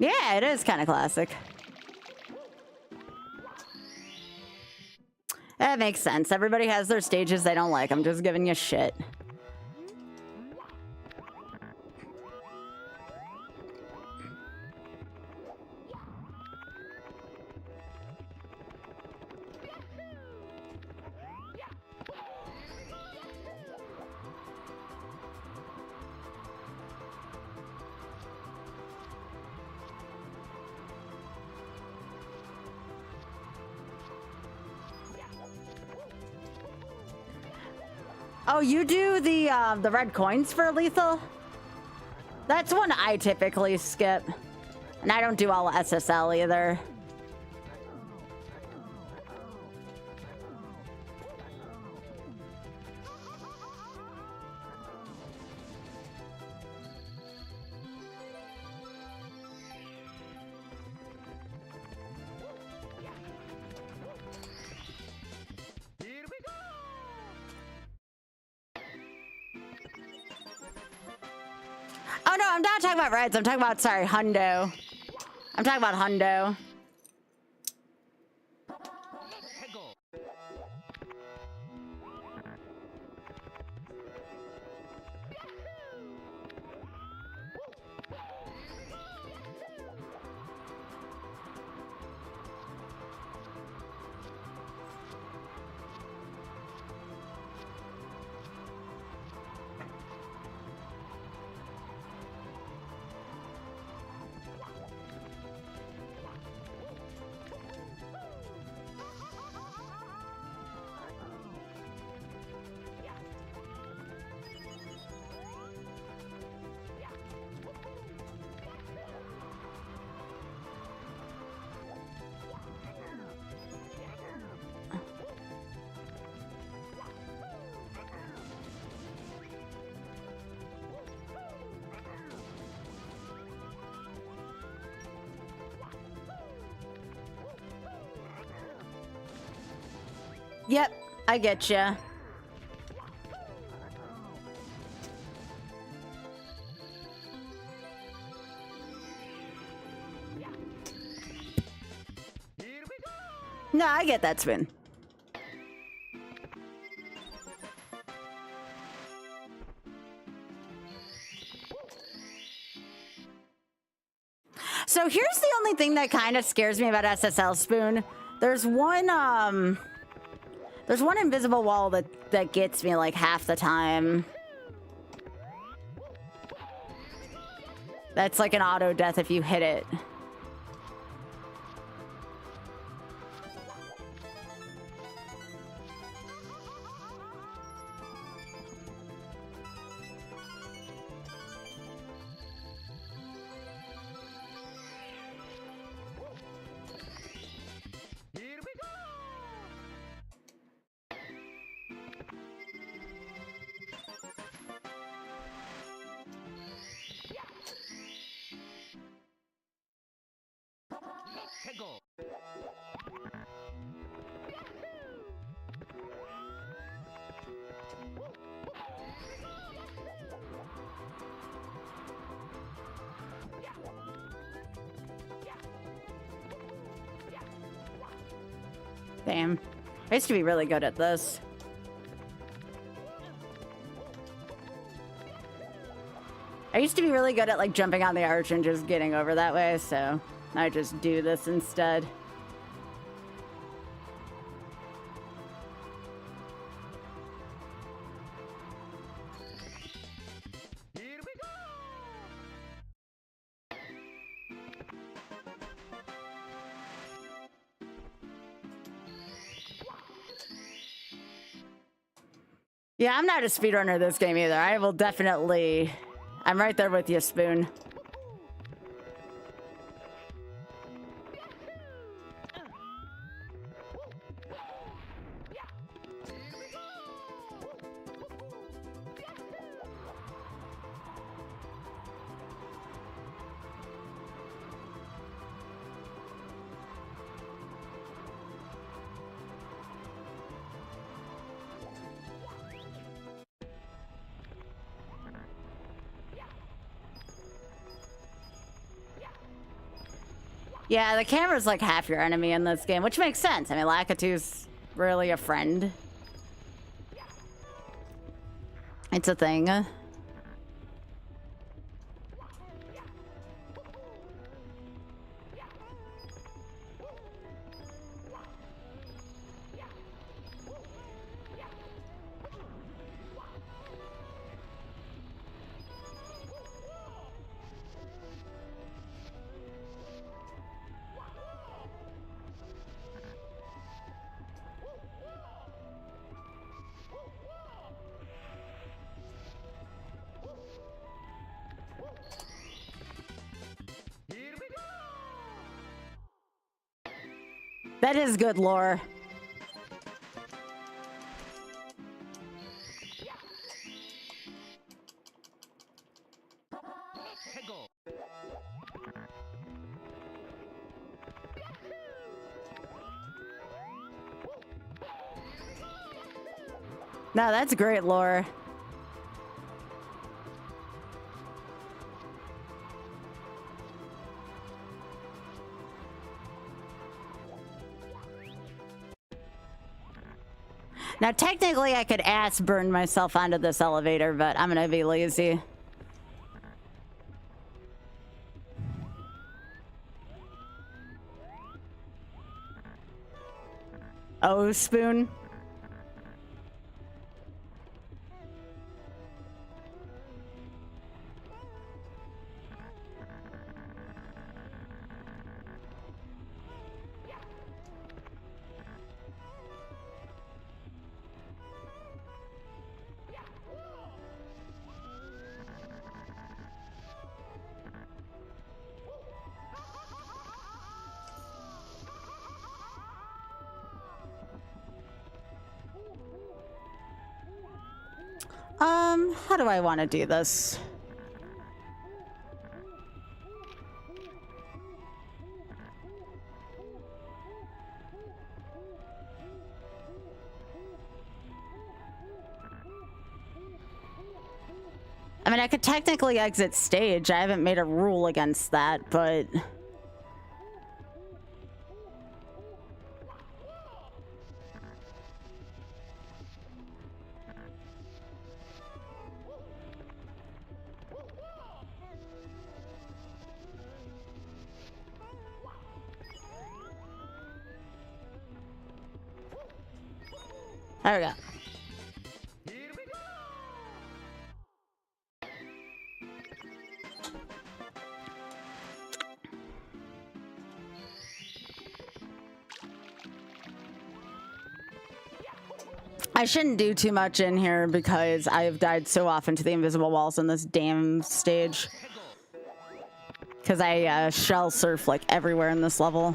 Yeah, it is kind of classic. That makes sense. Everybody has their stages they don't like. I'm just giving you shit. Oh, you do the red coins for lethal? That's one I typically skip. And I don't do all SSL either.
Here we go.
Oh no, I'm not talking about reds. I'm talking about, sorry, hundo. I'm talking about hundo. Yep, I get ya.
Here we go!
No, I get that spin. So here's the only thing that kind of scares me about SSL Spoon. There's one invisible wall that gets me like half the time. That's like an auto death if you hit it.
Here we go! Let's go!
Damn. I used to be really good at this. I used to be really good at like jumping on the arch and just getting over that way, so I just do this instead.
Here we go!
Yeah, I'm not a speedrunner this game either. I will definitely... I'm right there with you, Spoon. Yeah, the camera's like half your enemy in this game, which makes sense. I mean, Lakitu's really a friend. It's a thing.
Here we go!
That is good lore.
Let's go!
No, that's great lore. Now, technically, I could ass burn myself onto this elevator, but I'm gonna be lazy. Oh, Spoon. How do I want to do this? I mean, I could technically exit stage. I haven't made a rule against that, but... There we go. I shouldn't do too much in here because I have died so often to the invisible walls in this damn stage. Because I shell surf like everywhere in this level.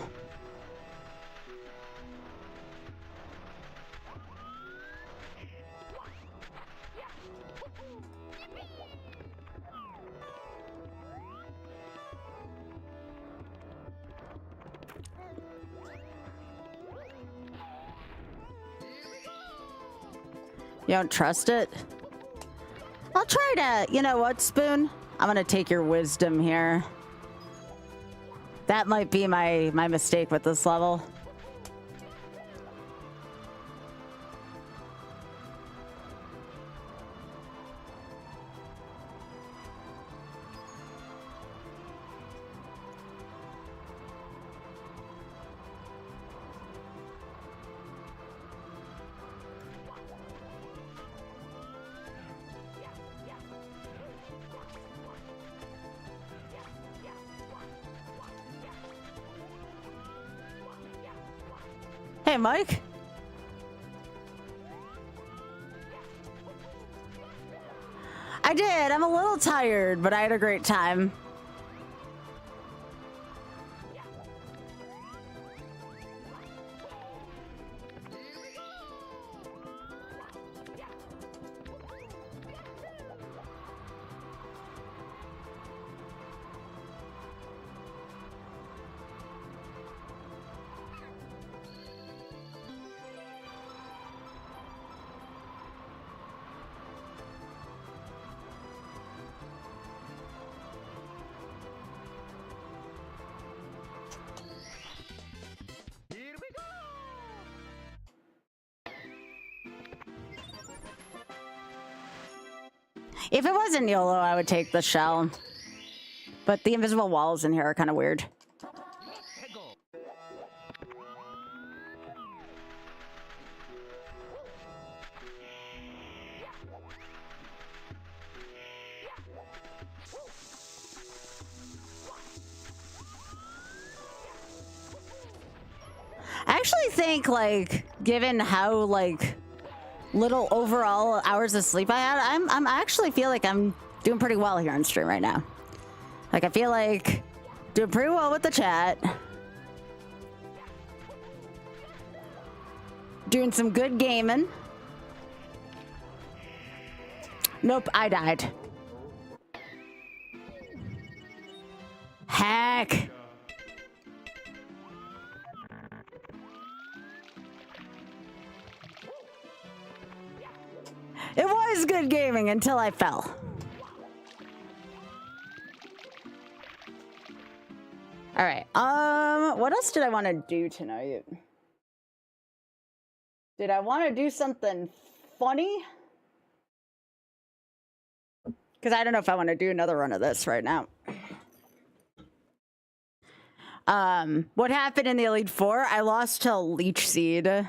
You don't trust it? I'll try to, you know what, Spoon? I'm gonna take your wisdom here. That might be my mistake with this level. Hey, Mike. I did. I'm a little tired, but I had a great time. If it wasn't YOLO, I would take the shell. But the invisible walls in here are kind of weird. I actually think, like, given how, like, little overall hours of sleep I had, I'm actually feel like I'm doing pretty well here on stream right now. Like, I feel like doing pretty well with the chat. Doing some good gaming. Nope, I died. Heck. It was good gaming until I fell. All right. What else did I want to do tonight? Did I want to do something funny? Because I don't know if I want to do another run of this right now. What happened in the Elite Four? I lost to Leech Seed.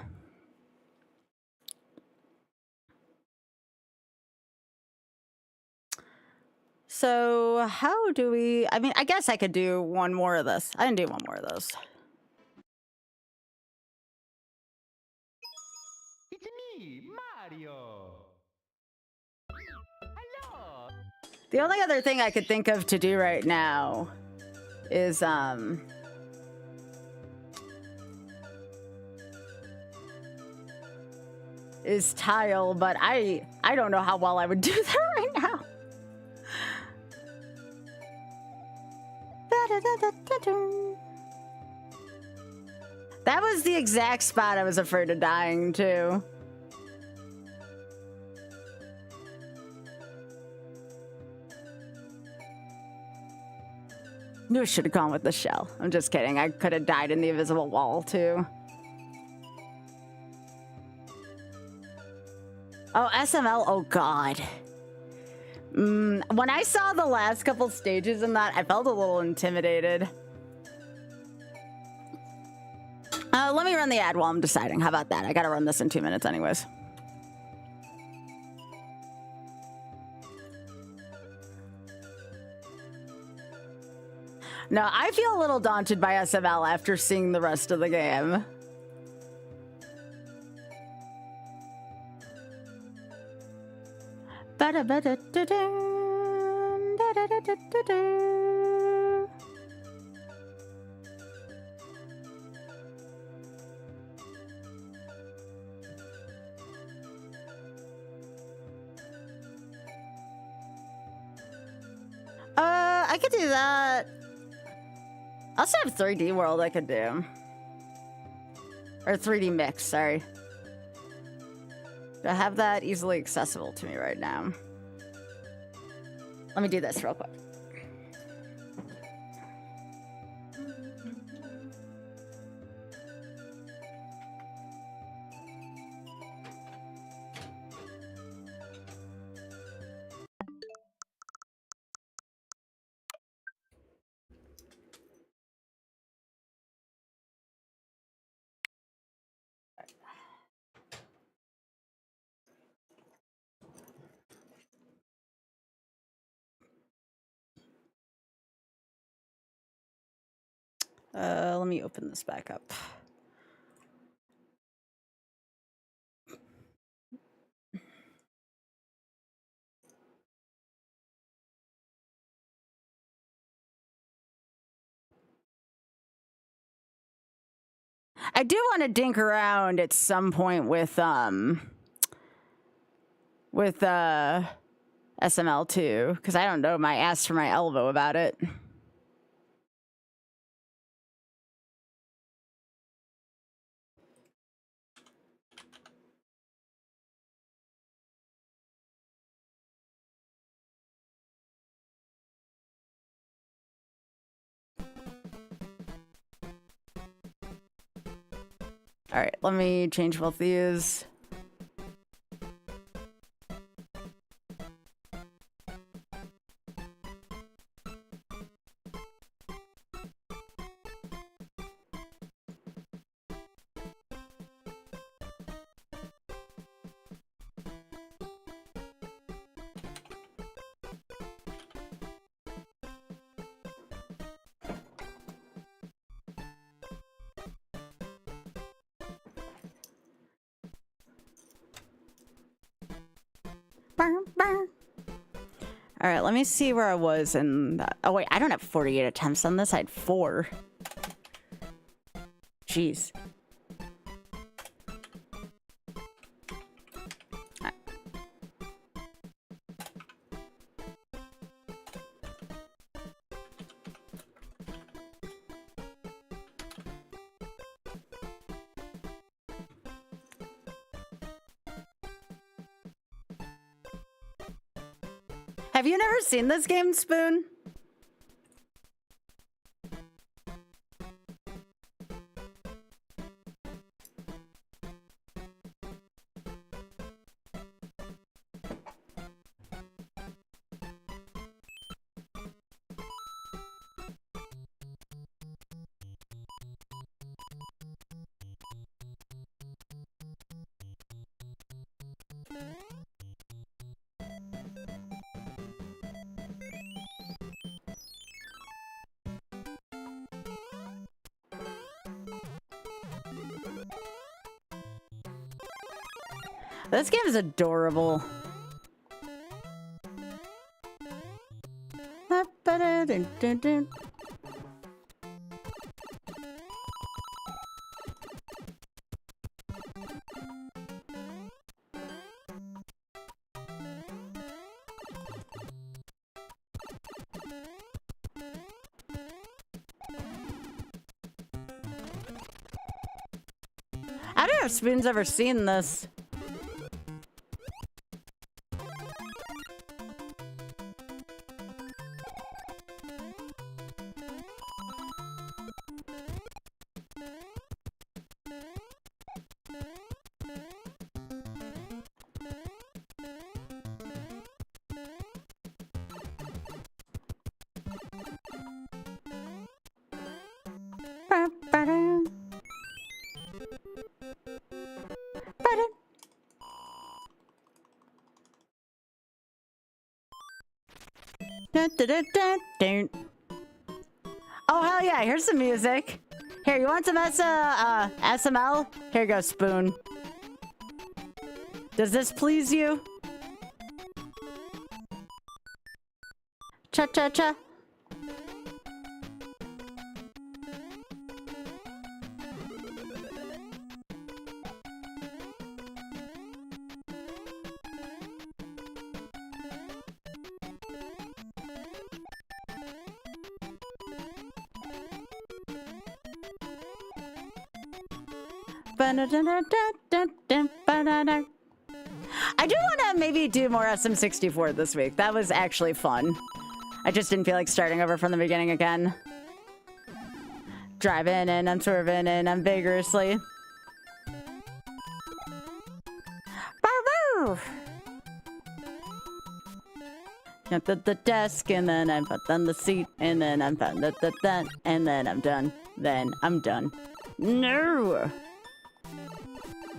So how do we, I mean, I guess I could do one more of this. I didn't do one more of those.
It's me, Mario. Hello.
The only other thing I could think of to do right now is, tile, but I don't know how well I would do that right now. That was the exact spot I was afraid of dying to. Knew I should have gone with the shell. I'm just kidding. I could have died in the invisible wall too. Oh, SML. Oh God. When I saw the last couple stages in that, I felt a little intimidated. Let me run the ad while I'm deciding. How about that? I gotta run this in 2 minutes anyways. No, I feel a little daunted by SML after seeing the rest of the game. I could do that. I also have 3D World I could do. Or 3D Mix, sorry. Do I have that easily accessible to me right now? Let me do this real quick. Let me open this back up. I do want to dink around at some point with SML too, because I don't know my ass from my elbow about it. All right, let me change both these. All right, let me see where I was in that. Oh, wait, I don't have 48 attempts on this. I had 4. Jeez. All right. Have you never seen this game, Spoon? This game is adorable. I don't know if Spoon's ever seen this. Dun, dun, dun, dun, dun. Oh, hell yeah, here's some music. Here, you want some SML? Here you go, spoon. Does this please you? Cha-cha-cha. I do want to maybe do more SM64 this week. That was actually fun. I just didn't feel like starting over from the beginning again. Driving and I'm swerving and I'm vigorously. At the desk and then I'm on the seat and then I'm done. And then I'm done. Then I'm done. No!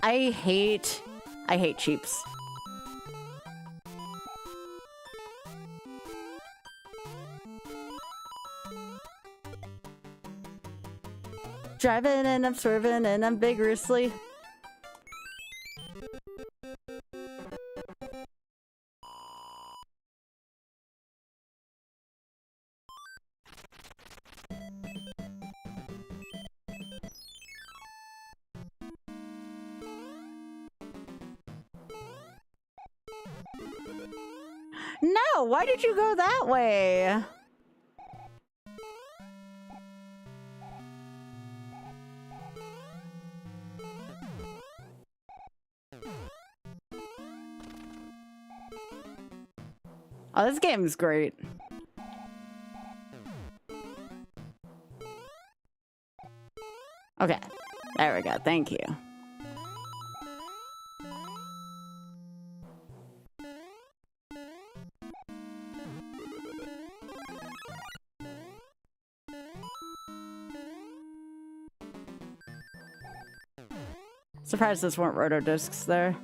I hate cheaps. Driving and I'm swerving and I'm vigorously. No, why did you go that way? Oh, this game is great. Okay, there we go. Thank you. Surprised this weren't roto discs there.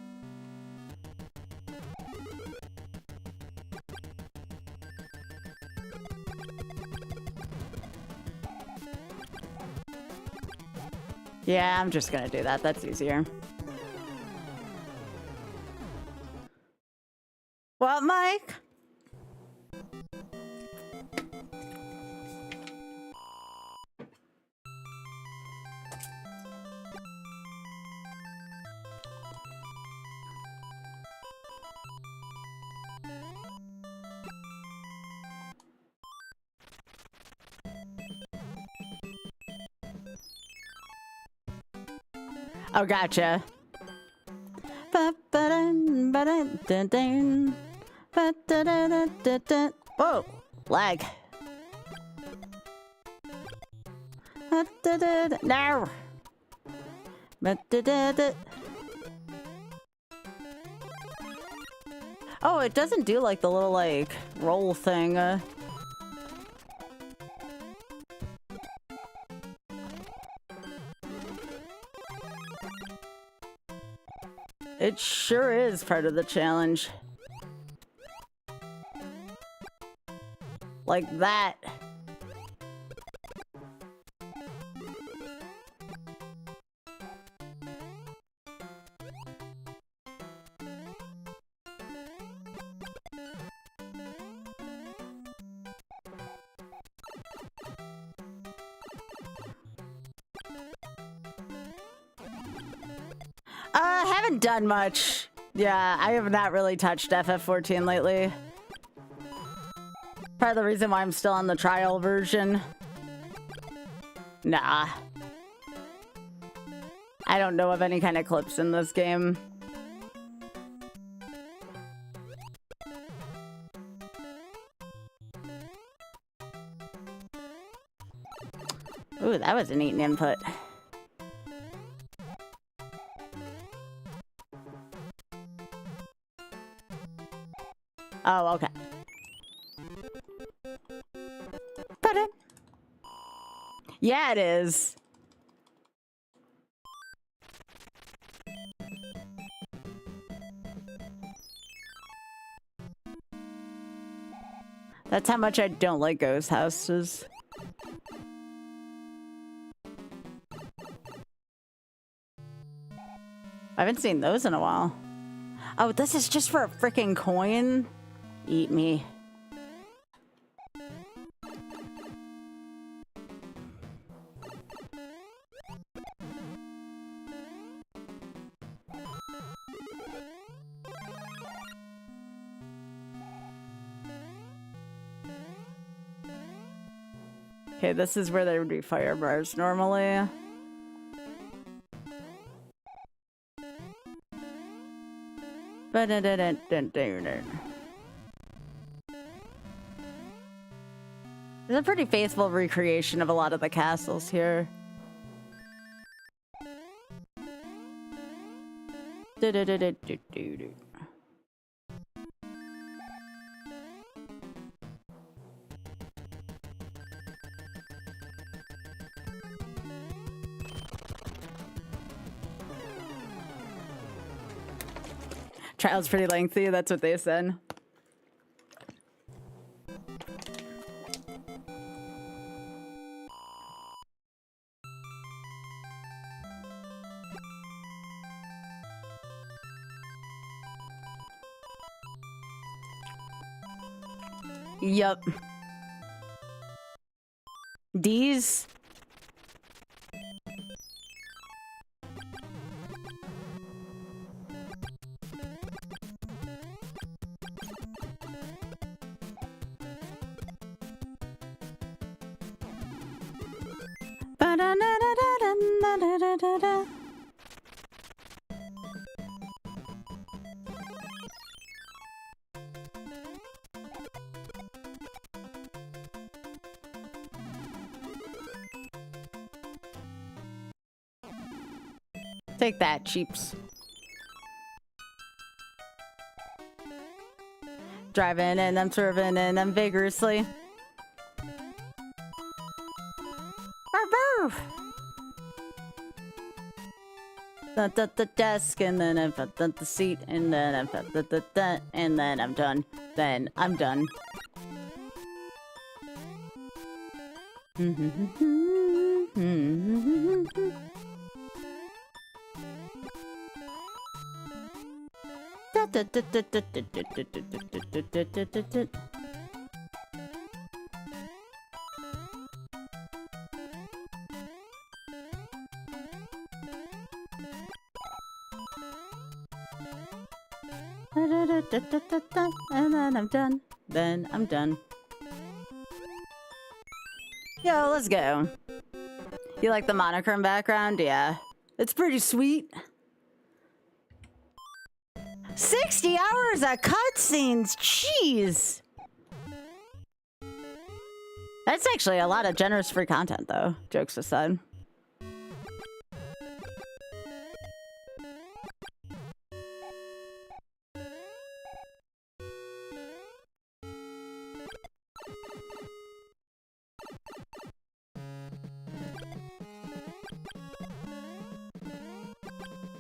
Yeah, I'm just gonna do that. That's easier. What, Mike? Oh, gotcha. Whoa, lag. No. Oh, it doesn't do like the little like roll thing. It sure is part of the challenge. Like that. Haven't done much. Yeah, I have not really touched FF14 lately. Part of the reason why I'm still on the trial version. Nah. I don't know of any kind of clips in this game. Ooh, that was a neat input. Oh, okay. Yeah, it is. That's how much I don't like ghost houses. I haven't seen those in a while. Oh, this is just for a freaking coin? Eat me. Okay, this is where there would be fire bars normally. It's a pretty faithful recreation of a lot of the castles here. Trial's pretty lengthy, that's what they said. Yup. D's. Ba-da-da-da-da-da-da-da-da-da. Take that, cheaps. Driving and I'm swerving and I'm vigorously. The desk and then I've got the seat and then I've got the and then I'm done. Then I'm done. And then I'm done. Then I'm done. Yo, let's go. You like the monochrome background? Yeah. It's pretty sweet. 60 hours of cutscenes! Jeez! That's actually a lot of generous free content, though. Jokes aside.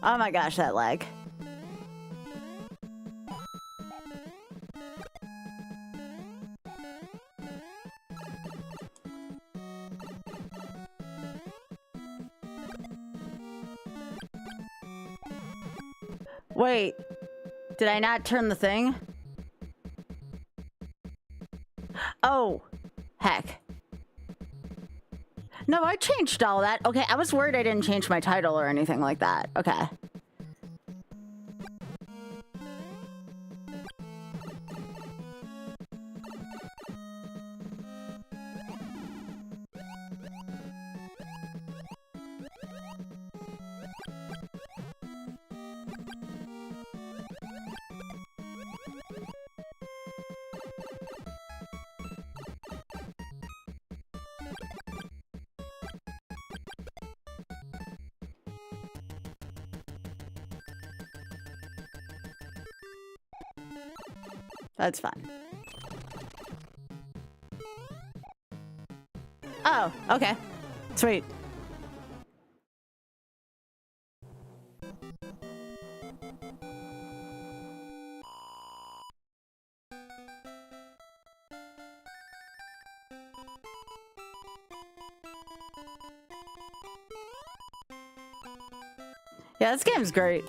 Oh my gosh, that lag. Wait, did I not turn the thing? Oh, heck. No, I changed all that. Okay, I was worried I didn't change my title or anything like that. Okay. That's fine. Oh, okay. Sweet. Yeah, this game's great.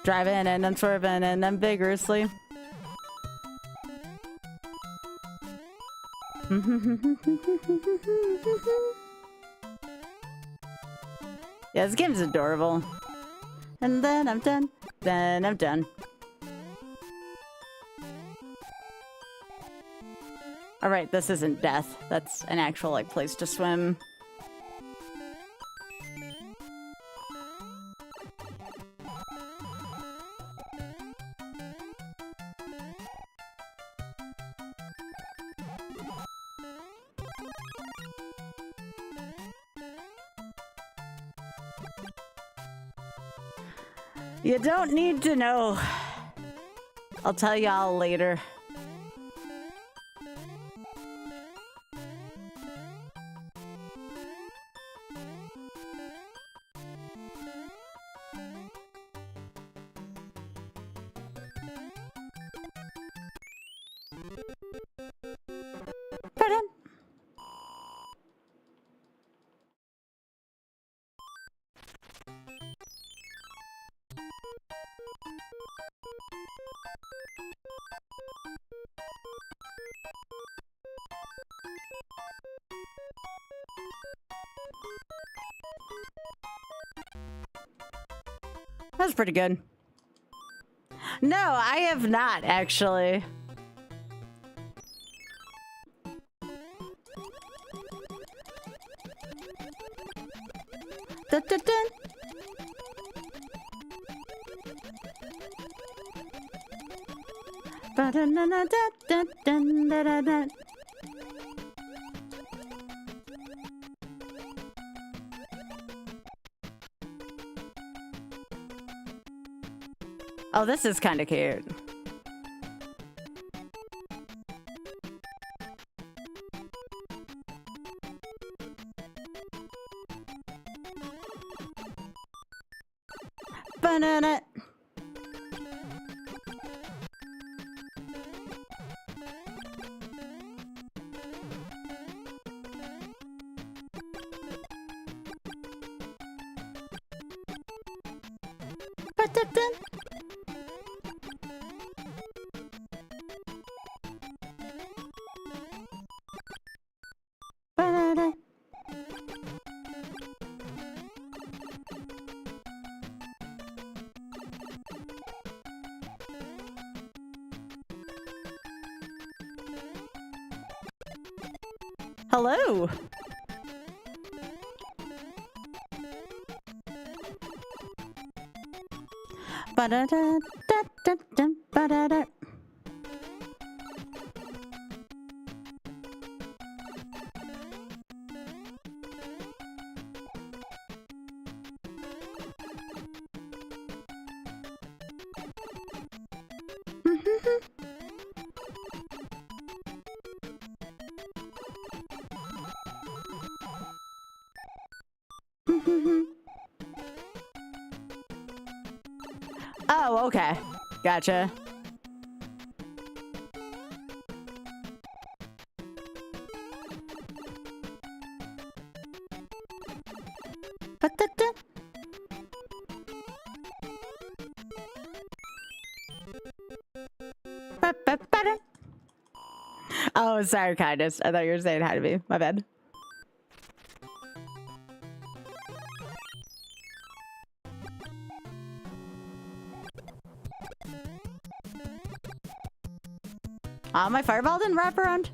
Driving and then swerving and then vigorously. Yeah, this game's adorable. And then I'm done. Then I'm done. Alright, this isn't death. That's an actual, like, place to swim. You don't need to know. I'll tell y'all later. Pardon? That was pretty good. No, I have not, actually. Dun, dun, dun. Ba-dun-dun-dun-dun-dun-dun-dun-dun. Oh, this is kind of cute. Banana. Ba-da-dun. Ba-da-da. Hello. Ba-da-da-da-da-da, ba-da-da. Oh, okay. Gotcha. Ba-da-da. Ba-ba-ba-da. Oh, sorry, kindness. I thought you were saying hi to me. My bad. My fireball didn't wrap around.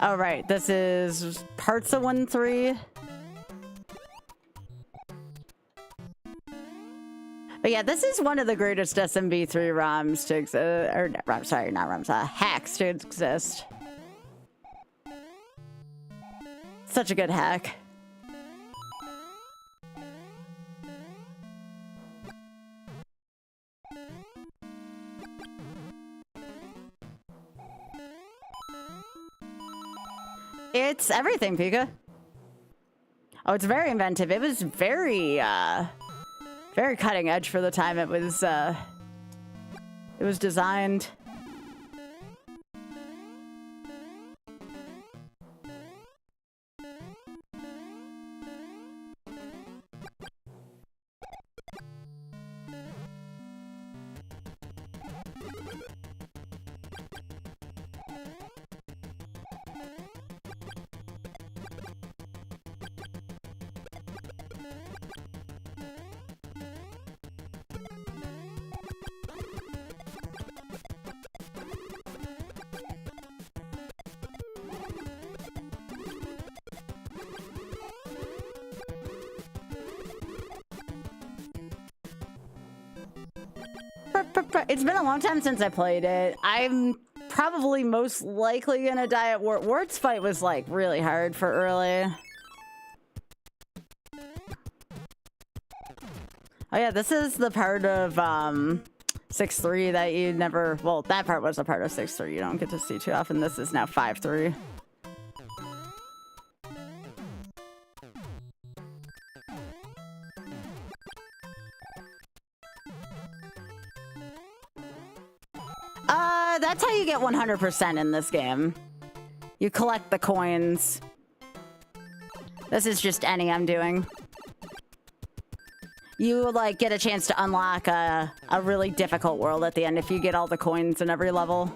All right, this is parts of 1-3. But yeah, this is one of the greatest SMB3 ROMs to exist. Or, sorry, not ROMs, hacks to exist. such a good hack. It's everything, Pika. Oh, it's very inventive. It was very, very cutting edge for the time it was designed. It's been a long time since I played it. I'm probably most likely gonna die at Wart. Wart's fight was like really hard for early. Oh yeah, this is the part of 6-3 that you never, well, that part was a part of 6-3 you don't get to see too often. This is now 5-3. That's how you get 100% in this game. You collect the coins. This is just any I'm doing. You, like, get a chance to unlock a really difficult world at the end if you get all the coins in every level.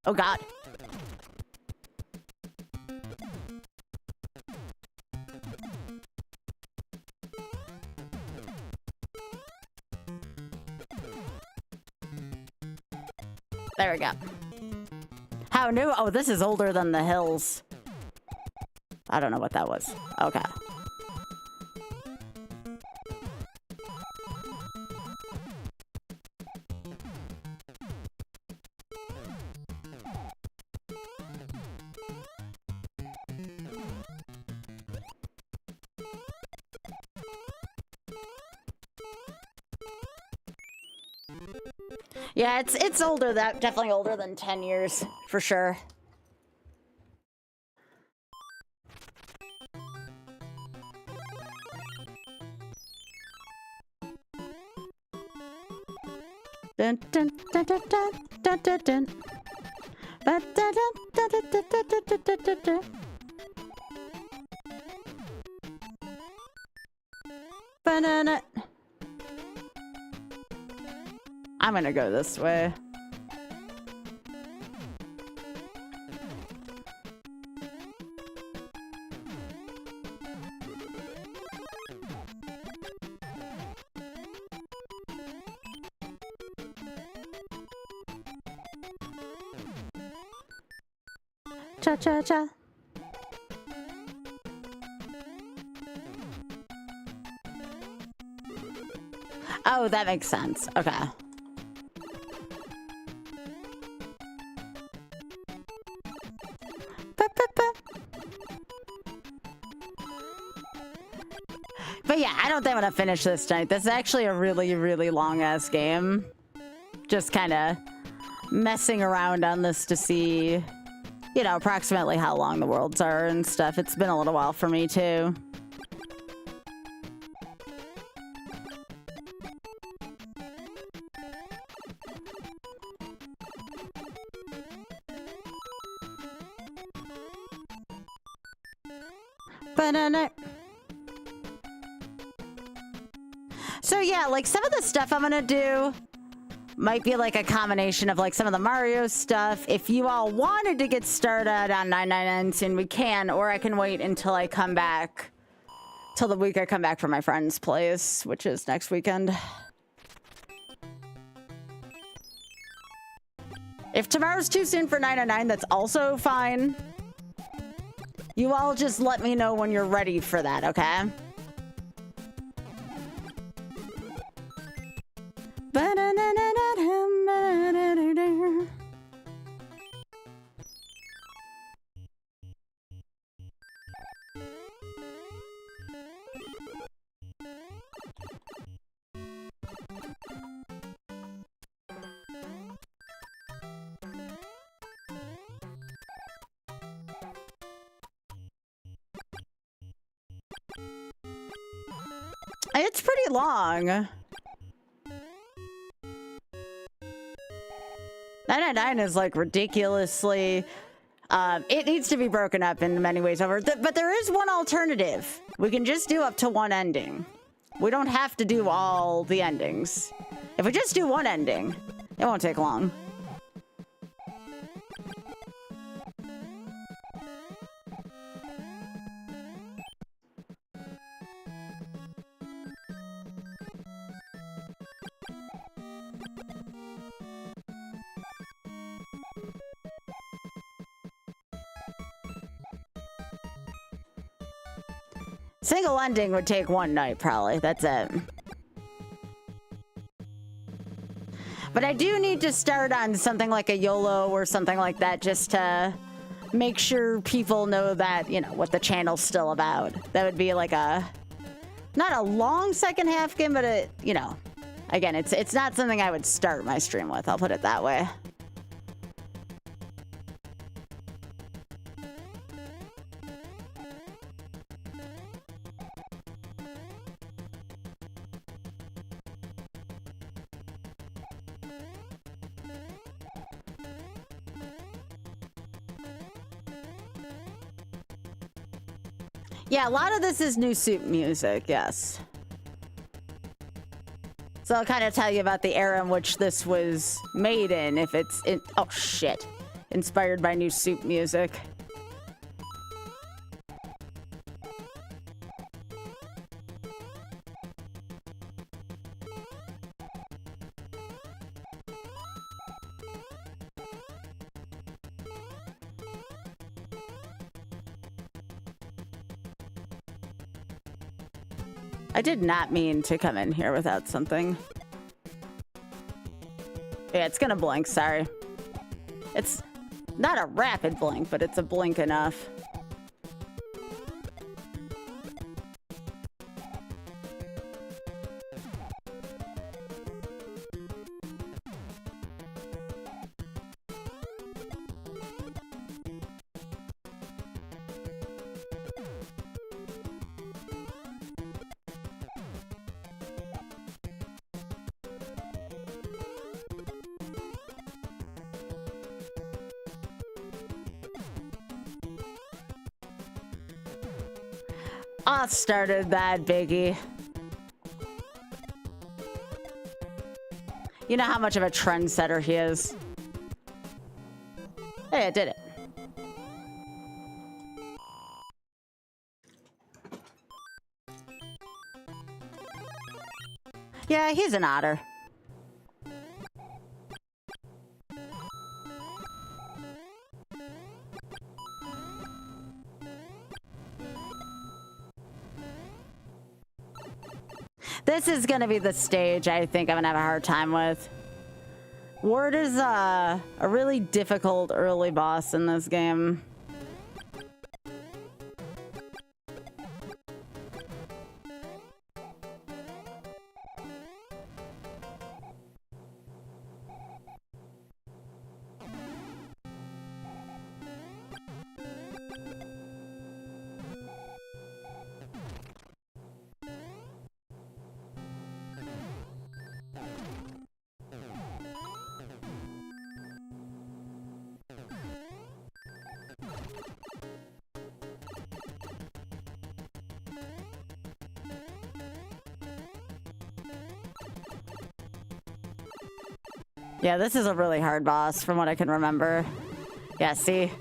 Oh, God. There we go. How new? Oh, this is older than the hills. I don't know what that was. Okay. Yeah, it's older, definitely older than 10 years, for sure. Dun dun dun dun dun dun dun dun. Ba da dun dun dun dun dun dun dun dun. Banana. I'm gonna go this way. Cha-cha-cha. Oh, that makes sense. Okay. But yeah, I don't think I'm gonna finish this tonight. This is actually a really, really long-ass game. Just kind of messing around on this to see, you know, approximately how long the worlds are and stuff. It's been a little while for me, too. Banana. So yeah, like some of the stuff I'm gonna do might be like a combination of like some of the Mario stuff. If you all wanted to get started on 999 soon, we can, or I can wait until I come back, till the week I come back from my friend's place, which is next weekend. If tomorrow's too soon for 999, that's also fine. You all just let me know when you're ready for that, okay? It's pretty long. 999 is like ridiculously... it needs to be broken up in many ways over. But there is one alternative. We can just do up to one ending. We don't have to do all the endings. If we just do one ending, it won't take long. Single ending would take one night, probably. That's it. But I do need to start on something like a YOLO or something like that just to make sure people know that, you know, what the channel's still about. That would be like a... not a long second half game, but a, you know... Again, it's not something I would start my stream with. I'll put it that way. Yeah, a lot of this is new soup music, yes. So I'll kind of tell you about the era in which this was made in, if it's in... oh, shit. Inspired by new soup music. I did not mean to come in here without something. Yeah, it's gonna blink, sorry. It's not a rapid blink, but it's a blink enough. I started that, Biggie. You know how much of a trendsetter he is. Hey, I did it. Yeah, he's an otter. This is gonna be the stage I think I'm gonna have a hard time with. Ward is a really difficult early boss in this game. Yeah, this is a really hard boss from what I can remember. Yeah, see?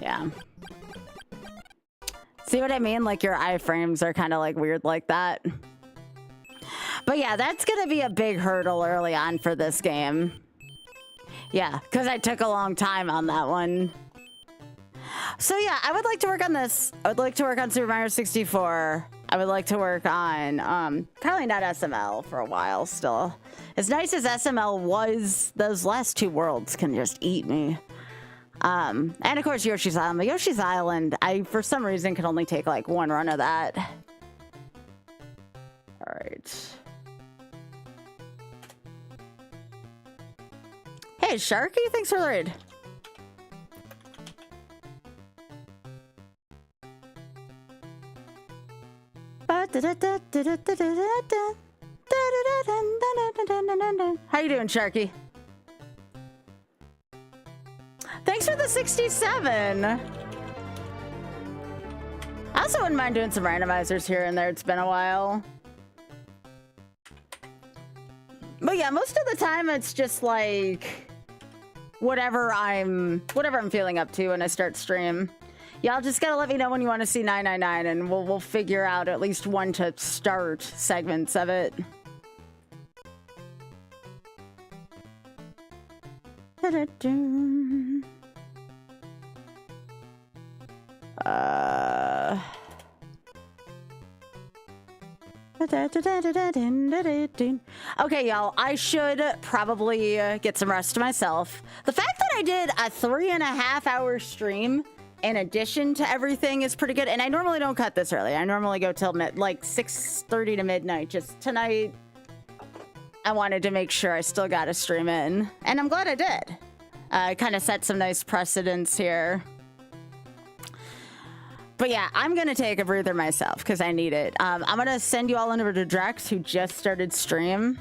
Yeah. See what I mean? Like your iframes are kind of like weird like that. But yeah, that's gonna be a big hurdle early on for this game. Yeah, because I took a long time on that one. So yeah, I would like to work on this. I would like to work on Super Mario 64. I would like to work on, probably not SML for a while still. As nice as SML was, those last two worlds can just eat me. And of course Yoshi's Island. But Yoshi's Island, I, for some reason, can only take like one run of that. All right. Hey, Hey, Sharky, thanks for the raid. How you doing, Sharky? Thanks for the 67. I also wouldn't mind doing some randomizers here and there. It's been a while. But yeah, most of the time it's just like whatever I'm feeling up to when I start stream. Y'all just gotta let me know when you want to see 999 and we'll figure out at least one to start segments of it. Okay, y'all, I should probably get some rest myself. The fact that I did a 3.5-hour stream in addition to everything is pretty good. And I normally don't cut this early. I normally go till like 6:30 to midnight. Just tonight, I wanted to make sure I still got a stream in. And I'm glad I did. Kind of set some nice precedents here. But yeah, I'm going to take a breather myself because I need it. I'm going to send you all over to Drex, who just started stream.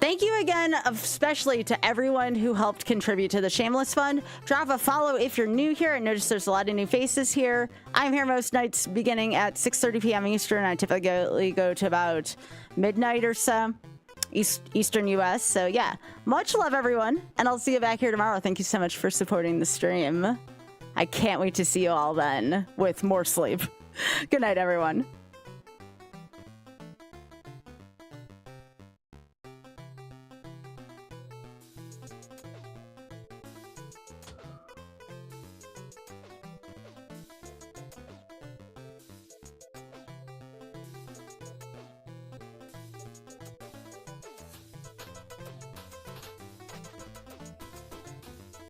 Thank you again, especially to everyone who helped contribute to the Shameless Fund. Drop a follow if you're new here. I notice there's a lot of new faces here. I'm here most nights beginning at 6:30 p.m. Eastern. I typically go to about midnight or so, Eastern US. So yeah, much love, everyone. And I'll see you back here tomorrow. Thank you so much for supporting the stream. I can't wait to see you all then with more sleep. Good night, everyone.